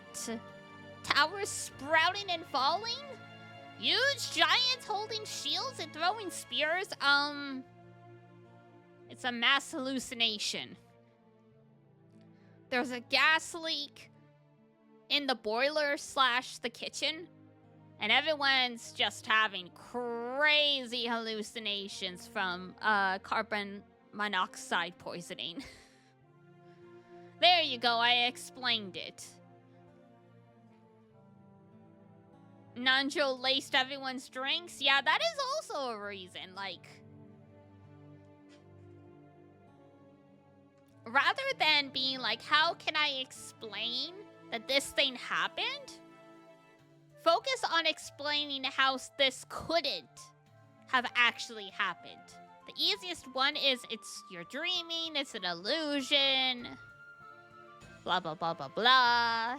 Speaker 1: Towers sprouting and falling? Huge giants holding shields and throwing spears? It's a mass hallucination. There's a gas leak in the boiler / the kitchen, and everyone's just having crazy hallucinations from carbon monoxide poisoning. There you go, I explained it. Nanjo laced everyone's drinks? Yeah, that is also a reason, like... Rather than being like, how can I explain that this thing happened? Focus on explaining how this couldn't have actually happened. The easiest one is you're dreaming, it's an illusion, blah, blah, blah, blah, blah.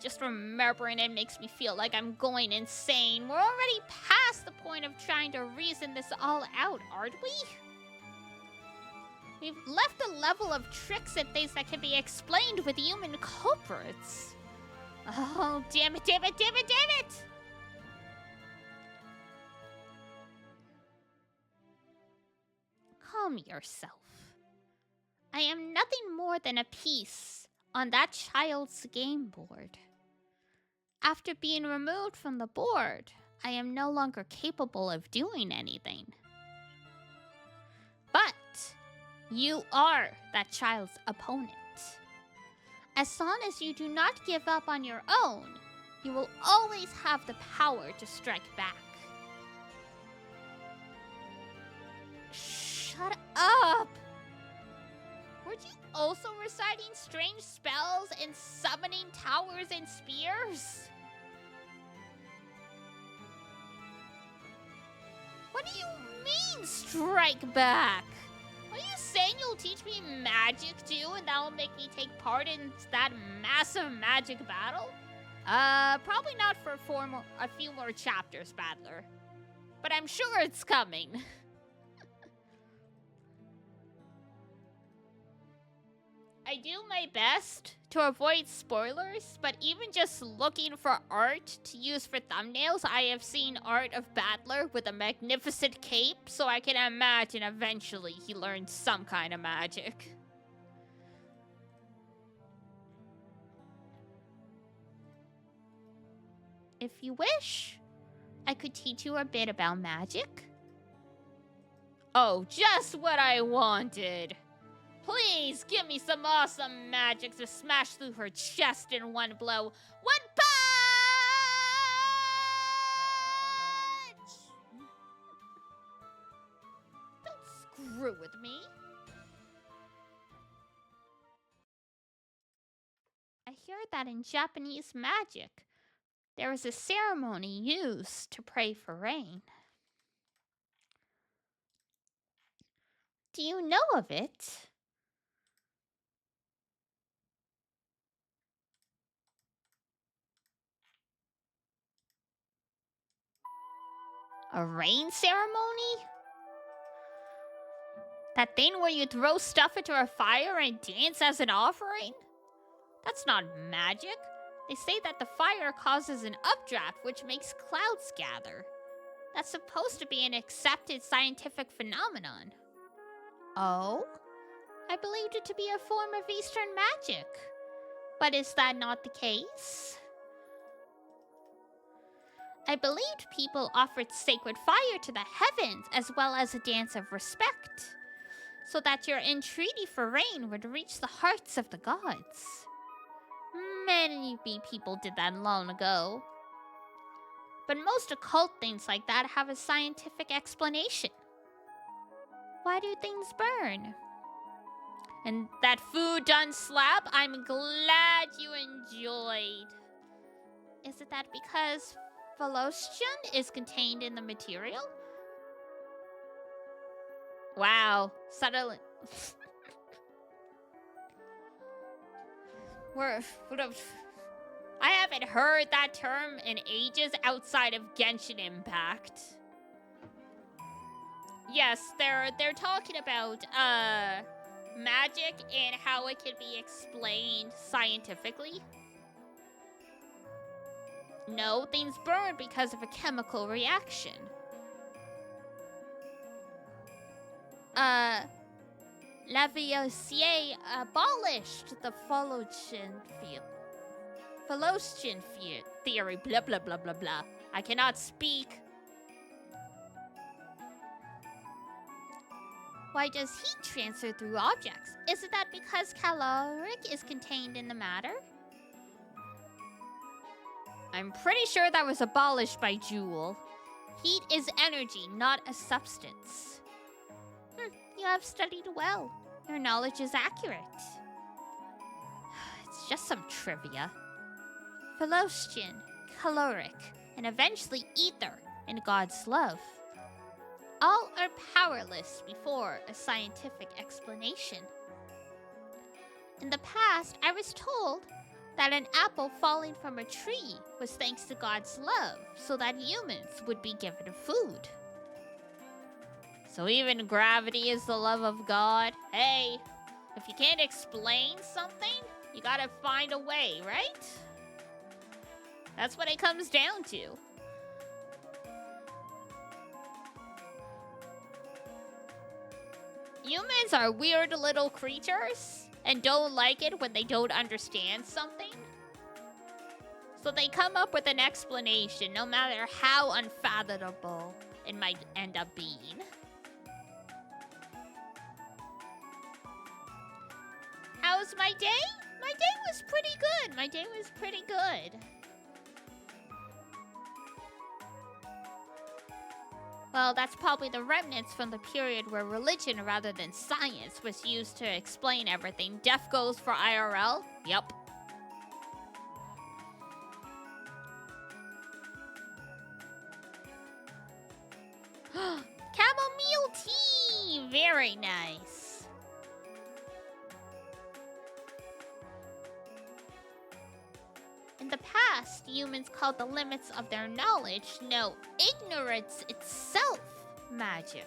Speaker 1: Just remembering it makes me feel like I'm going insane. We're already past the point of trying to reason this all out, aren't we? We've left a level of tricks and things that can be explained with human culprits. Oh, damn it, damn it, damn it, damn it! Calm yourself. I am nothing more than a piece on that child's game board. After being removed from the board, I am no longer capable of doing anything. But you are that child's opponent. As long as you do not give up on your own, you will always have the power to strike back. Shut up! Weren't you also reciting strange spells and summoning towers and spears? What do you mean, strike back? Are you saying you'll teach me magic too, and that will make me take part in that massive magic battle? Probably not for a few more chapters, Battler. But I'm sure it's coming. I do my best to avoid spoilers, but even just looking for art to use for thumbnails, I have seen art of Battler with a magnificent cape, so I can imagine eventually he learns some kind of magic. If you wish, I could teach you a bit about magic. Oh, just what I wanted! Please give me some awesome magic to smash through her chest in one blow. One punch! Don't screw with me. I hear that in Japanese magic, there is a ceremony used to pray for rain. Do you know of it? A rain ceremony? That thing where you throw stuff into a fire and dance as an offering? That's not magic. They say that the fire causes an updraft, which makes clouds gather. That's supposed to be an accepted scientific phenomenon. Oh? I believed it to be a form of Eastern magic. But is that not the case? I believed people offered sacred fire to the heavens as well as a dance of respect, so that your entreaty for rain would reach the hearts of the gods. Many people did that long ago. But most occult things like that have a scientific explanation. Why do things burn? And that food done slap, I'm glad you enjoyed. Is it that because phlogiston is contained in the material? Wow, suddenly... I haven't heard that term in ages outside of Genshin Impact. Yes, they're talking about magic and how it can be explained scientifically. No, things burn because of a chemical reaction. Lavoisier abolished the phlogiston theory, blah blah blah blah blah. I cannot speak. Why does heat transfer through objects? Is it that because caloric is contained in the matter? I'm pretty sure that was abolished by Jewel. Heat is energy, not a substance. You have studied well. Your knowledge is accurate. It's just some trivia. Phlogiston, caloric, and eventually ether in God's love. All are powerless before a scientific explanation. In the past, I was told that an apple falling from a tree was thanks to God's love, so that humans would be given food. So even gravity is the love of God. Hey, if you can't explain something, you gotta find a way, right? That's what it comes down to. Humans are weird little creatures and don't like it when they don't understand something. So they come up with an explanation, no matter how unfathomable it might end up being. How's my day? My day was pretty good. My day was pretty good. Well, that's probably the remnants from the period where religion rather than science was used to explain everything. Deaf goes for IRL? Yup. Chamomile tea! Very nice. In the past, humans called the limits of their knowledge, no, ignorance itself, magic.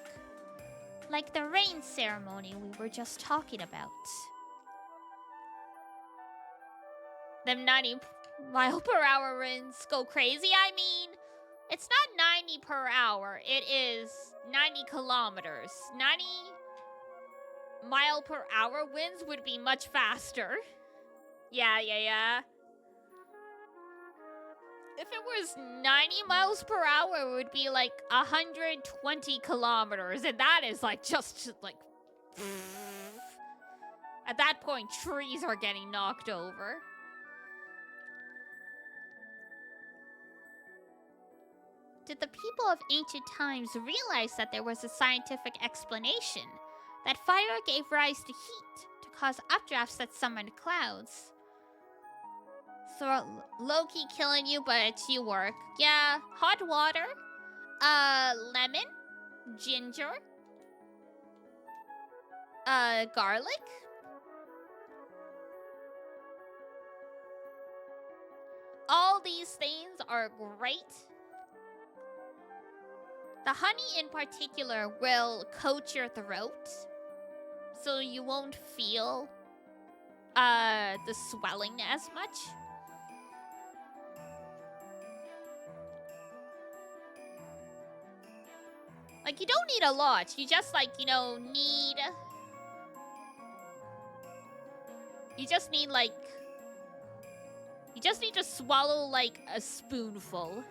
Speaker 1: Like the rain ceremony we were just talking about. Them 90-mile-per-hour winds go crazy. I mean, it's not 90 per hour. It is 90 kilometers. 90-mile-per-hour winds would be much faster. Yeah. If it was 90 miles per hour, it would be like 120 kilometers. And that is like just like... At that point, trees are getting knocked over. Did the people of ancient times realize that there was a scientific explanation? That fire gave rise to heat to cause updrafts that summoned clouds. So low-key killing you, but it's you work. Yeah, hot water, lemon, ginger, garlic. All these things are great. The honey in particular will coat your throat, so you won't feel the swelling as much. Like, you don't need a lot. You just, like, you know, need... You just need, like... You just need to swallow, like, a spoonful.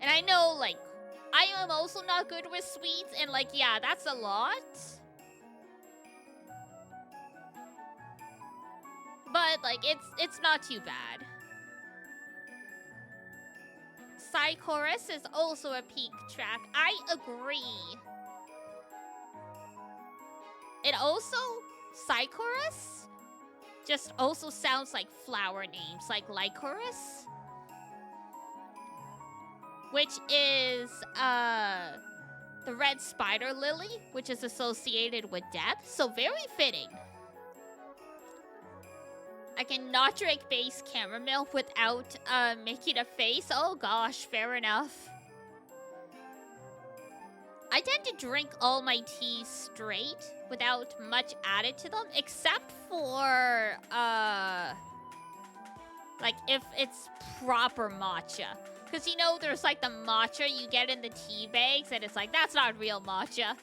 Speaker 1: And I know, like, I am also not good with sweets, and, like, yeah, that's a lot. But, like, it's not too bad. Psychorus is also a peak track. I agree. It also, Psychorus, just also sounds like flower names, like Lycoris. Which is, the red spider lily, which is associated with death. So very fitting. I cannot drink base chamomile without making a face. Oh gosh, fair enough. I tend to drink all my teas straight without much added to them, except for like if it's proper matcha. Because you know there's like the matcha you get in the tea bags, and it's like, that's not real matcha.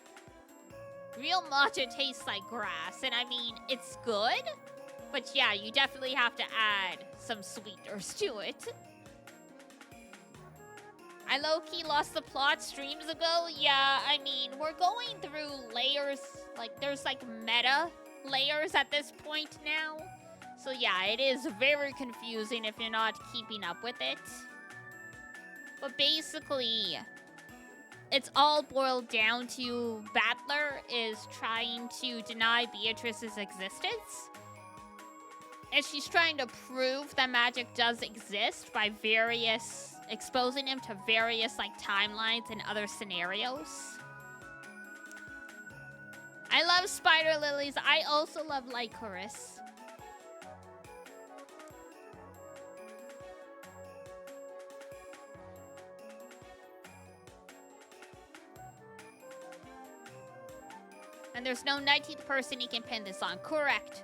Speaker 1: Real matcha tastes like grass, and I mean, it's good. But yeah, you definitely have to add some sweeteners to it. I low-key lost the plot streams ago. Yeah, I mean, we're going through layers. Like, there's like meta layers at this point now. So yeah, it is very confusing if you're not keeping up with it. But basically, it's all boiled down to Battler is trying to deny Beatrice's existence. And she's trying to prove that magic does exist by exposing him to various, like, timelines and other scenarios. I love spider lilies. I also love Lycoris. And there's no 19th person he can pin this on. Correct.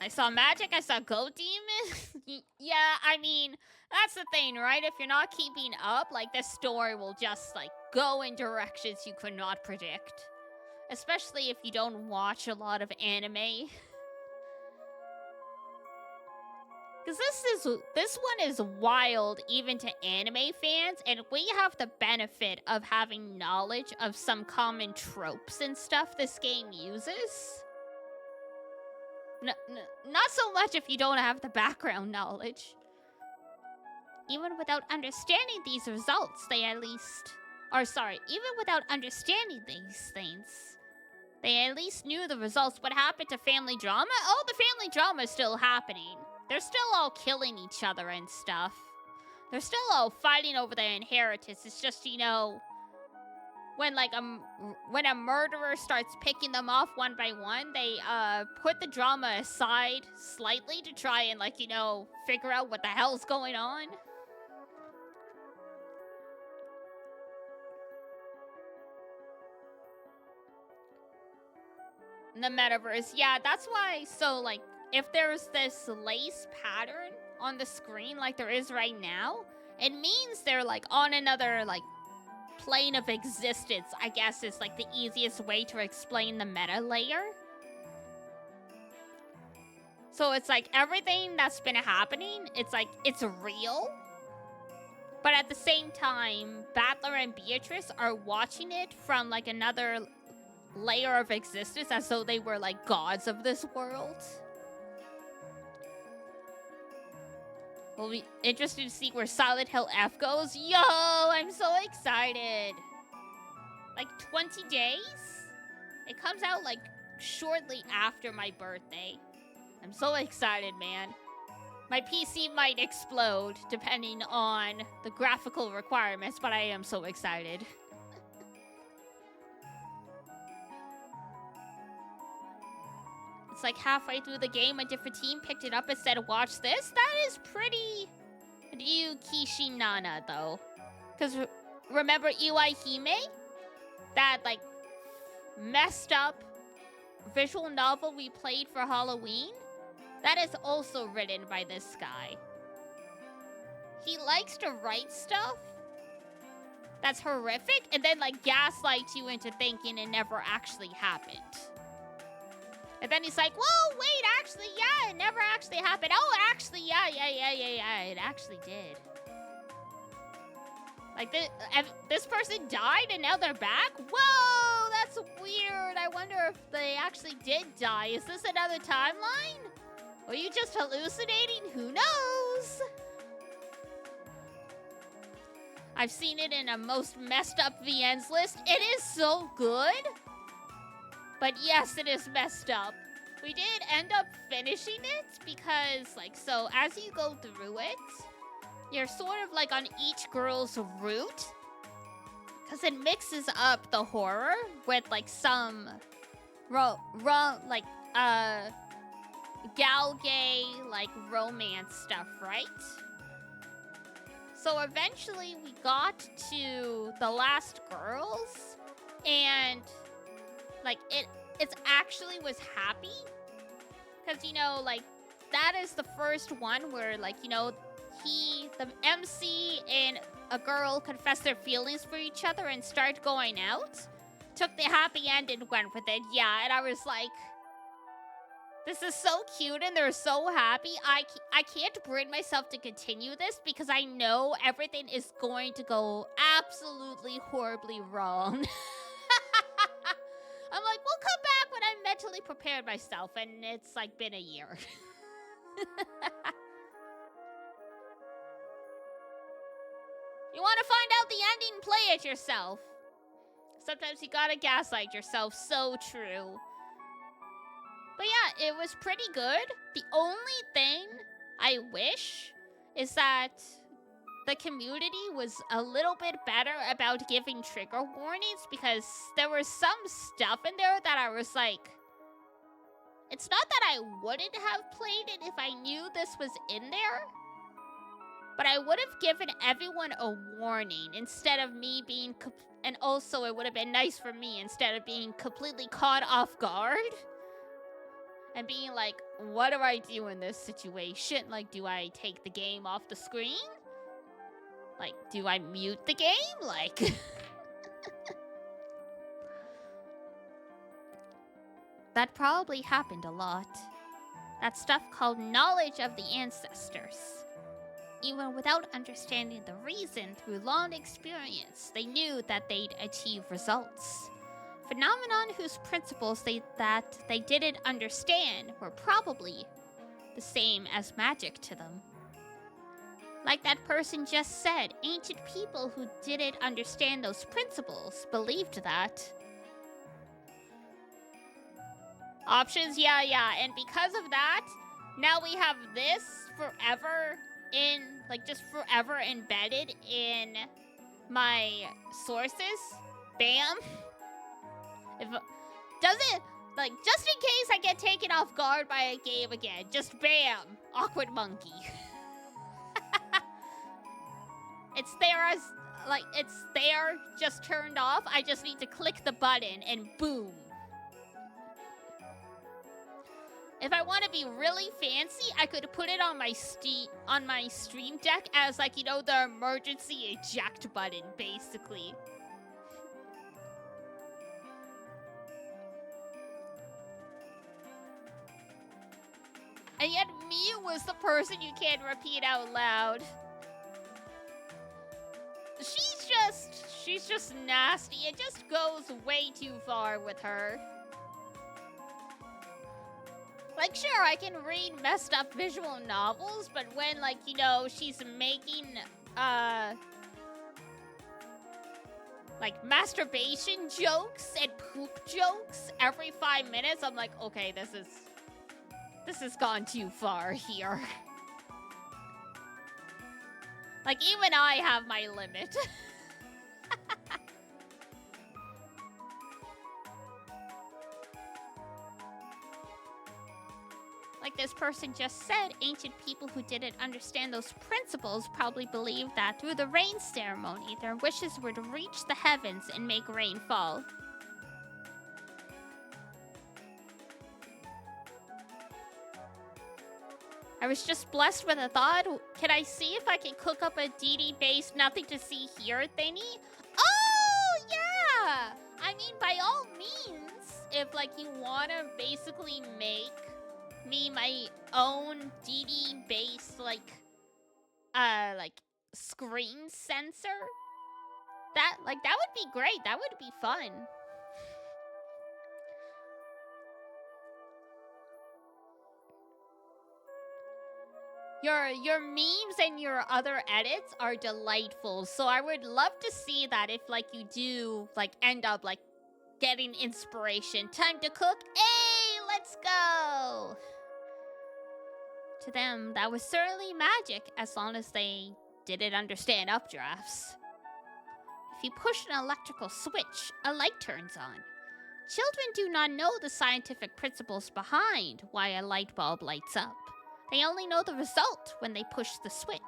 Speaker 1: I saw magic, I saw goat demon. Yeah, I mean, that's the thing, right? If you're not keeping up, like, this story will just, like, go in directions you could not predict. Especially if you don't watch a lot of anime. Because this one is wild even to anime fans, and we have the benefit of having knowledge of some common tropes and stuff this game uses. Not so much if you don't have the background knowledge. Even without understanding these results, they at least... Or sorry, even without understanding these things, they at least knew the results. What happened to family drama? Oh, the family drama is still happening. They're still all killing each other and stuff. They're still all fighting over their inheritance. It's just, you know, when when a murderer starts picking them off one by one, they put the drama aside slightly to try and, like, you know, figure out what the hell's going on. In the metaverse, yeah, that's why. So, like, if there's this lace pattern on the screen like there is right now, it means they're, like, on another, like, plane of existence, I guess is, like, the easiest way to explain the meta layer. So it's like everything that's been happening, it's like, it's real. But at the same time, Battler and Beatrice are watching it from, like, another layer of existence as though they were, like, gods of this world. We'll be interested to see where Silent Hill F goes. Yo, I'm so excited. Like 20 days? It comes out like shortly after my birthday. I'm so excited, man. My PC might explode depending on the graphical requirements, but I am so excited. It's like halfway through the game, a different team picked it up and said, watch this. That is pretty Ryukishi Nana, though. Because remember Iwaihime? That, like, messed up visual novel we played for Halloween? That is also written by this guy. He likes to write stuff that's horrific and then, like, gaslight you into thinking it never actually happened. And then he's like, whoa, wait, actually, yeah, it never actually happened. Oh, actually, yeah, it actually did. Like, this person died and now they're back? Whoa, that's weird. I wonder if they actually did die. Is this another timeline? Or are you just hallucinating? Who knows? I've seen it in a most messed up VNs list. It is so good. But yes, it is messed up. We did end up finishing it because, like, so as you go through it, you're sort of like on each girl's route. Because it mixes up the horror with, like, some like, gal gay, like, romance stuff, right? So eventually we got to the last girls and... like, it actually was happy. Because, you know, like, that is the first one where, like, you know, the MC and a girl confess their feelings for each other and start going out. Took the happy end and went with it. Yeah, and I was like, this is so cute and they're so happy. I can't bring myself to continue this because I know everything is going to go absolutely horribly wrong. I'm like, we'll come back when I'm mentally prepared myself, and it's like been a year. You want to find out the ending? Play it yourself. Sometimes you gotta gaslight yourself. So true. But yeah, it was pretty good. The only thing I wish is that the community was a little bit better about giving trigger warnings because there was some stuff in there that I was like, it's not that I wouldn't have played it if I knew this was in there, But I would have given everyone a warning instead of me being... And also, it would have been nice for me instead of being completely caught off guard. And being like, what do I do in this situation? Like, do I take the game off the screen? Like, do I mute the game? Like... That probably happened a lot. That stuff called knowledge of the ancestors. Even without understanding the reason through long experience, they knew that they'd achieve results. Phenomenon whose principles that they didn't understand were probably the same as magic to them. Like that person just said, ancient people who didn't understand those principles believed that. Options, yeah. And because of that, now we have this forever just forever embedded in my sources. Bam. If doesn't, like, just in case I get taken off guard by a game again, just bam, awkward monkey. It's there, just turned off. I just need to click the button and boom. If I want to be really fancy, I could put it on my stream deck as, like, you know, the emergency eject button, basically. And yet Mia was the person you can't repeat out loud. She's just nasty. It just goes way too far with her. Like, sure, I can read messed up visual novels, but when, like, you know, she's making, like, masturbation jokes and poop jokes every 5 minutes, I'm like, okay, this has gone too far here. Like, even I have my limit. Like this person just said, ancient people who didn't understand those principles probably believed that through the rain ceremony, their wishes were to reach the heavens and make rain fall. I was just blessed with a thought. Can I see if I can cook up a DD-based nothing to see here thingy? Oh, yeah! I mean, by all means, if, like, you want to basically make me my own DD-based, like screen sensor, that would be great. That would be fun. Your memes and your other edits are delightful, so I would love to see that if, like, you do, like, end up, like, getting inspiration. Time to cook? Hey, let's go! To them, that was certainly magic, as long as they didn't understand updrafts. If you push an electrical switch, a light turns on. Children do not know the scientific principles behind why a light bulb lights up. They only know the result when they push the switch.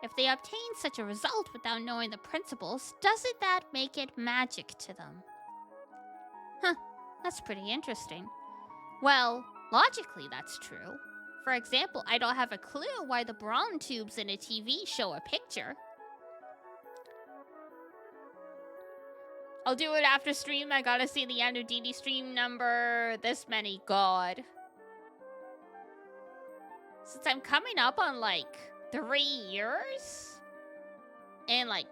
Speaker 1: If they obtain such a result without knowing the principles, doesn't that make it magic to them? Huh, that's pretty interesting. Well, logically that's true. For example, I don't have a clue why the brown tubes in a TV show a picture. I'll do it after stream. I gotta see the end of DD stream number this many. God. Since I'm coming up on, like, 3 years, and, like,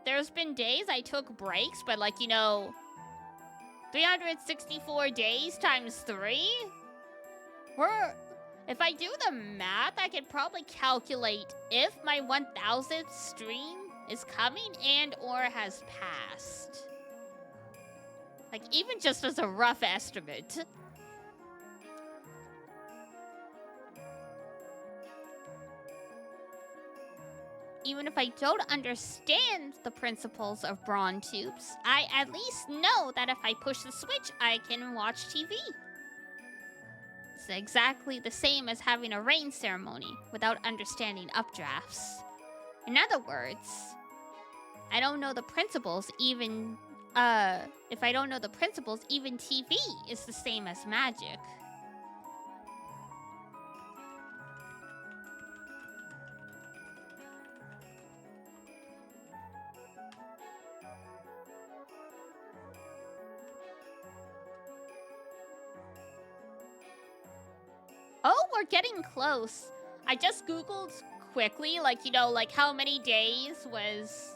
Speaker 1: there's been days I took breaks, but, like, you know, 364 days times 3? If I do the math, I could probably calculate if my 1000th stream is coming and or has passed. Like, even just as a rough estimate. Even if I don't understand the principles of brawn tubes, I at least know that if I push the switch, I can watch TV. It's exactly the same as having a rain ceremony without understanding updrafts. In other words, I don't know the principles, even, if I don't know the principles, even TV is the same as magic. Oh, we're getting close. I just Googled quickly, like, you know, like how many days was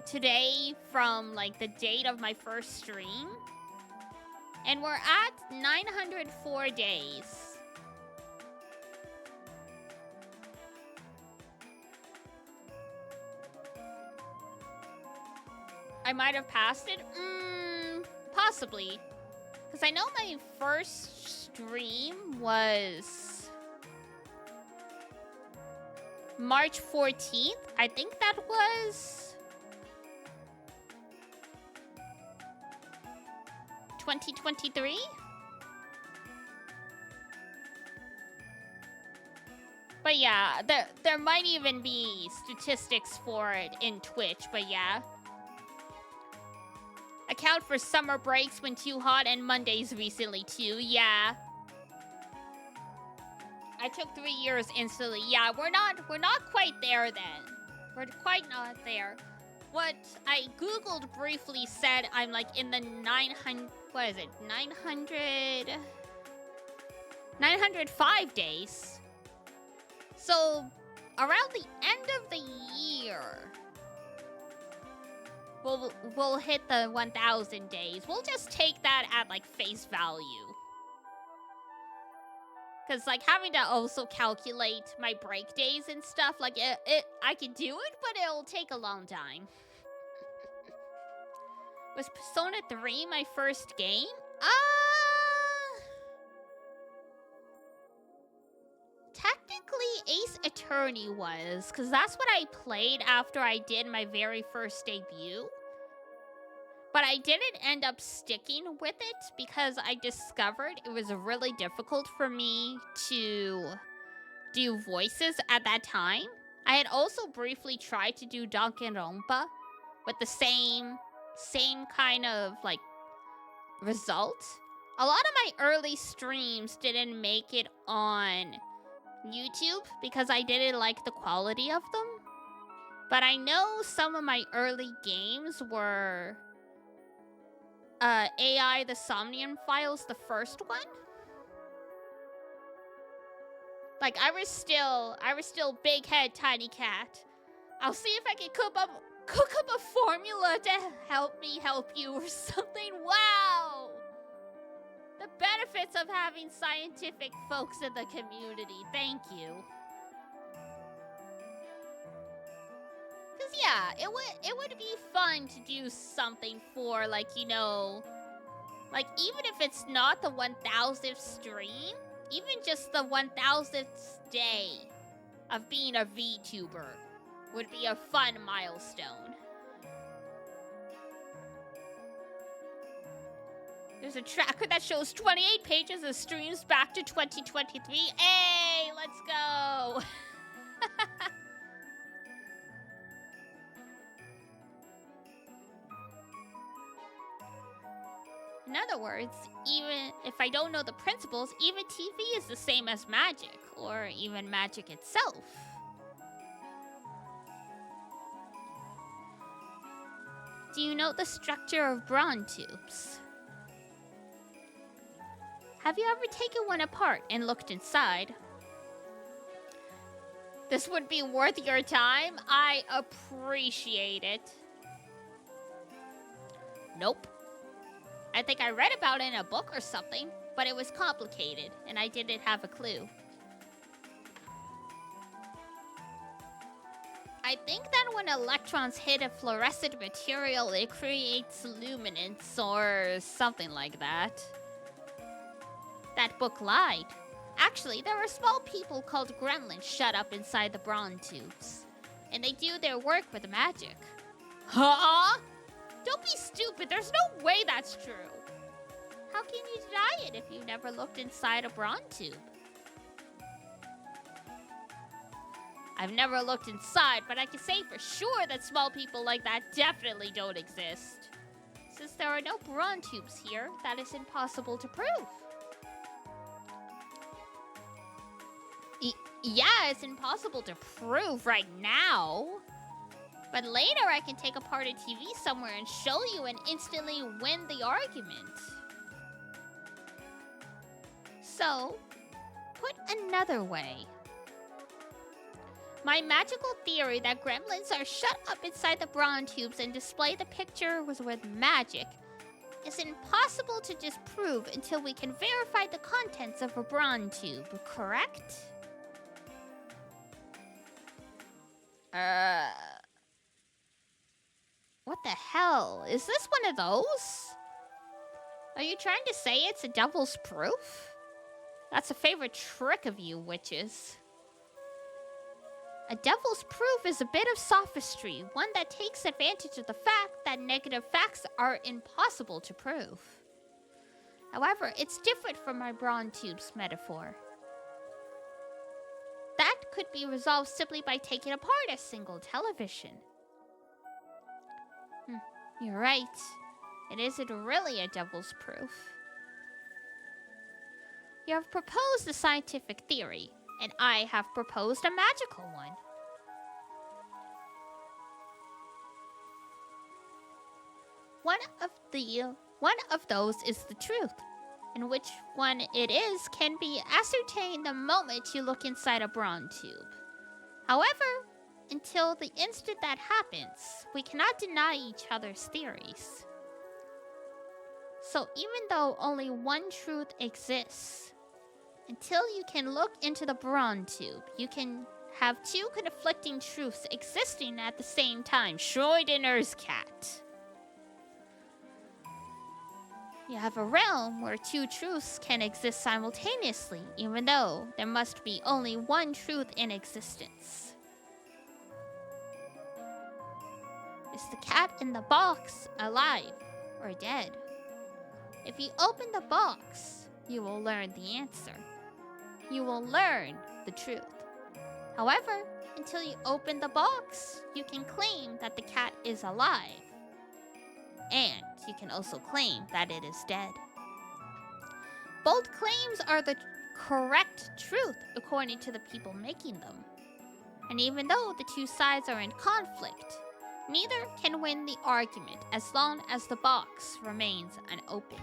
Speaker 1: today from, like, the date of my first stream. And we're at 904 days. I might have passed it? Possibly. Because I know my first stream was March 14th. I think that was 2023. But yeah, there might even be statistics for it in Twitch, but yeah. Account for summer breaks when too hot and Mondays recently too, yeah. I took 3 years instantly. Yeah, we're not quite there then. We're quite not there. What I Googled briefly said I'm like in the 900, what is it? 905 days. So around the end of the year, we'll hit the 1,000 days. We'll just take that at like face value. Cause like having to also calculate my break days and stuff, like I can do it, but it'll take a long time. Was Persona 3 my first game? Technically Ace Attorney was, cause that's what I played after I did my very first debut. But I didn't end up sticking with it because I discovered it was really difficult for me to do voices at that time. I had also briefly tried to do Danganronpa with the same kind of like result. A lot of my early streams didn't make it on YouTube because I didn't like the quality of them. But I know some of my early games were AI the Somnium Files, the first one. Like I was still big head tiny cat. I'll see if I can cook up a formula to help me help you or something. Wow! The benefits of having scientific folks in the community. Thank you. Cause yeah, it would be fun to do something for, like, you know, like even if it's not the 1,000th stream, even just the 1,000th day of being a VTuber would be a fun milestone. There's a tracker that shows 28 pages of streams back to 2023. Hey, let's go. In other words, even if I don't know the principles, even TV is the same as magic, or even magic itself. Do you know the structure of brawn tubes? Have you ever taken one apart and looked inside? This would be worth your time. I appreciate it. Nope. I think I read about it in a book or something, but it was complicated, and I didn't have a clue. I think that when electrons hit a fluorescent material, it creates luminance or something like that. That book lied. Actually, there are small people called gremlins shut up inside the brawn tubes, and they do their work with magic. Huh? Don't be stupid. There's no way that's true. How can you deny it if you never looked inside a Braun tube? I've never looked inside, but I can say for sure that small people like that definitely don't exist. Since there are no Braun tubes here, that is impossible to prove. Yeah, it's impossible to prove right now. But later I can take apart a TV somewhere and show you and instantly win the argument. So, put another way. My magical theory that gremlins are shut up inside the Braun tubes and display the pictures with magic is impossible to disprove until we can verify the contents of a Braun tube, correct? What the hell? Is this one of those? Are you trying to say it's a devil's proof? That's a favorite trick of you, witches. A devil's proof is a bit of sophistry, one that takes advantage of the fact that negative facts are impossible to prove. However, it's different from my Braun tubes metaphor. That could be resolved simply by taking apart a single television. You're right. It isn't really a devil's proof. You have proposed a scientific theory, and I have proposed a magical one. One of those is the truth, and which one it is can be ascertained the moment you look inside a Braun tube. However, until the instant that happens, we cannot deny each other's theories. So even though only one truth exists, until you can look into the Braun tube, you can have two conflicting truths existing at the same time. Schrodinger's cat. You have a realm where two truths can exist simultaneously, even though there must be only one truth in existence. Is the cat in the box alive or dead? If you open the box, you will learn the answer. You will learn the truth. However, until you open the box, you can claim that the cat is alive. And you can also claim that it is dead. Both claims are the correct truth according to the people making them. And even though the two sides are in conflict, neither can win the argument as long as the box remains unopened.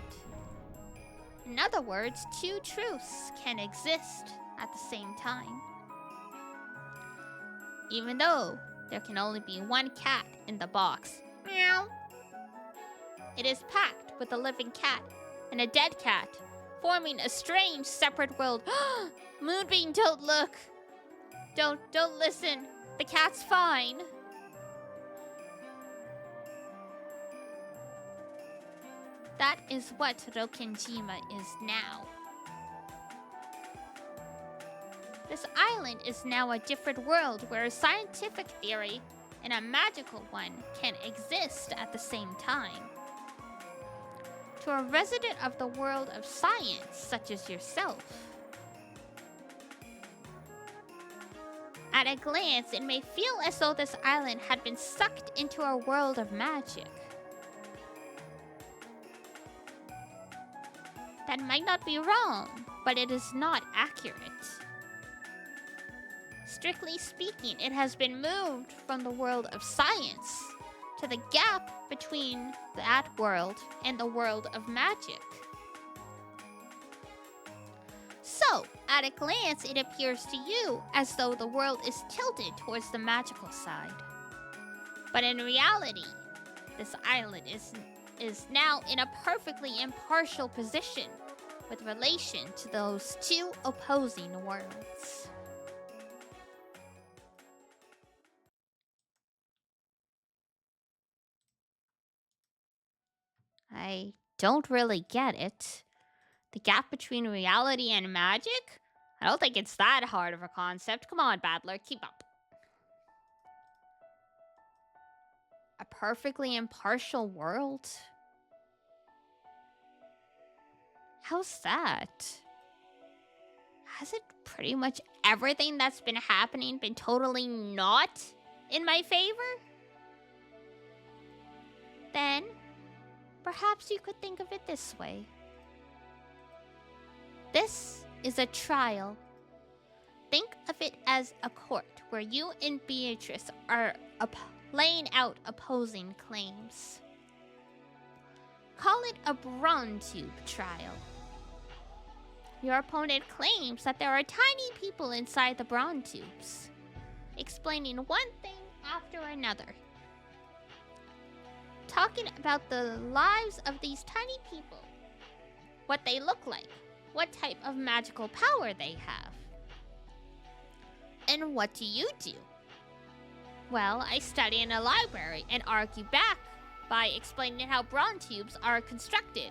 Speaker 1: In other words, two truths can exist at the same time. Even though there can only be one cat in the box. Meow. It is packed with a living cat and a dead cat, forming a strange separate world. Moonbeam, don't look. Don't listen. The cat's fine. That is what Rokenjima is now. This island is now a different world where a scientific theory and a magical one can exist at the same time. To a resident of the world of science, such as yourself, at a glance, it may feel as though this island had been sucked into a world of magic. That might not be wrong, but it is not accurate. Strictly speaking, it has been moved from the world of science to the gap between that world and the world of magic. So, at a glance, it appears to you as though the world is tilted towards the magical side. But in reality, this island is now in a perfectly impartial position with relation to those two opposing worlds. I don't really get it. The gap between reality and magic? I don't think it's that hard of a concept. Come on, Battler, keep up. A perfectly impartial world? How's that? Hasn't pretty much everything that's been happening been totally not in my favor? Then, perhaps you could think of it this way. This is a trial. Think of it as a court where you and Beatrice are laying out opposing claims. Call it a brawn tube trial. Your opponent claims that there are tiny people inside the brawn tubes, explaining one thing after another. Talking about the lives of these tiny people, what they look like, what type of magical power they have. And what do you do? Well, I study in a library and argue back by explaining how brawn tubes are constructed.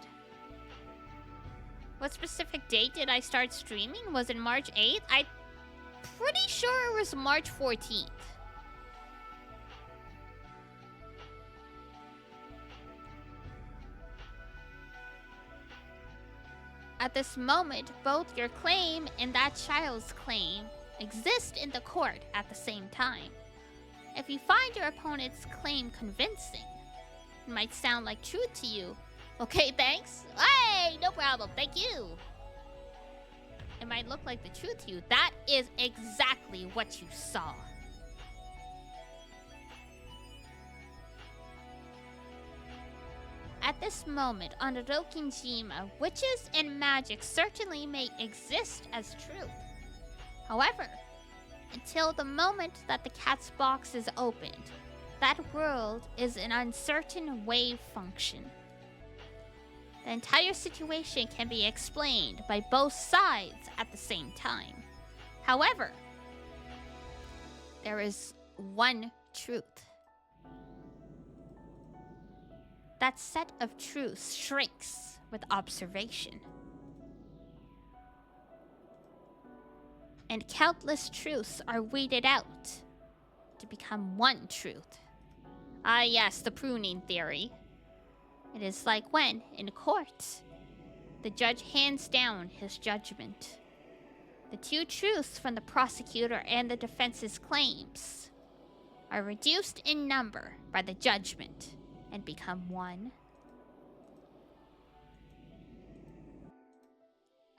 Speaker 1: What specific date did I start streaming? Was it March 8th? I'm pretty sure it was March 14th. At this moment, both your claim and that child's claim exist in the court at the same time. If you find your opponent's claim convincing, it might sound like truth to you. Okay, thanks. Hey, no problem. Thank you. It might look like the truth to you. That is exactly what you saw. At this moment, on Rokijima, witches and magic certainly may exist as truth. However, until the moment that the cat's box is opened, that world is an uncertain wave function. The entire situation can be explained by both sides at the same time. However, there is one truth. That set of truths shrinks with observation. And countless truths are weeded out to become one truth. Ah yes, the pruning theory. It is like when, in court, the judge hands down his judgment. The two truths from the prosecutor and the defense's claims are reduced in number by the judgment and become one.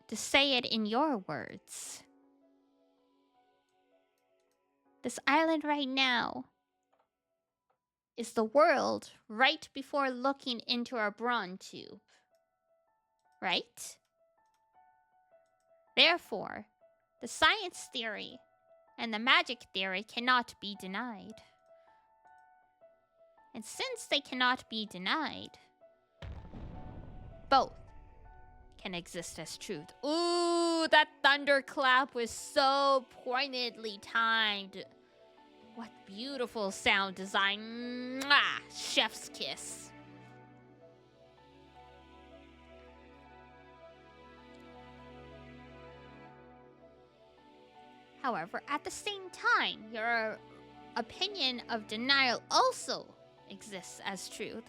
Speaker 1: To say it in your words, this island right now is the world right before looking into our brawn tube. Right? Therefore, the science theory and the magic theory cannot be denied. And since they cannot be denied, both can exist as truth. Ooh, that thunderclap was so poignantly timed. What beautiful sound design. Mwah! Chef's kiss. However, at the same time, your opinion of denial also exists as truth.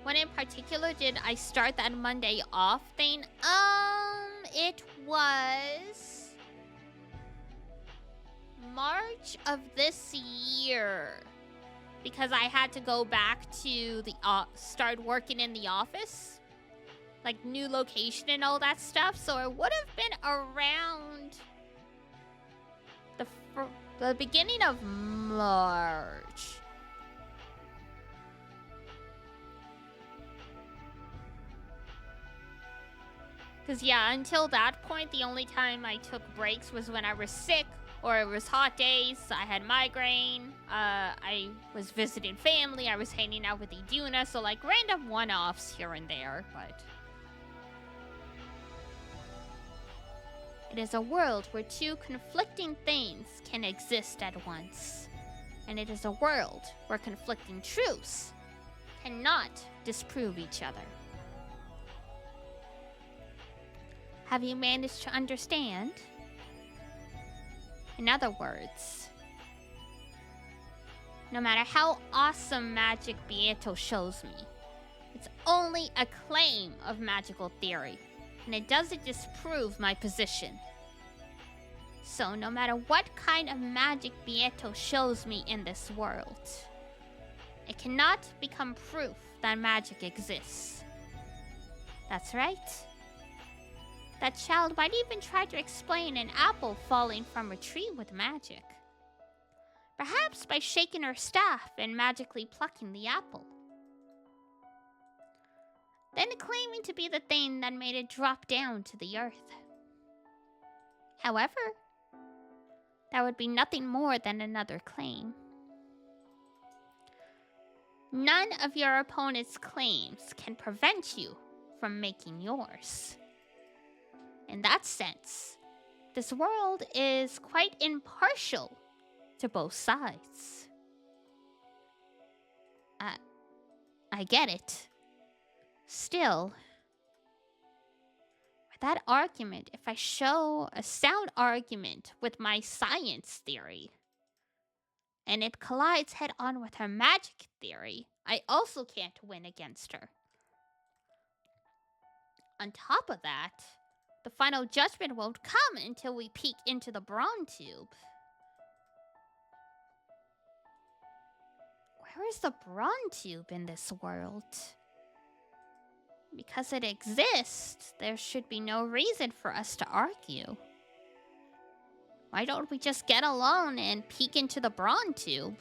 Speaker 1: When in particular did I start that Monday off thing? It was March of this year. Because I had to go back to the start working in the office. Like new location and all that stuff. So it would have been around the beginning of March. Because yeah, until that point, the only time I took breaks was when I was sick or it was hot days. I had migraine. I was visiting family. I was hanging out with Iduna. So like random one-offs here and there, but it is a world where two conflicting things can exist at once. And it is a world where conflicting truths cannot disprove each other. Have you managed to understand? In other words, no matter how awesome magic Bieto shows me,
Speaker 2: It's only a claim of magical theory, and it doesn't disprove my position. So no matter what kind of magic Bieto shows me in this world, it cannot become proof that magic exists. That's right. That child might even try to explain an apple falling from a tree with magic. Perhaps by shaking her staff and magically plucking the apple. Then claiming to be the thing that made it drop down to the earth. However, that would be nothing more than another claim. None of your opponent's claims can prevent you from making yours. In that sense, this world is quite impartial to both sides. I get it. Still, with that argument, if I show a sound argument with my science theory, and it collides head-on with her magic theory, I also can't win against her. On top of that, the final judgment won't come until we peek into the Brawn Tube. Where is the Brawn Tube in this world? Because it exists, there should be no reason for us to argue. Why don't we just get alone and peek into the Brawn Tube?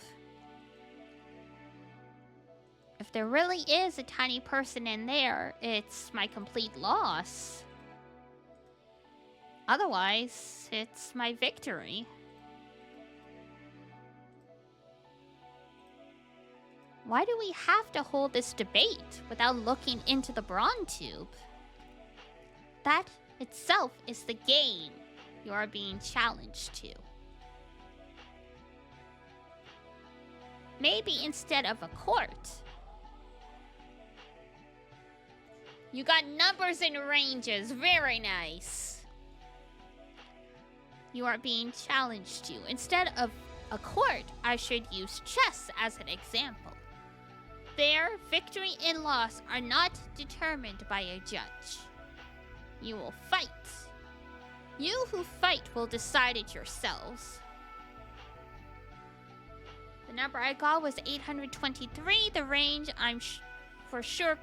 Speaker 2: If there really is a tiny person in there, it's my complete loss. Otherwise, it's my victory. Why do we have to hold this debate without looking into the Brawn Tube? That itself is the game you are being challenged to. Maybe instead of a court, you got numbers and ranges. Very nice. You are being challenged to. Instead of a court, I should use chess as an example. There, victory and loss are not determined by a judge. You will fight. You who fight will decide it yourselves. The number I got was 823. The range I'm for sure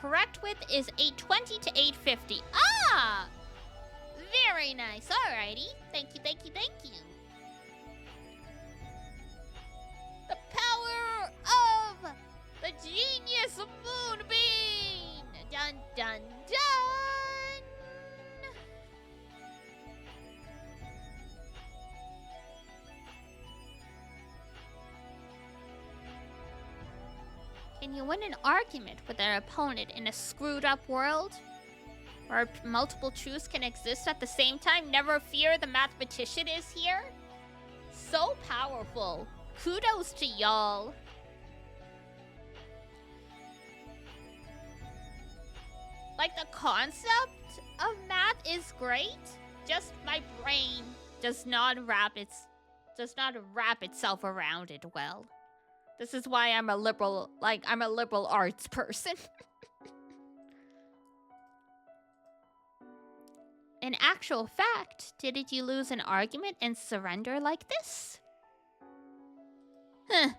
Speaker 2: correct with is 820 to 850. Ah! Very nice. Alrighty. Thank you, thank you, thank you. The power of the genius moonbeam! Dun dun dun! Can you win an argument with an opponent in a screwed up world? Where multiple truths can exist at the same time? Never fear, the mathematician is here. So powerful. Kudos to y'all. Like, the concept of math is great. Just my brain does not wrap itself around it well. This is why I'm a liberal arts person. In actual fact, didn't you lose an argument and surrender like this? Huh.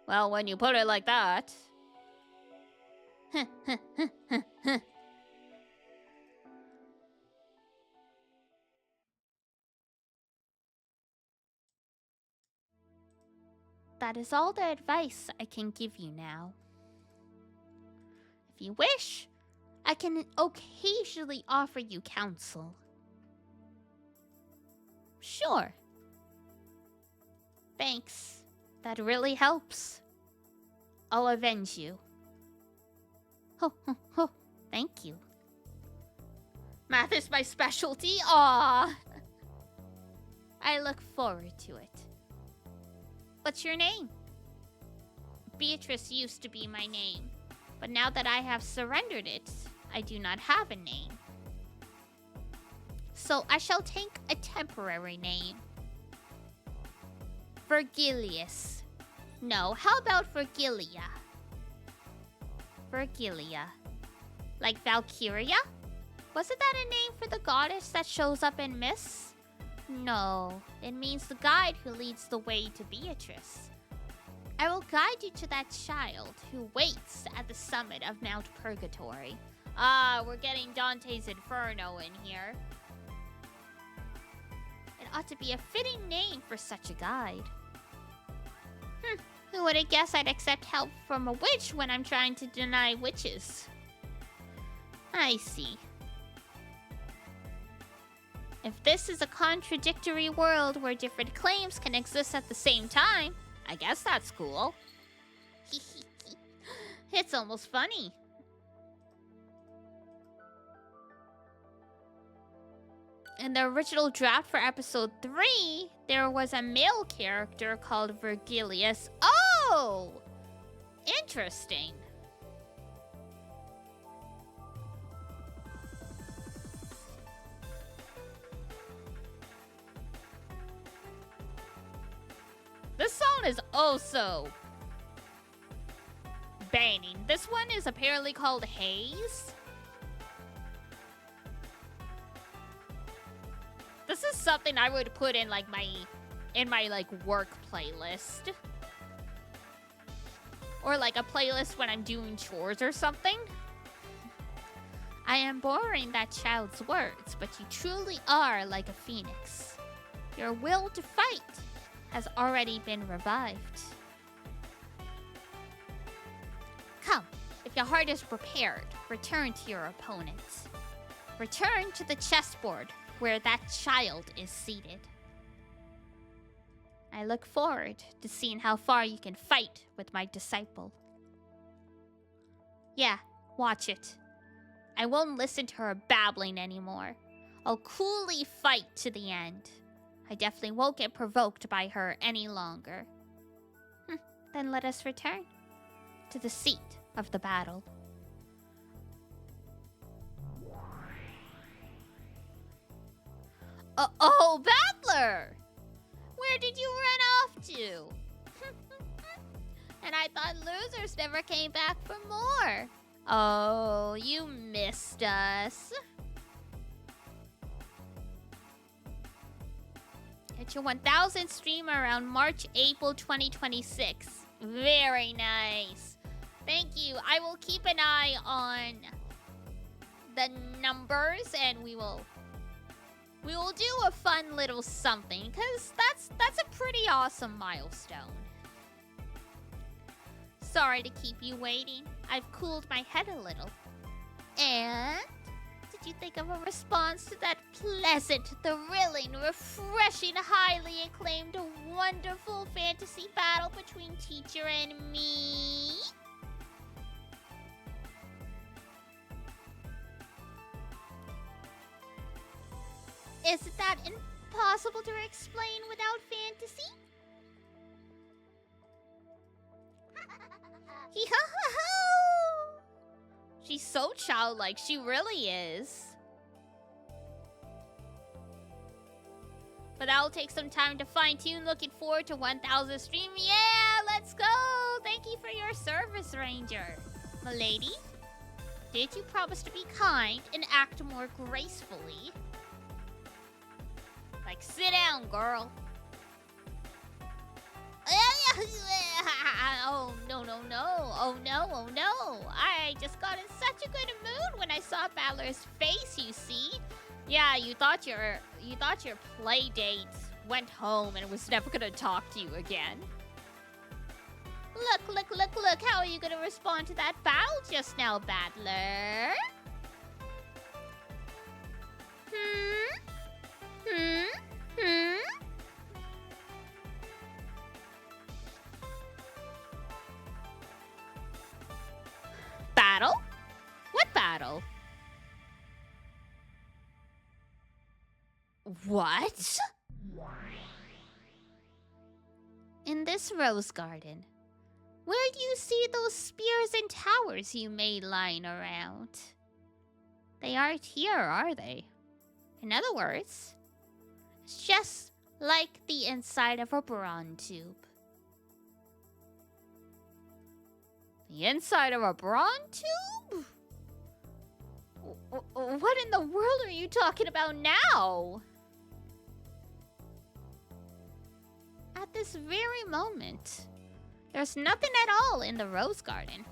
Speaker 2: Well, when you put it like that. That is all the advice I can give you now. If you wish, I can occasionally offer you counsel. Sure. Thanks. That really helps. I'll avenge you. Ho, ho, ho. Thank you. Math is my specialty. Aww. I look forward to it. What's your name? Beatrice used to be my name, but now that I have surrendered it, I do not have a name. So I shall take a temporary name. Virgilius. No, how about Virgilia? Virgilia. Like Valkyria? Wasn't that a name for the goddess that shows up in Myths? No, it means the guide who leads the way to Beatrice. I will guide you to that child who waits at the summit of Mount Purgatory. Ah, we're getting Dante's Inferno in here. It ought to be a fitting name for such a guide. Who would have guessed I'd accept help from a witch when I'm trying to deny witches? I see. If this is a contradictory world where different claims can exist at the same time, I guess that's cool. It's almost funny. In the original draft for episode 3, there was a male character called Virgilius. Oh! Interesting. This song is also banging. This one is apparently called Haze. This is something I would put in like my work playlist. Or like a playlist when I'm doing chores or something. I am borrowing that child's words, but you truly are like a phoenix. Your will to fight has already been revived. Come, if your heart is prepared, return to your opponent. Return to the chessboard where that child is seated. I look forward to seeing how far you can fight with my disciple. Yeah, watch it. I won't listen to her babbling anymore. I'll coolly fight to the end. I definitely won't get provoked by her any longer. Then let us return to the seat of the battle. Oh, Battler! Where did you run off to? And I thought losers never came back for more. Oh, you missed us. Hit your 1000 stream around March, April 2026. Very nice. Thank you. I will keep an eye on the numbers and we will do a fun little something because that's a pretty awesome milestone. Sorry to keep you waiting. I've cooled my head a little. And did you think of a response to that pleasant, thrilling, refreshing, highly acclaimed, wonderful fantasy battle between teacher and me? Isn't that impossible to explain without fantasy? She's so childlike, she really is. But that'll take some time to fine-tune. Looking forward to 1000 stream. Yeah, let's go! Thank you for your service, Ranger. Milady, did you promise to be kind and act more gracefully? Like, sit down, girl. Oh, no. Oh, no. I just got in such a good mood when I saw Battler's face, you see. Yeah, you thought your play date went home and was never gonna talk to you again. Look. How are you gonna respond to that battle just now, Battler? Battle? What battle? What? In this rose garden, where do you see those spears and towers you made lying around? They aren't here, are they? In other words, it's just like the inside of a bronze tube. The inside of a brawn tube? What in the world are you talking about now? At this very moment, there's nothing at all in the rose garden.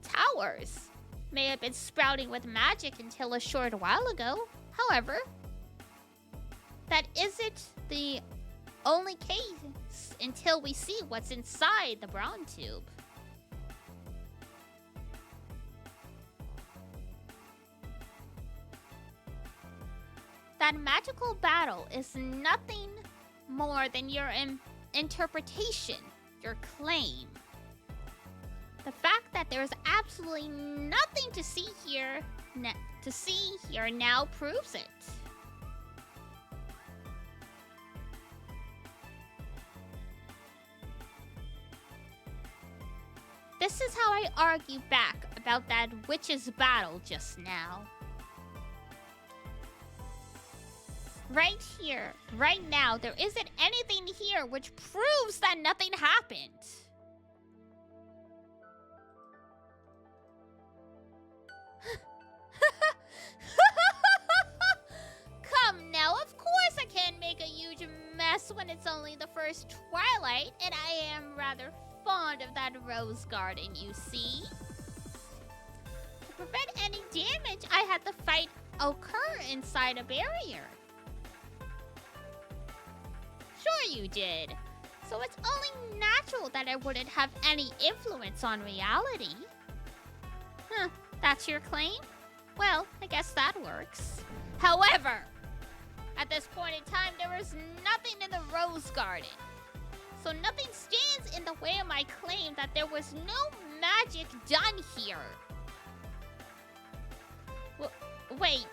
Speaker 2: Towers may have been sprouting with magic until a short while ago. However, that isn't the only case until we see what's inside the brawn tube. That magical battle is nothing more than your interpretation, your claim. The fact that there is absolutely nothing to see here now proves it. This is how I argue back about that witch's battle just now. Right here, right now, there isn't anything here which proves that nothing happened. Come now, of course I can't make a huge mess when it's only the first twilight, and I am rather fond of that rose garden, you see. To prevent any damage, I had the fight occur inside a barrier. Sure you did. So it's only natural that I wouldn't have any influence on reality. Huh, that's your claim? Well, I guess that works. However, at this point in time, there is nothing in the rose garden. So nothing stands in the way of my claim that there was no magic done here. Wait,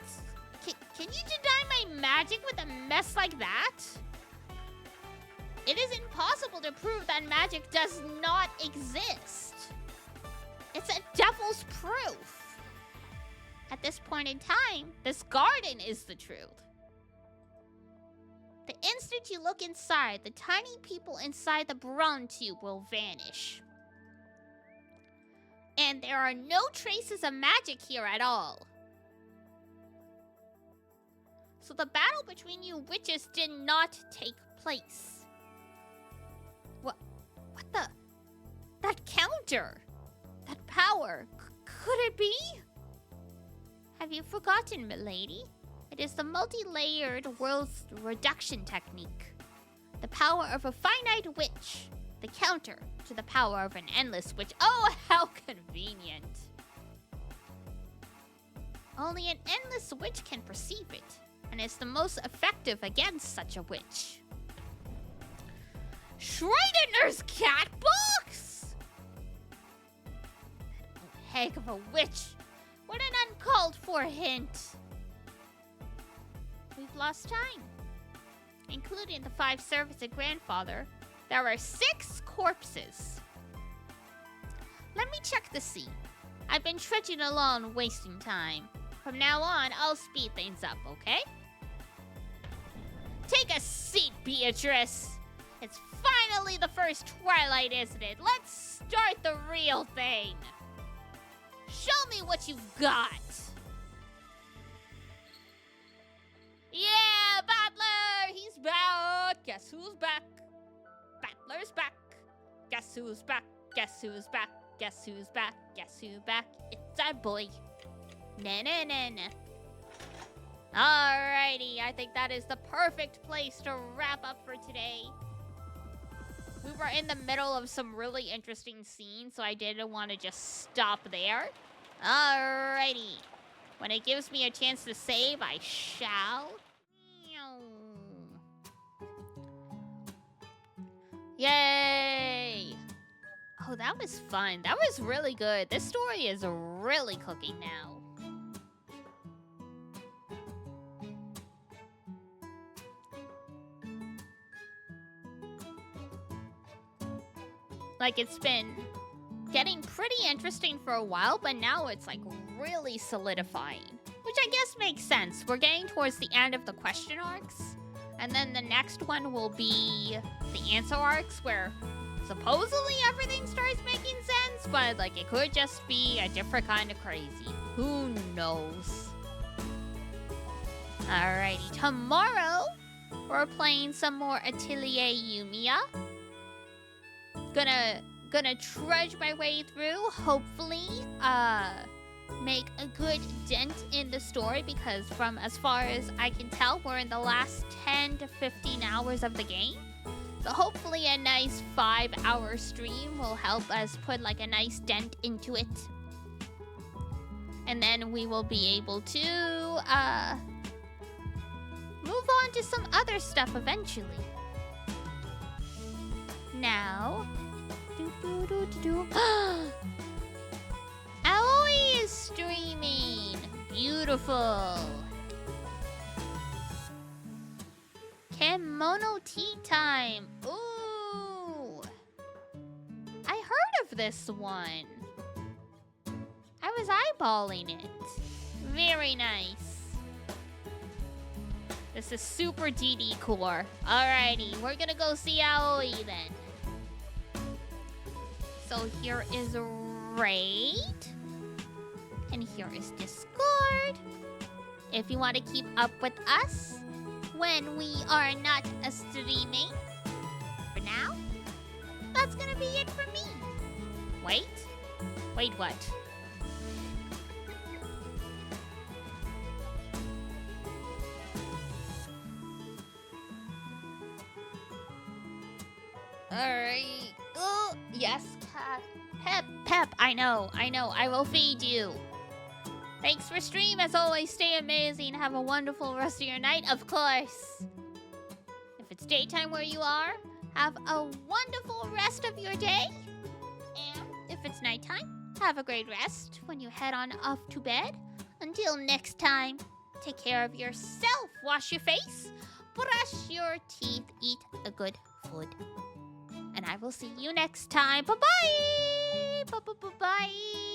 Speaker 2: can you deny my magic with a mess like that? It is impossible to prove that magic does not exist. It's a devil's proof. At this point in time, this garden is the truth. The instant you look inside, the tiny people inside the brawn tube will vanish. And there are no traces of magic here at all. So the battle between you witches did not take place. What the? That counter? That power? Could it be? Have you forgotten, milady? It is the multi-layered world's reduction technique. The power of a finite witch. The counter to the power of an endless witch. Oh, how convenient. Only an endless witch can perceive it, and is the most effective against such a witch. Schrodinger's cat box? That heck of a witch. What an uncalled for hint. We've lost time. Including the 5 servants and grandfather, there are 6 corpses. Let me check the scene. I've been trudging along, wasting time. From now on, I'll speed things up, okay? Take a seat, Beatrice. It's finally the first twilight, isn't it? Let's start the real thing. Show me what you've got. Yeah, Battler! He's back! Guess who's back? Battler's back! Guess who's back? Guess who's back? Guess who's back? Guess who's back? It's our boy. Na-na-na-na. Alrighty, I think that is the perfect place to wrap up for today. We were in the middle of some really interesting scenes, so I didn't want to just stop there. Alrighty. When it gives me a chance to save, I shall. Yay! Oh, that was fun. That was really good. This story is really cooking now. Like, it's been getting pretty interesting for a while, but now it's like really solidifying. Which I guess makes sense. We're getting towards the end of the question arcs. And then the next one will be the answer arcs, where supposedly everything starts making sense, but like it could just be a different kind of crazy. Who knows? Alrighty, tomorrow we're playing some more Atelier Yumiya. Gonna trudge my way through, hopefully, make a good dent in the story, because from as far as I can tell, we're in the last 10 to 15 hours of the game. So hopefully a nice 5-hour stream will help us put like a nice dent into it. And then we will be able to, move on to some other stuff eventually. Now... Aoi is streaming! Beautiful! Kimono tea time! Ooh! I heard of this one. I was eyeballing it. Very nice. This is super DD core. Alrighty, we're gonna go see Aoi then. So here is Raid. And here is Discord. If you want to keep up with us when we are not streaming. For now, that's gonna be it for me. Wait, what? Alright. Oh, yes, cat. Pep, I know. I will feed you. Thanks for stream. As always, stay amazing. Have a wonderful rest of your night, of course. If it's daytime where you are, have a wonderful rest of your day. And if it's nighttime, have a great rest when you head on off to bed. Until next time, take care of yourself. Wash your face, brush your teeth, eat a good food. And I will see you next time. Bye-bye! Bye-bye-bye-bye!